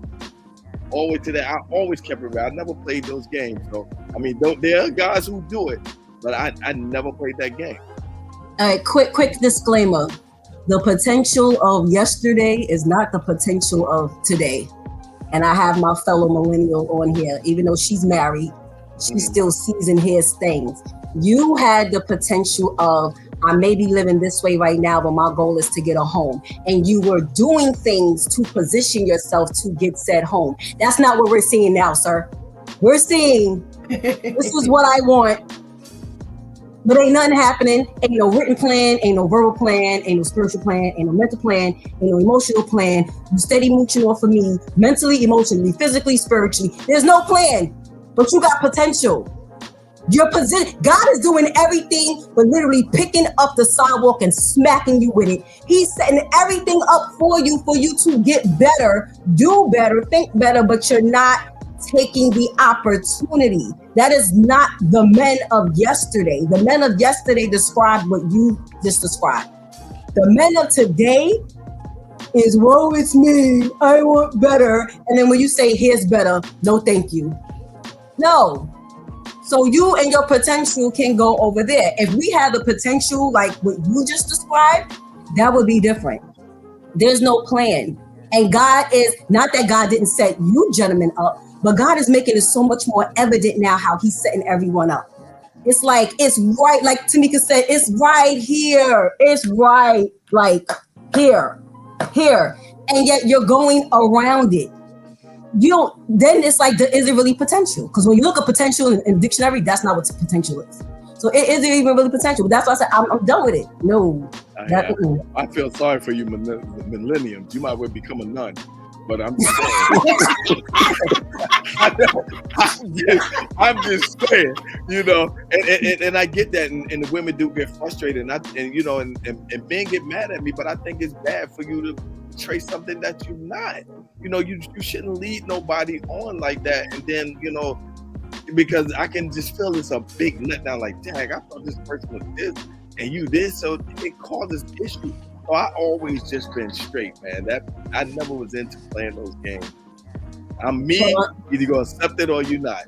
All the way to that, I always kept it real. I never played those games. So, I mean, there are guys who do it, but I never played that game. All right, quick disclaimer. The potential of yesterday is not the potential of today. And I have my fellow millennial on here, even though she's married, she still sees and hears things. You had the potential of, I may be living this way right now, but my goal is to get a home. And you were doing things to position yourself to get said home. That's not what we're seeing now, sir. We're seeing, this is what I want, but ain't nothing happening. Ain't no written plan, ain't no verbal plan, ain't no spiritual plan, ain't no mental plan, ain't no emotional plan. You steady mooching off of me, mentally, emotionally, physically, spiritually. There's no plan, but you got potential. Your position, God is doing everything but literally picking up the sidewalk and smacking you with it. He's setting everything up for you to get better, do better, think better, but you're not taking the opportunity. That is not the men of yesterday. The men of yesterday described what you just described. The men of today is, woe it's me, I want better. And then when you say here's better, no thank you. No. So you and your potential can go over there. If we had the potential like what you just described, that would be different. There's no plan. And God is, not that God didn't set you gentlemen up, but God is making it so much more evident now how he's setting everyone up. It's like, it's right, like Tamika said, it's right here. It's right, like here. And yet you're going around it. You don't, then it's like, is it really potential? Because when you look at potential in dictionary, that's not what potential is. So is it even really potential? But that's why I said, I'm done with it. No. I feel sorry for you millenniums. You might well become a nun. But I'm just saying. I'm just saying, you know, and I get that, and the women do get frustrated, and you know, and men get mad at me, but I think it's bad for you to portray something that you're not. You know, you shouldn't lead nobody on like that, and then, you know, because I can just feel it's a big letdown, like, dang, I thought this person was this, and you this, so it causes issues. So I always just been straight, man. That I never was into playing those games. I'm me, either gonna accept it or you're not.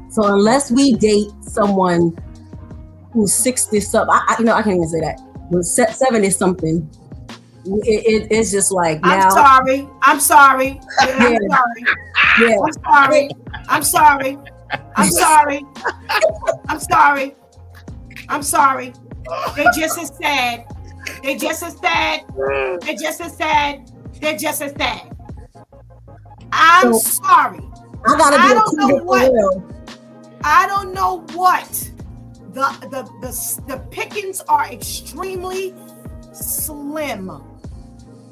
So unless we date someone who's 60 something, I can't even say that. With 70 something, it's just like now. I'm sorry. Yeah. I'm sorry. They're just as sad. They're just as sad. I'm sorry. I don't know what. The pickings are extremely slim.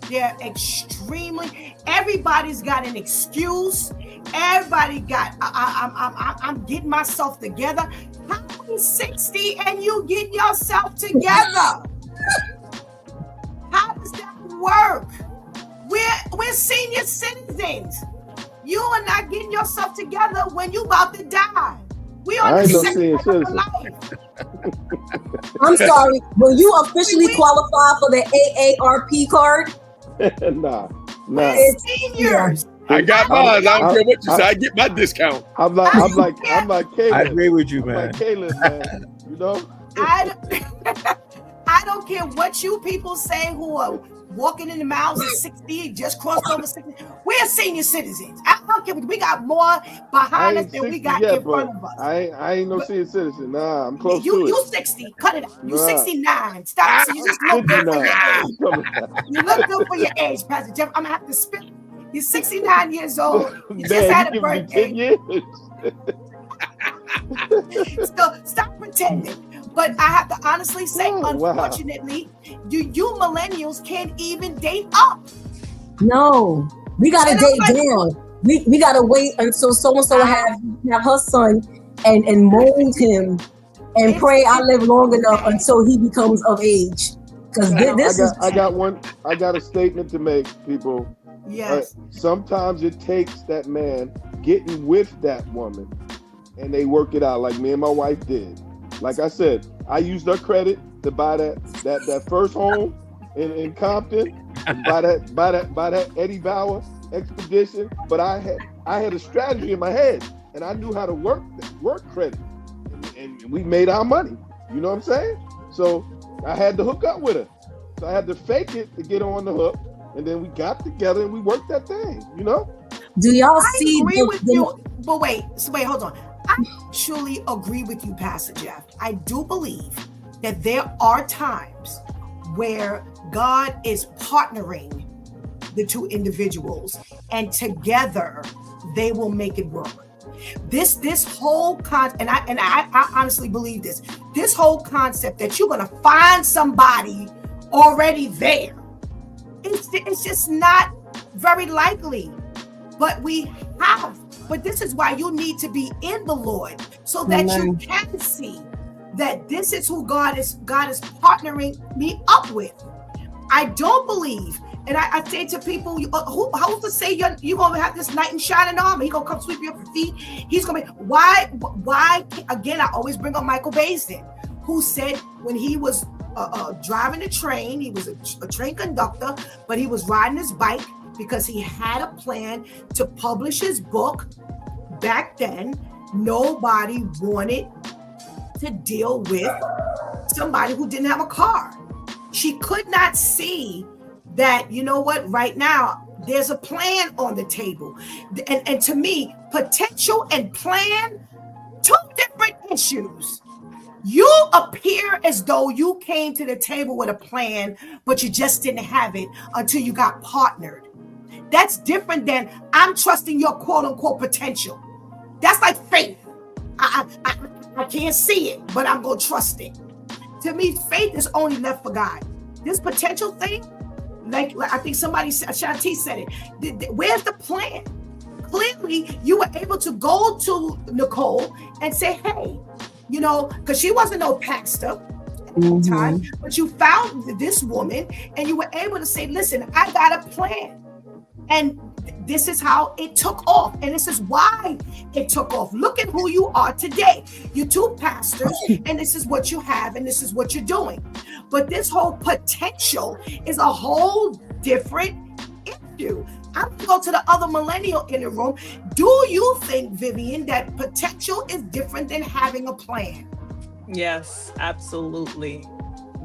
They're extremely. Everybody's got an excuse. Everybody got. I'm getting myself together. How are 60 and you get yourself together? How does that work? We're senior citizens. You are not getting yourself together when you about to die. We on the second of life. I'm sorry. Will you officially qualify for the AARP card? Nah. We're seniors. I got mine. I don't care what you say. I get my discount. I'm like Caleb. I agree with you, man. Like Caleb, man. You know? I don't care what you people say who are walking in the miles at 60, just crossed over 60. We're senior citizens. I don't care. We got more behind us than we got in front of us. I ain't no senior citizen. Nah, I'm close to it. You 60. Cut it out. You 69. Stop. So you just look good for your age. You look good for your age, Pastor Jeff. I'm going to have to spit. You're 69 years old. You just had a birthday. 10 years. So stop pretending. But I have to honestly say, Oh, wow. unfortunately, you millennials can't even date up. No, we gotta And I'm date like- down. We gotta wait until so and so have her son and mold him and pray I live long enough until he becomes of age. Because I got a statement to make, people. Yes. Sometimes it takes that man getting with that woman and they work it out like me and my wife did. Like I said, I used her credit to buy that first home in Compton, buy that Eddie Bauer expedition. But I had a strategy in my head, and I knew how to work credit, and we made our money. You know what I'm saying? So I had to hook up with her. So I had to fake it to get on the hook, and then we got together and we worked that thing. You know? Do y'all I see? agree with you, but wait, hold on. I actually agree with you, Pastor Jeff. I do believe that there are times where God is partnering the two individuals, and together they will make it work. This whole concept, and I honestly believe this whole concept that you're gonna find somebody already there, it's just not very likely. But but this is why you need to be in the Lord, so that you can see that this is who God is partnering me up with. I don't believe, and I say to people, who to say you're gonna have this knight in shining armor? He's gonna come sweep you up your feet. He's gonna be why again? I always bring up Michael Baisden, who said when he was driving a train, he was a train conductor, but he was riding his bike because he had a plan to publish his book. Back then, nobody wanted to deal with somebody who didn't have a car. She could not see that, you know what, right now, there's a plan on the table. And to me, potential and plan, two different issues. You appear as though you came to the table with a plan, but you just didn't have it until you got partnered. That's different than I'm trusting your quote unquote potential. That's like faith. I can't see it, but I'm going to trust it. To me, faith is only left for God. This potential thing, like I think somebody said, Shanti said it. Where's the plan? Clearly, you were able to go to Nicole and say, hey, you know, because she wasn't no pastor at the time, but you found this woman and you were able to say, listen, I got a plan. And this is how it took off. And this is why it took off. Look at who you are today. You're two pastors, and this is what you have, and this is what you're doing. But this whole potential is a whole different issue. I'm going to go to the other millennial in the room. Do you think, Vivian, that potential is different than having a plan? Yes, absolutely.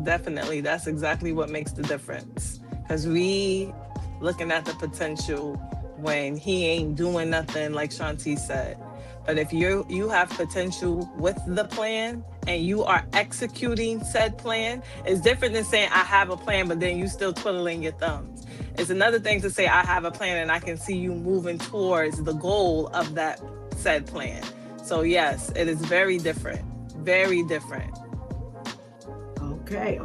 Definitely. That's exactly what makes the difference. Because we looking at the potential when he ain't doing nothing, like Shanti said. But if you have potential with the plan and you are executing said plan, it's different than saying I have a plan, but then you still twiddling your thumbs. It's another thing to say I have a plan and I can see you moving towards the goal of that said plan. So yes, it is very different. Very different. Okay.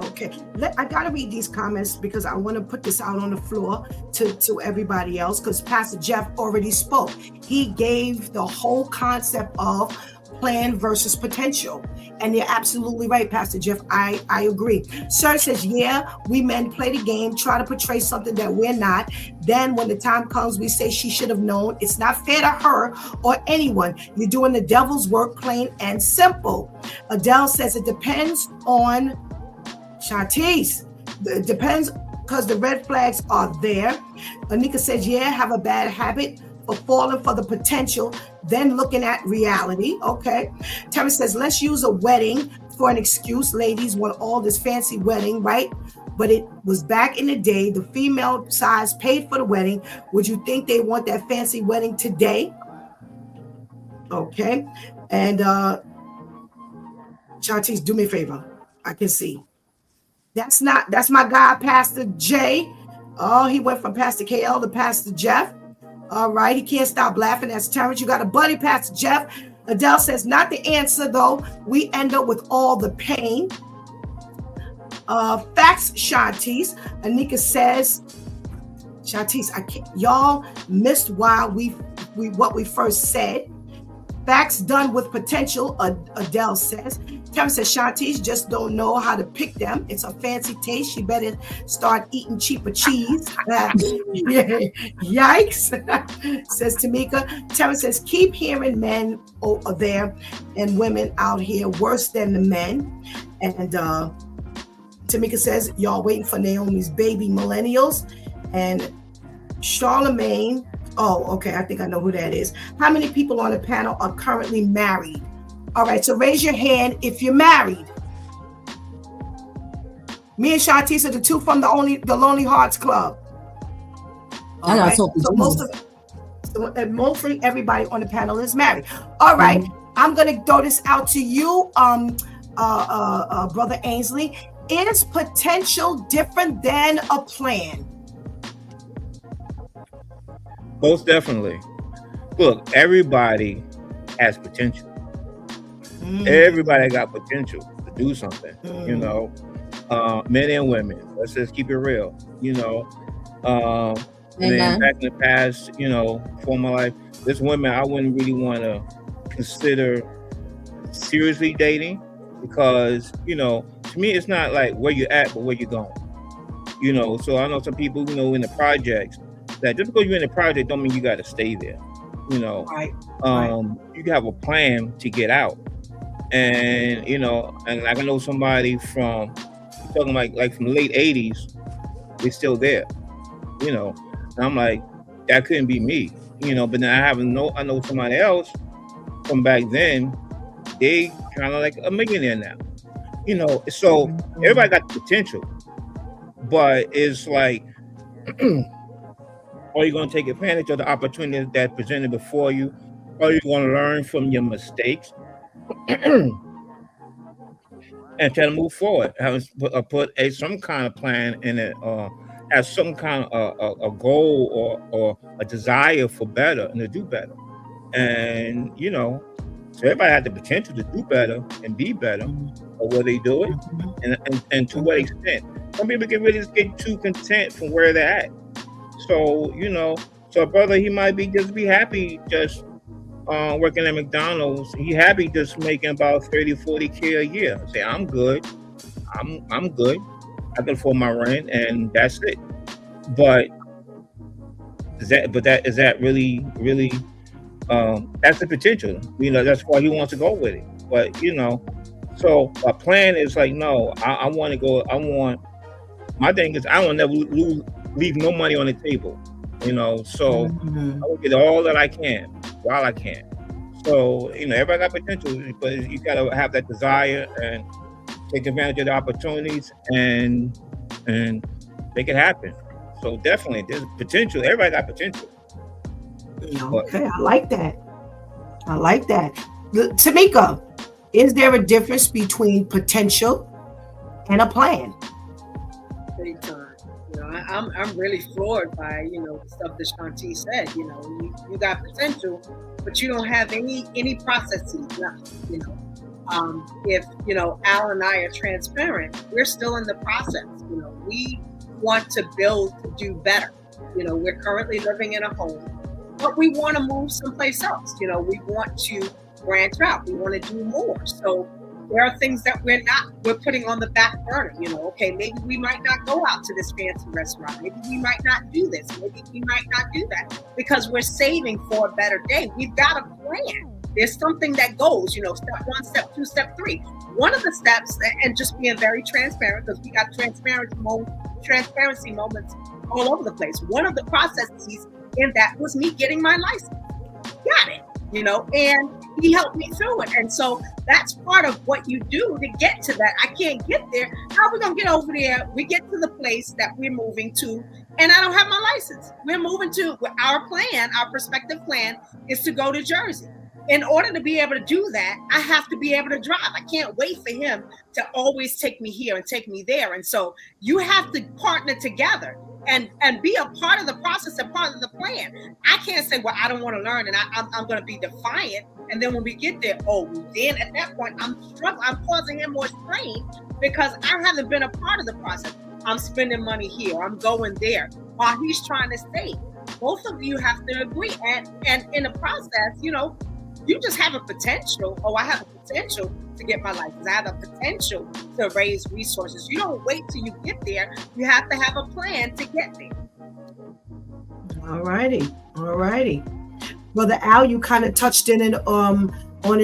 I gotta read these comments because I want to put this out on the floor to everybody else, because Pastor Jeff already spoke. He gave the whole concept of plan versus potential. And you're absolutely right, Pastor Jeff. I agree. Sir says, yeah, we men play the game, try to portray something that we're not. Then when the time comes, we say she should have known. It's not fair to her or anyone. You're doing the devil's work, plain and simple. Adele says it depends on Shantice. It depends because the red flags are there. Anika says, yeah, have a bad habit for falling for the potential, then looking at reality. Okay. Tammy says, let's use a wedding for an excuse. Ladies want all this fancy wedding, right? But it was back in the day, the female size paid for the wedding. Would you think they want that fancy wedding today? Okay. And Shantice, do me a favor. I can see. That's my guy, Pastor J. Oh, he went from Pastor KL to Pastor Jeff. All right, he can't stop laughing. That's Terrence. You got a buddy, Pastor Jeff. Adele says, not the answer though. We end up with all the pain. Facts, Shantice. Anika says, Shantice, I can't. Y'all missed why we what we first said. Facts done with potential, Adele says. Kevin says, Shantice just don't know how to pick them. It's a fancy taste. She better start eating cheaper cheese. Yikes, says Tamika. Kevin says, keep hearing men over there and women out here worse than the men. And Tamika says, y'all waiting for Naomi's baby millennials. And Charlemagne, oh, okay, I think I know who that is. How many people on the panel are currently married? All right, so raise your hand if you're married. Me and Shantice are the two from the Lonely Hearts Club. All right, so mostly everybody on the panel is married. All right, I'm gonna throw this out to you, Brother Ainsley. Is potential different than a plan? Most definitely. Look, everybody has potential. Everybody got potential to do something, you know, men and women. Let's just keep it real, you know. And back in the past, you know, for my life, there's women I wouldn't really want to consider seriously dating because, you know, to me, it's not like where you're at, but where you're going, you know. So I know some people, you know, in the projects, that just because you're in the project don't mean you got to stay there, you know. You can have a plan to get out. And, you know, and like I know somebody from, talking like from the late 80s, they're still there, you know. And I'm like, that couldn't be me, you know. But then I know somebody else from back then, they kind of like a millionaire now, you know. So everybody got the potential, but it's like, are you going to take advantage of the opportunities that presented before you? Are you going to learn from your mistakes? And try to move forward, put some kind of plan in it, have some kind of a goal or a desire for better and to do better. And, you know, so everybody has the potential to do better and be better, or where they do it, and to what extent. Some people can really get too content from where they're at. So, you know, so a brother, he might be happy just working at McDonald's. He happy just making about 30, 40K a year. Say, I'm good. I'm good. I can afford my rent and that's it. But is that really that's the potential. You know, that's why he wants to go with it. But, you know, so a plan is like, no, I want to go. My thing is I want to never leave no money on the table. You know, so I will get all that I can while I can. So, you know, everybody got potential, but you got to have that desire and take advantage of the opportunities and make it happen. So definitely, there's potential. Everybody got potential. Okay, I like that. Tamika, is there a difference between potential and a plan? Big time. You know, I'm really floored by, you know, the stuff that Shanti said. You know, you got potential, but you don't have any processes, nothing, you know. If, you know, Al and I are transparent, we're still in the process. You know, we want to build to do better. You know, we're currently living in a home, but we want to move someplace else. You know, we want to branch out. We want to do more. So there are things that we're putting on the back burner. You know, okay, maybe we might not go out to this fancy restaurant. Maybe we might not do this. Maybe we might not do that because we're saving for a better day. We've got a plan. There's something that goes, you know, step 1, step 2, step 3. One of the steps, and just being very transparent, because we got transparency moments all over the place. One of the processes in that was me getting my license. Got it, you know, and he helped me through it. And so that's part of what you do to get to that. I can't get there. How are we going to get over there? We get to the place that we're moving to, and I don't have my license. We're moving to, our plan, our prospective plan is to go to Jersey. In order to be able to do that, I have to be able to drive. I can't wait for him to always take me here and take me there. And so you have to partner together. and be a part of the process and part of the plan. I can't say, well, I don't want to learn, and I'm going to be defiant. And then when we get there, then at that point, I'm struggling. I'm causing him more strain because I haven't been a part of the process. I'm spending money here. I'm going there while he's trying to save. Both of you have to agree. And in the process, you just have a potential. I have a potential to get my license. I have a potential to raise resources. You don't wait till you get there. You have to have a plan to get there. All righty. Brother Al, you kind of touched on it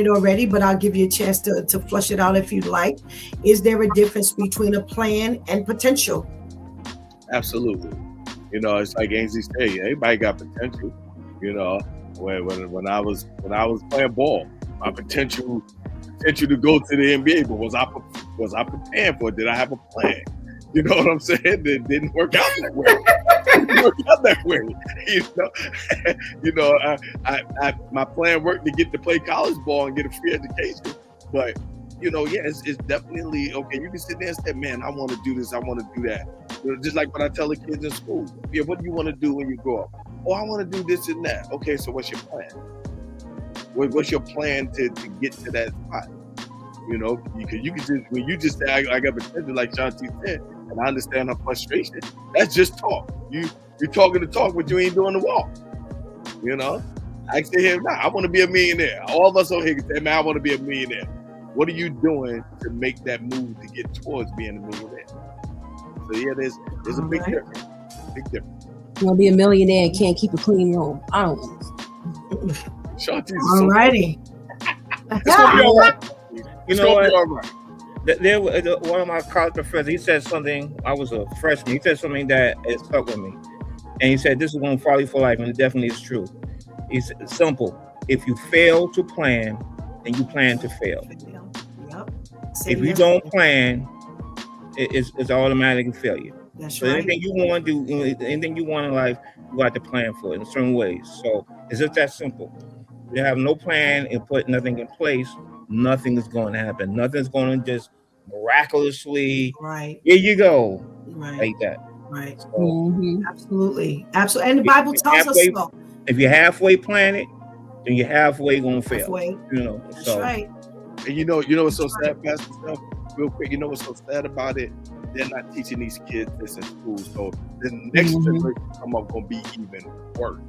already, but I'll give you a chance to flush it out if you'd like. Is there a difference between a plan and potential? Absolutely. It's like Ainsley said, everybody got potential. When I was playing ball, my potential to go to the NBA, but was I prepared for it? Did I have a plan? You know what I'm saying? It didn't work out that way. My plan worked to get to play college ball and get a free education. But it's definitely okay. You can sit there and say, "Man, I want to do this. I want to do that." Just like when I tell the kids in school, "Yeah, what do you want to do when you grow up?" "Oh, I want to do this and that." Okay, so what's your plan? What's your plan to get to that spot? You can just when you just say I got potential, like Shanti said, and I understand her frustration. That's just talk. You're talking the talk, but you ain't doing the walk. I say here now, I want to be a millionaire. All of us over here can say, "Man, I want to be a millionaire." What are you doing to make that move to get towards being a millionaire? So there's a big difference. You want to be a millionaire and can't keep a clean room? I don't know. Shanti's all righty. It's gonna be all right. You know what? There, one of my college professors, he said something. I was a freshman. He said something that it stuck with me, and he said, "This is going to follow you for life," and it definitely is true. It's simple. If you fail to plan, then you plan to fail. If you don't plan, it's automatically failure. That's right. right. Anything you want to do, anything you want in life, you got to plan for it in certain ways. So it's just that simple. If you have no plan and put nothing in place, nothing is going to happen. Nothing's going to just miraculously, here you go, like that. Right. So, Absolutely. And the Bible tells us so. If you halfway plan it, then you're halfway going to fail. Halfway. That's right. And you know what's so sad, Pastor Steph? Real quick, what's so sad about it? They're not teaching these kids this in school. So the next generation come up going to be even worse.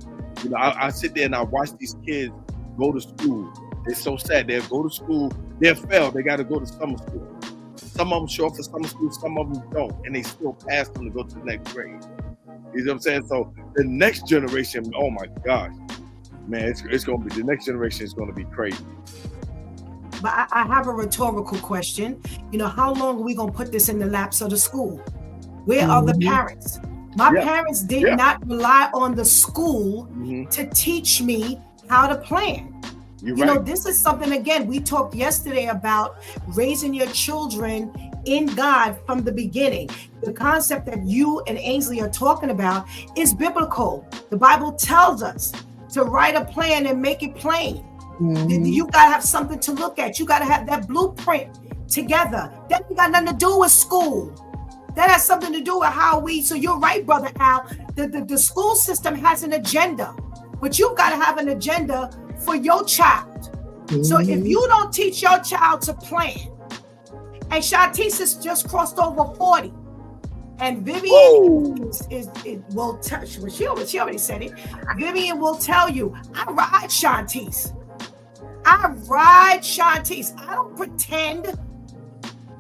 I sit there and I watch these kids go to school. It's so sad. They'll go to school, they'll fail. They got to go to summer school. Some of them show up for summer school, some of them don't. And they still pass them to go to the next grade. You know what I'm saying? So the next generation, oh my gosh, man, it's going to be, the next generation is going to be crazy. But I have a rhetorical question. How long are we going to put this in the laps of the school? Where are the parents? My parents did not rely on the school to teach me how to plan. This is something, again, we talked yesterday about raising your children in God from the beginning. The concept that you and Ainsley are talking about is biblical. The Bible tells us to write a plan and make it plain. You got to have something to look at. You got to have that blueprint together. That ain't got nothing to do with school. That has something to do with how so you're right, Brother Al, the school system has an agenda, but you've got to have an agenda for your child. So if you don't teach your child to plan, and Shantice has just crossed over 40, and Vivian will tell, she already said it, Vivian will tell you, I ride Shantice. I don't pretend.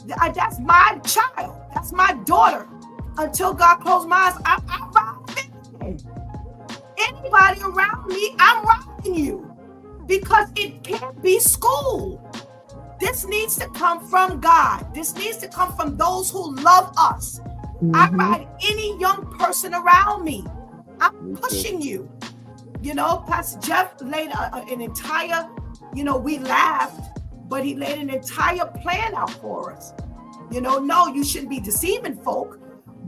That's my child. That's my daughter. Until God closed my eyes, I ride Vivian. Anybody around me, I'm riding you. Because it can't be school. This needs to come from God. This needs to come from those who love us. I ride any young person around me. I'm pushing you. Pastor Jeff laid an entire, we laughed, but he laid an entire plan out for us. No, you shouldn't be deceiving folk,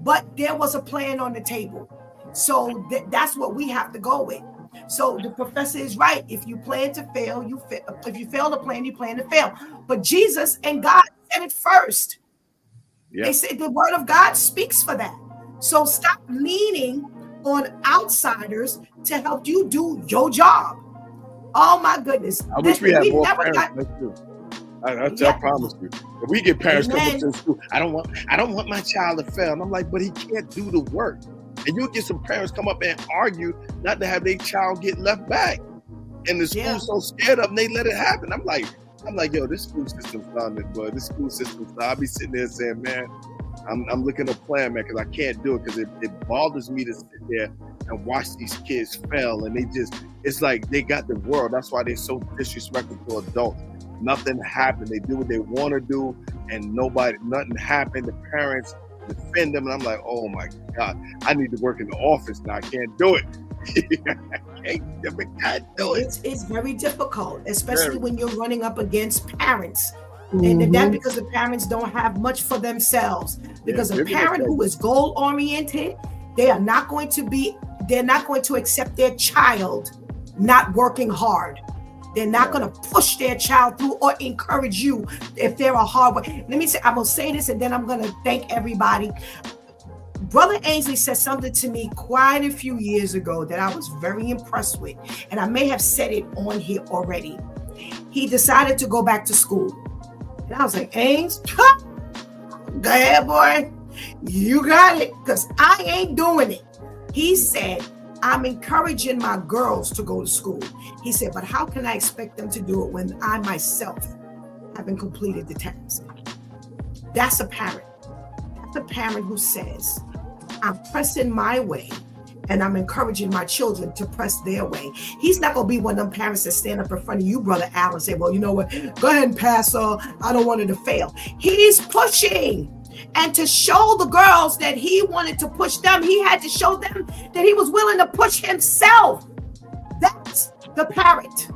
but there was a plan on the table. So that's what we have to go with. So the professor is right. If you plan to fail, you fail. If you fail to plan, you plan to fail. But Jesus and God said it first. They said the word of God speaks for that. So stop leaning on outsiders to help you do your job. Oh my goodness. I wish we had more never parents. got. That's true. I Yeah. promise you. If we get parents come up Amen. to the school, I don't want my child to fail. And I'm like, but he can't do the work. And you'll get some parents come up and argue not to have their child get left back. And the school's so scared of them, they let it happen. I'm like, yo, this school system's not it, bud. This school system's not. I'll be sitting there saying, man, I'm looking at a plan, man, because I can't do it because it bothers me to sit there and watch these kids fail. And it's like they got the world. That's why they're so disrespectful to adults. Nothing happened. They do what they want to do, and nothing happened. The parents defend them, and I'm like, oh my God, I need to work in the office now. I can't do it. I can't do it. It's very difficult, especially when you're running up against parents. And that's because the parents don't have much for themselves. Because a parent who is goal oriented, they're not going to accept their child not working hard. They're not going to push their child through or encourage you if they're a hard worker. Let me say, I'm going to say this and then I'm going to thank everybody. Brother Ainsley said something to me quite a few years ago that I was very impressed with. And I may have said it on here already. He decided to go back to school. And I was like, Ains, go ahead, boy. You got it. Because I ain't doing it. He said, I'm encouraging my girls to go to school. He said, but how can I expect them to do it when I myself haven't completed the task? That's a parent. That's a parent who says, I'm pressing my way and I'm encouraging my children to press their way. He's not going to be one of them parents that stand up in front of you, Brother Al, and say, well, you know what? Go ahead and pass. I don't want it to fail. He's pushing. And to show the girls that he wanted to push them, he had to show them that he was willing to push himself. That's the parent.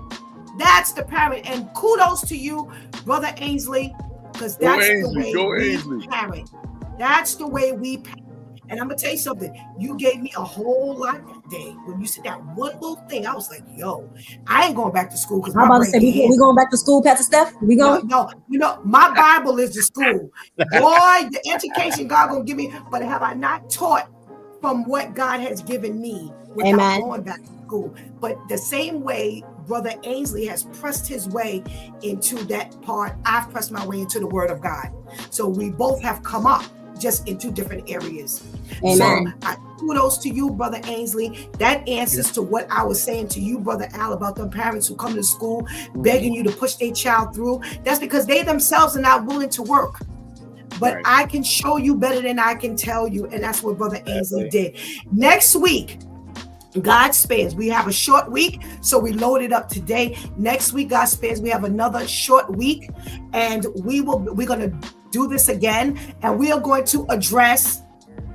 That's the parent. And kudos to you, Brother Ainsley, because that's the way we parent. That's the way we parent. And I'm going to tell you something. You gave me a whole lot that day. When you said that one little thing, I was like, yo, I ain't going back to school. I'm about to say, we going back to school, Pastor Steph? We going? No, my Bible is the school. Boy, the education God going to give me. But have I not taught from what God has given me without going back to school? But the same way Brother Ainsley has pressed his way into that part, I've pressed my way into the Word of God. So we both have come up, just in two different areas. Amen. So kudos to you, Brother Ainsley. That answers to what I was saying to you, Brother Al, about them parents who come to school begging you to push their child through. That's because they themselves are not willing to work. But I can show you better than I can tell you. And that's what Brother Ainsley did. Next week, God spares. We have a short week, so we loaded up today. Next week, God spares, we have another short week, and we're going to do this again, and we are going to address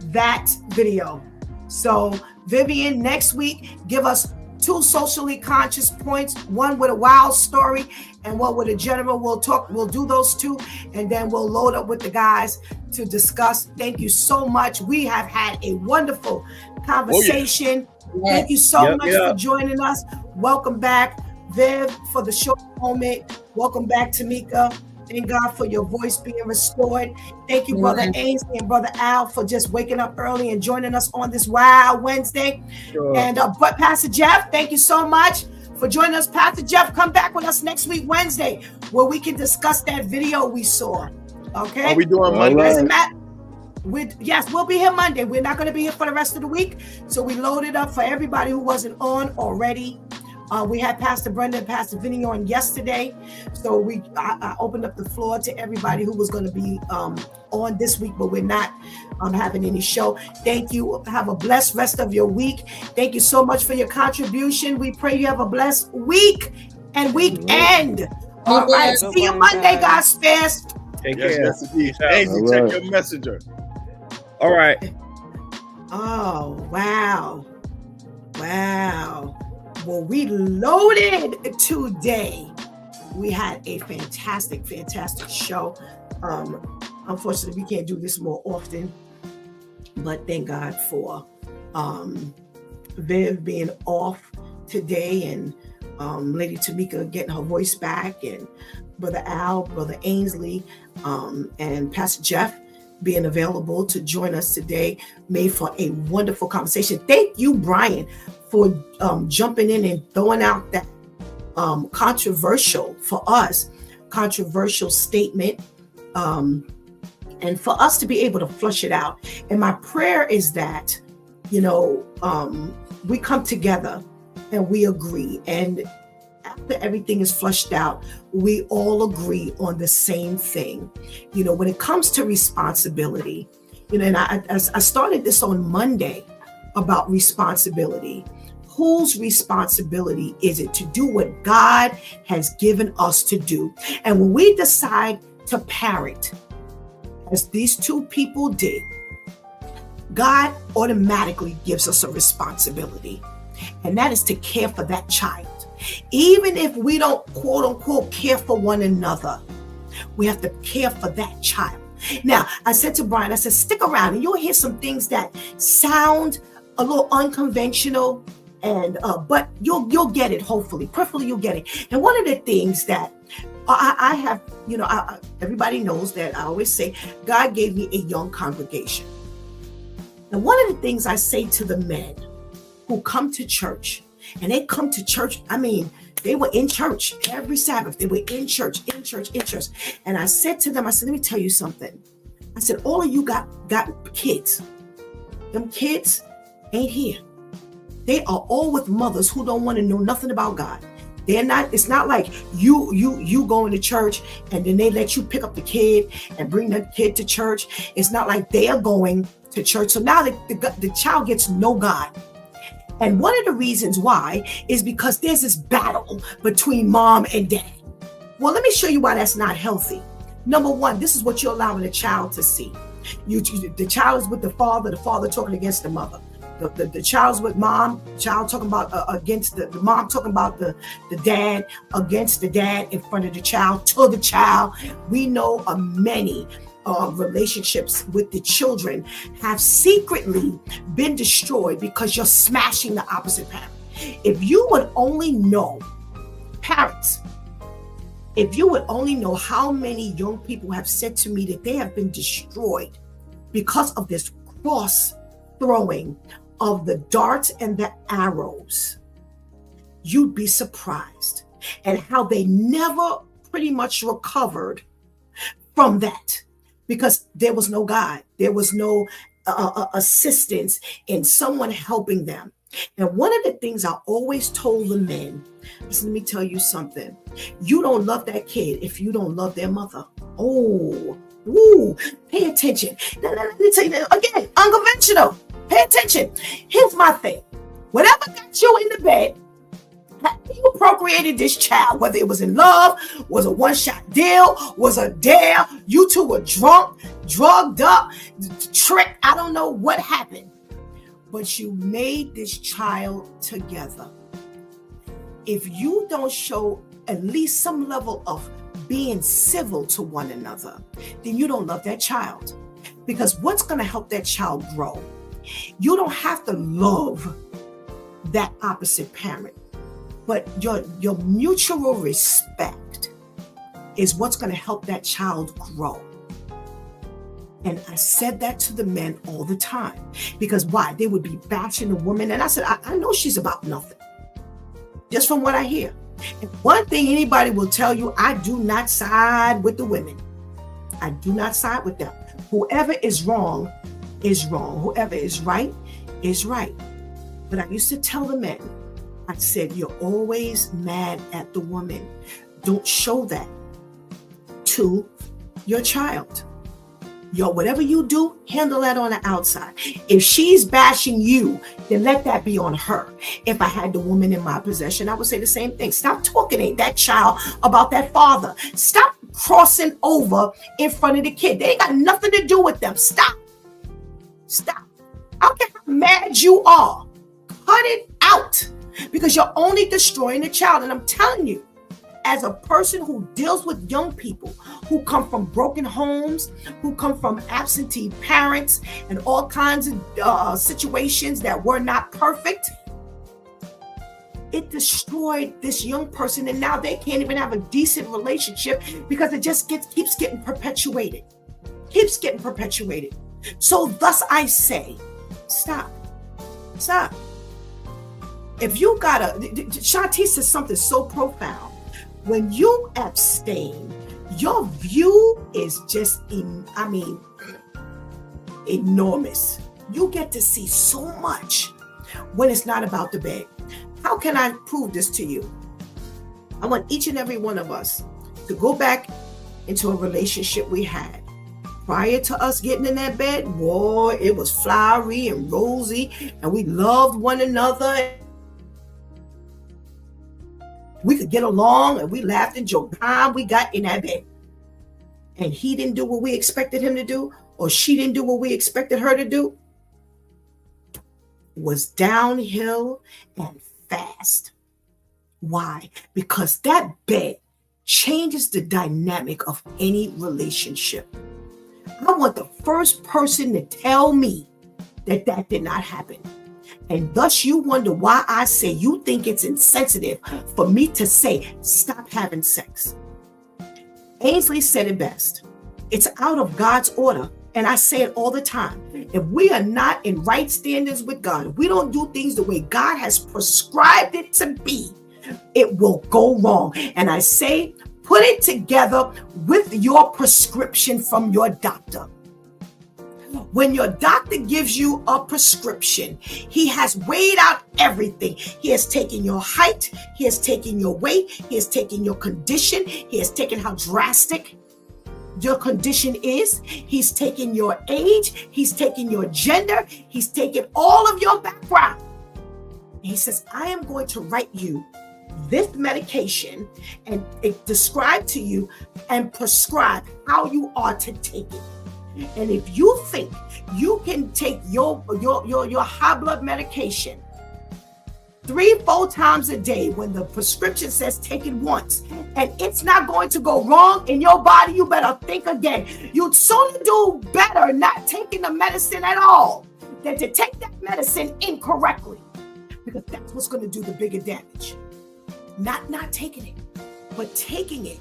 that video. So Vivian, next week, give us 2 socially conscious points, one with a wild story and one with a general. We'll do those 2, and then we'll load up with the guys to discuss. Thank you so much. We have had a wonderful conversation. Thank you so much for joining us. Welcome back, Viv, for the short moment. Welcome back, Tamika. Thank God for your voice being restored. Thank you, Brother Ainsley and Brother Al, for just waking up early and joining us on this Wild Wednesday. Sure. And but Pastor Jeff, thank you so much for joining us. Pastor Jeff, come back with us next week, Wednesday, where we can discuss that video we saw. Okay? Are we doing Monday? Yes, we'll be here Monday. We're not going to be here for the rest of the week. So we loaded up for everybody who wasn't on already. We had Pastor Brenda and Pastor Vinny on yesterday. So I opened up the floor to everybody who was going to be on this week, but we're not having any show. Thank you. Have a blessed rest of your week. Thank you so much for your contribution. We pray you have a blessed week and weekend. All right. See you Monday, God spares. Take care. Yes, indeed. Ainsley, check your messenger. All right. Oh, wow. Well, we loaded today. We had a fantastic show. Unfortunately, we can't do this more often, but thank God for Viv being off today, and Lady Tamika getting her voice back, and Brother Al, Brother Ainsley, and Pastor Jeff being available to join us today. Made for a wonderful conversation. Thank you, Brian, for jumping in and throwing out that controversial statement, and for us to be able to flush it out. And my prayer is that, we come together and we agree. And after everything is flushed out, we all agree on the same thing. When it comes to responsibility, and I started this on Monday about responsibility. Whose responsibility is it to do what God has given us to do? And when we decide to parent, as these two people did, God automatically gives us a responsibility, and that is to care for that child. Even if we don't, quote unquote, care for one another, we have to care for that child. Now, I said to Brian, I said, stick around and you'll hear some things that sound a little unconventional, and but you'll get it, hopefully. Preferably you'll get it. And one of the things that I have, everybody knows that I always say, God gave me a young congregation. And one of the things I say to the men who come to church, and they come to church, they were in church every Sabbath. They were in church. And I said to them, let me tell you something. I said, all of you got kids. Them kids ain't here. They are all with mothers who don't want to know nothing about God. It's not like you going to church and then they let you pick up the kid and bring the kid to church. It's not like they are going to church. So now the child gets no God. And one of the reasons why is because there's this battle between mom and dad. Well, let me show you why that's not healthy. Number one, this is what you're allowing the child to see. The child is with the father talking against the mother. The child's with mom, child talking about against the mom, talking about the dad against the dad in front of the child, to the child. We know of many relationships with the children have secretly been destroyed because you're smashing the opposite parent. If you would only know, parents, if you would only know how many young people have said to me that they have been destroyed because of this cross throwing of the darts and the arrows, you'd be surprised at how they never pretty much recovered from that, because there was no God. There was no assistance in someone helping them. And one of the things I always told the men is, let me tell you something. You don't love that kid if you don't love their mother. Pay attention. Let me tell you again, unconventional. Pay attention. Here's my thing. Whatever got you in the bed, you procreated this child, whether it was in love, was a one-shot deal, was a dare, you two were drunk, drugged up, tricked, I don't know what happened, but you made this child together. If you don't show at least some level of being civil to one another, then you don't love that child. Because what's going to help that child grow? You don't have to love that opposite parent, but your mutual respect is what's going to help that child grow. And I said that to the men all the time, because why? They would be bashing the woman. And I said, I know she's about nothing, just from what I hear. And one thing anybody will tell you, I do not side with the women. I do not side with them. Whoever is wrong is wrong. Whoever is right is right. But I used to tell the men, I said, you're always mad at the woman. Don't show that to your child. Whatever you do, handle that on the outside. If she's bashing you, then let that be on her. If I had the woman in my possession, I would say the same thing. Stop talking to that child about that father. Stop crossing over in front of the kid. They ain't got nothing to do with them. Stop. I don't care how mad you are. Cut it out, because you're only destroying the child. And I'm telling you, as a person who deals with young people who come from broken homes, who come from absentee parents and all kinds of situations that were not perfect, it destroyed this young person. And now they can't even have a decent relationship because it just keeps getting perpetuated. keeps getting perpetuated. So thus I say, stop. If you gotta, Shanti says something so profound. When you abstain, your view is just, enormous. You get to see so much when it's not about the bed. How can I prove this to you? I want each and every one of us to go back into a relationship we had. Prior to us getting in that bed, boy, it was flowery and rosy, and we loved one another. We could get along, and we laughed and joked. Time we got in that bed, and he didn't do what we expected him to do, or she didn't do what we expected her to do, was downhill and fast. Why? Because that bed changes the dynamic of any relationship. I want the first person to tell me that did not happen. And thus you wonder why I say you think it's insensitive for me to say, stop having sex. Ainsley said it best. It's out of God's order. And I say it all the time. If we are not in right standards with God, if we don't do things the way God has prescribed it to be, it will go wrong. And I say, put it together with your prescription from your doctor. When your doctor gives you a prescription, he has weighed out everything. He has taken your height. He has taken your weight. He has taken your condition. He has taken how drastic your condition is. He's taken your age. He's taken your gender. He's taken all of your background. And he says, I am going to write you this medication and describe to you and prescribe how you are to take it. And if you think you can take your high blood medication 3-4 times a day when the prescription says take it once, and it's not going to go wrong in your body, you better think again. You'd sooner do better not taking the medicine at all than to take that medicine incorrectly, because that's what's going to do the bigger damage. Not taking it, but taking it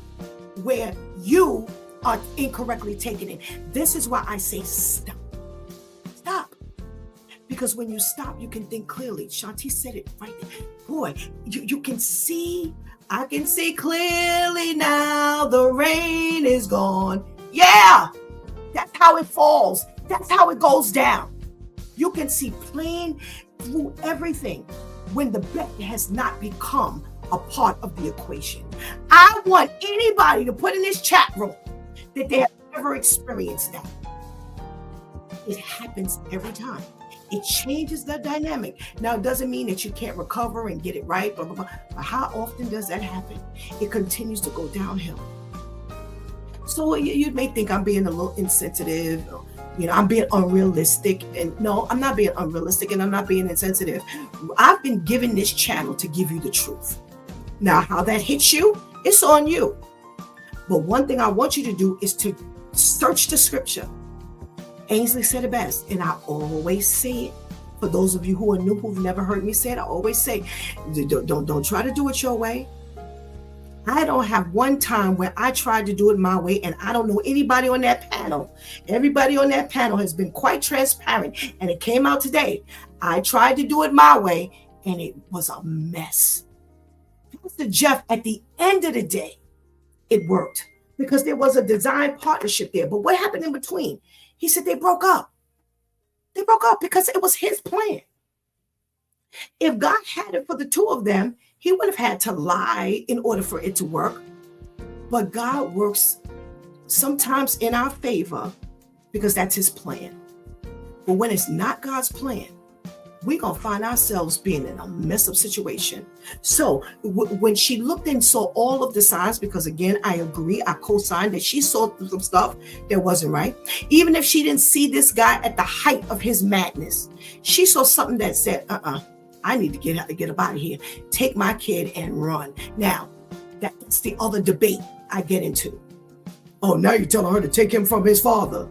where you are incorrectly taking it. This is why I say stop. Stop. Because when you stop, you can think clearly. Shanti said it right there. Boy, you can see, I can see clearly now the rain is gone. Yeah, that's how it falls. That's how it goes down. You can see plain through everything when the bet has not become a part of the equation. I want anybody to put in this chat room that they have ever experienced that. It happens every time. It changes the dynamic. Now, it doesn't mean that you can't recover and get it right, blah, blah, blah. But how often does that happen? It continues to go downhill. So you may think I'm being a little insensitive, or, I'm being unrealistic. And no, I'm not being unrealistic, and I'm not being insensitive. I've been given this channel to give you the truth. Now, how that hits you, it's on you. But one thing I want you to do is to search the scripture. Ainsley said it best, and I always say it. For those of you who are new, who've never heard me say it, I always say, don't try to do it your way. I don't have one time where I tried to do it my way, and I don't know anybody on that panel. Everybody on that panel has been quite transparent, and it came out today. I tried to do it my way, and it was a mess. Pastor Jeff, at the end of the day, it worked because there was a design partnership there. But what happened in between? He said they broke up. They broke up because it was his plan. If God had it for the two of them, he would have had to lie in order for it to work. But God works sometimes in our favor because that's his plan. But when it's not God's plan, we're going to find ourselves being in a mess up situation. So when she looked and saw all of the signs, because again, I agree, I co-signed that she saw some stuff that wasn't right. Even if she didn't see this guy at the height of his madness, she saw something that said, I need to get up out of here. Take my kid and run. Now, that's the other debate I get into. Oh, now you're telling her to take him from his father.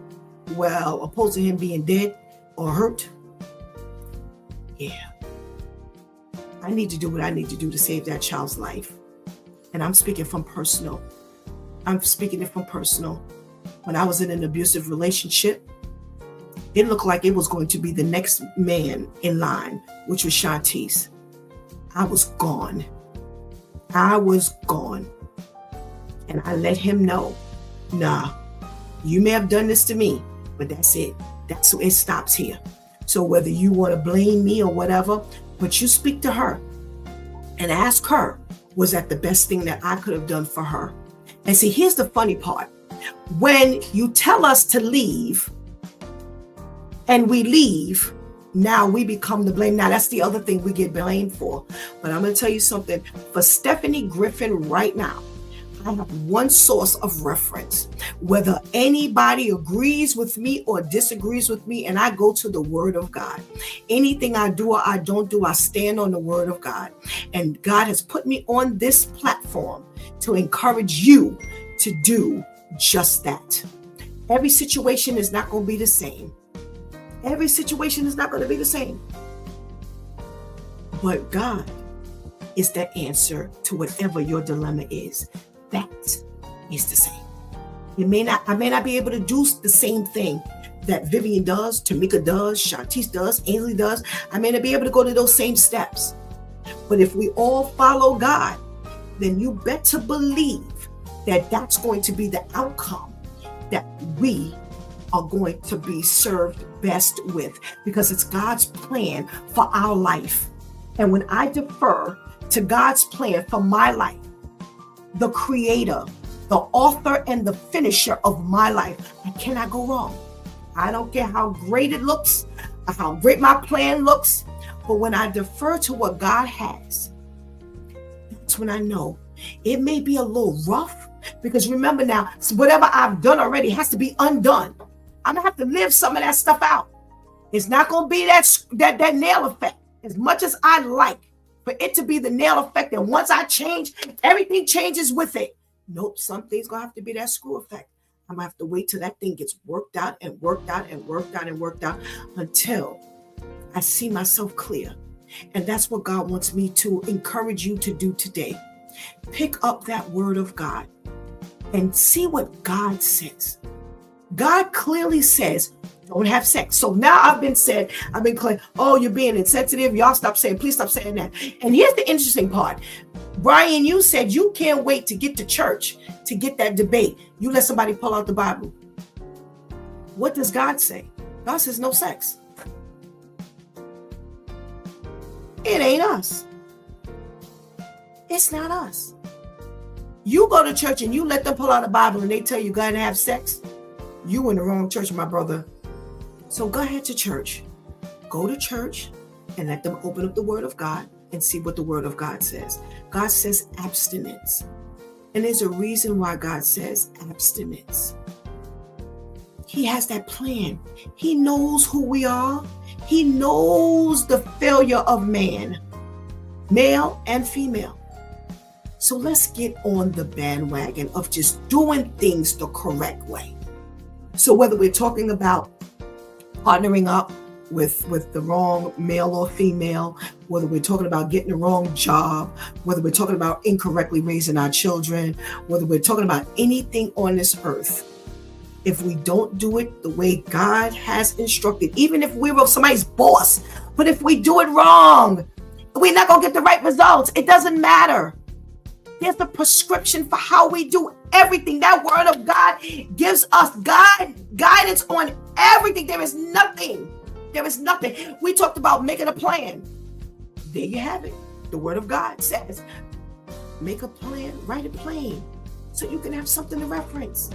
Well, opposed to him being dead or hurt. Yeah. I need to do what I need to do to save that child's life. And I'm speaking from personal. I'm speaking it from personal. when I was in an abusive relationship, it looked like it was going to be the next man in line, which was Shantice. I was gone. I was gone. And I let him know, nah, you may have done this to me, but that's it. It stops here. So whether you want to blame me or whatever, but you speak to her and ask her, was that the best thing that I could have done for her? And see, here's the funny part. When you tell us to leave and we leave, now we become the blame. Now that's the other thing we get blamed for. But I'm going to tell you something. For Stephanie Griffin right now, I have one source of reference. Whether anybody agrees with me or disagrees with me, and I go to the Word of God. Anything I do or I don't do, I stand on the Word of God. And God has put me on this platform to encourage you to do just that. Every situation is not going to be the same. Every situation is not going to be the same. But God is the answer to whatever your dilemma is. That is the same. I may not be able to do the same thing that Vivian does, Tamika does, Shantice does, Ainsley does. I may not be able to go to those same steps. But if we all follow God, then you better believe that that's going to be the outcome that we are going to be served best with, because it's God's plan for our life. And when I defer to God's plan for my life, the creator, the author, and the finisher of my life, I cannot go wrong. I don't care how great it looks, or how great my plan looks, but when I defer to what God has, that's when I know it may be a little rough, because remember now, whatever I've done already has to be undone. I'm gonna have to live some of that stuff out. It's not gonna be that nail effect, as much as I like for it to be the nail effect, and once I change, everything changes with it. Nope, some things gonna have to be that screw effect. I'm gonna have to wait till that thing gets worked out and worked out and worked out and worked out until I see myself clear. And that's what God wants me to encourage you to do today. Pick up that Word of God and see what God says. God clearly says, don't have sex. So now I've been claiming, oh, you're being insensitive. Y'all please stop saying that. And here's the interesting part. Brian, you said you can't wait to get to church to get that debate. You let somebody pull out the Bible. What does God say? God says no sex. It ain't us. It's not us. You go to church and you let them pull out the Bible and they tell you God to have sex. You in the wrong church, my brother. So go ahead to church. Go to church and let them open up the Word of God and see what the Word of God says. God says abstinence. And there's a reason why God says abstinence. He has that plan. He knows who we are. He knows the failure of man, male and female. So let's get on the bandwagon of just doing things the correct way. So whether we're talking about partnering up with the wrong male or female, whether we're talking about getting the wrong job, whether we're talking about incorrectly raising our children, whether we're talking about anything on this earth, if we don't do it the way God has instructed, even if we were somebody's boss, but if we do it wrong, we're not going to get the right results. It doesn't matter. There's a prescription for how we do everything. That Word of God gives us guidance on everything. There is nothing. We talked about making a plan. There you have it. The Word of God says, make a plan, write it plain, so you can have something to reference.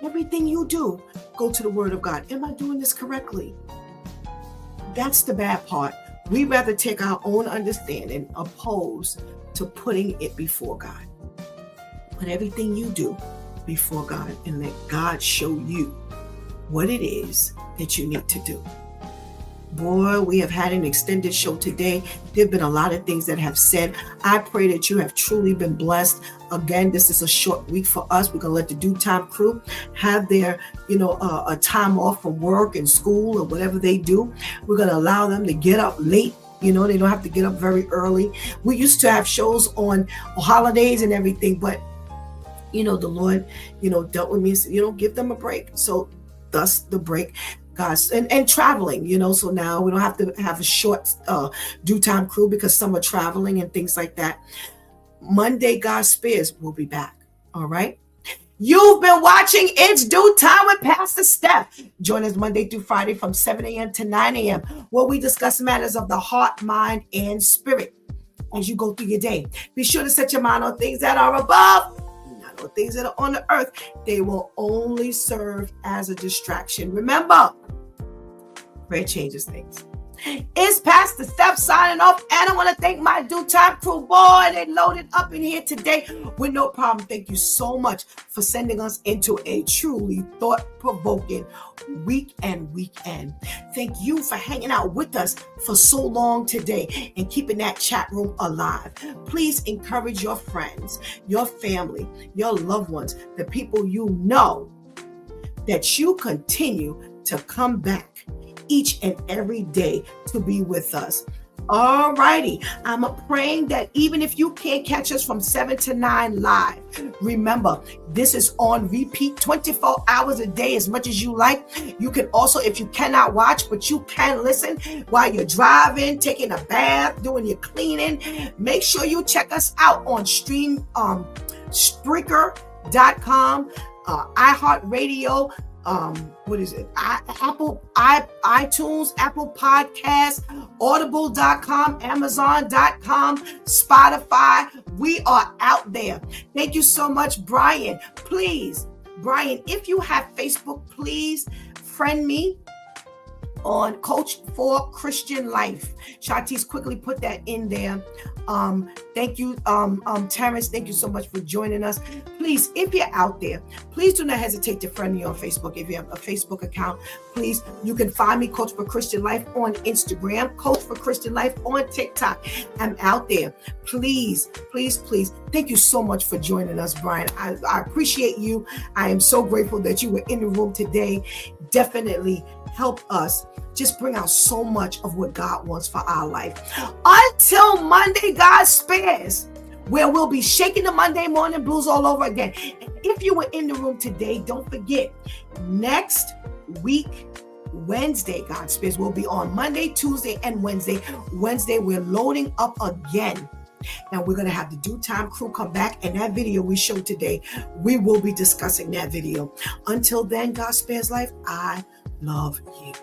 Everything you do, go to the Word of God. Am I doing this correctly? That's the bad part. We rather take our own understanding opposed to putting it before God. Put everything you do before God and let God show you what it is that you need to do. Boy, we have had an extended show today. There have been a lot of things that have said. I pray that you have truly been blessed. Again, this is a short week for us. We're going to let the Due Time crew have their, a time off from work and school or whatever they do. We're going to allow them to get up late. They don't have to get up very early. We used to have shows on holidays and everything, but the Lord, dealt with me, give them a break. So thus the break, guys, and traveling, so now we don't have to have a short due time crew because some are traveling and things like that. Monday, God Spares will be back. All right. You've been watching It's Due Time with Pastor Steph. Join us Monday through Friday from 7 a.m. to 9 a.m. where we discuss matters of the heart, mind, and spirit as you go through your day. Be sure to set your mind on things that are above, not on things that are on the earth. They will only serve as a distraction. Remember, prayer changes things. It's Pastor Steph signing off, and I want to thank my Due Time crew. Boy, they loaded up in here today with no problem. Thank you so much for sending us into a truly thought-provoking weekend. Thank you for hanging out with us for so long today and keeping that chat room alive. Please encourage your friends, your family, your loved ones, the people you know, that you continue to come back each and every day to be with us. All righty. I'm praying that even if you can't catch us from 7 to 9 live, remember, this is on repeat 24 hours a day as much as you like. You can also, if you cannot watch, but you can listen while you're driving, taking a bath, doing your cleaning, make sure you check us out on Spreaker.com, iHeartRadio, what is it? iTunes, Apple Podcasts, Audible.com, Amazon.com, Spotify. We are out there. Thank you so much, Brian. Please, Brian, if you have Facebook, please friend me on Coach for Christian Life. Shatice quickly put that in there. Thank you, Terrence. Thank you so much for joining us. Please, if you're out there, please do not hesitate to friend me on Facebook. If you have a Facebook account, please, you can find me, Coach for Christian Life, on Instagram, Coach for Christian Life on TikTok. I'm out there. Please, please, please. Thank you so much for joining us, Brian. I appreciate you. I am so grateful that you were in the room today. Definitely help us just bring out so much of what God wants for our life. Until Monday, God Spares, where we'll be shaking the Monday morning blues all over again. And if you were in the room today, don't forget, next week, Wednesday, God Spares, will be on Monday, Tuesday, and Wednesday. Wednesday, we're loading up again. Now we're going to have the Due Time crew come back, and that video we showed today, we will be discussing that video. Until then, God Spares Life, I love you.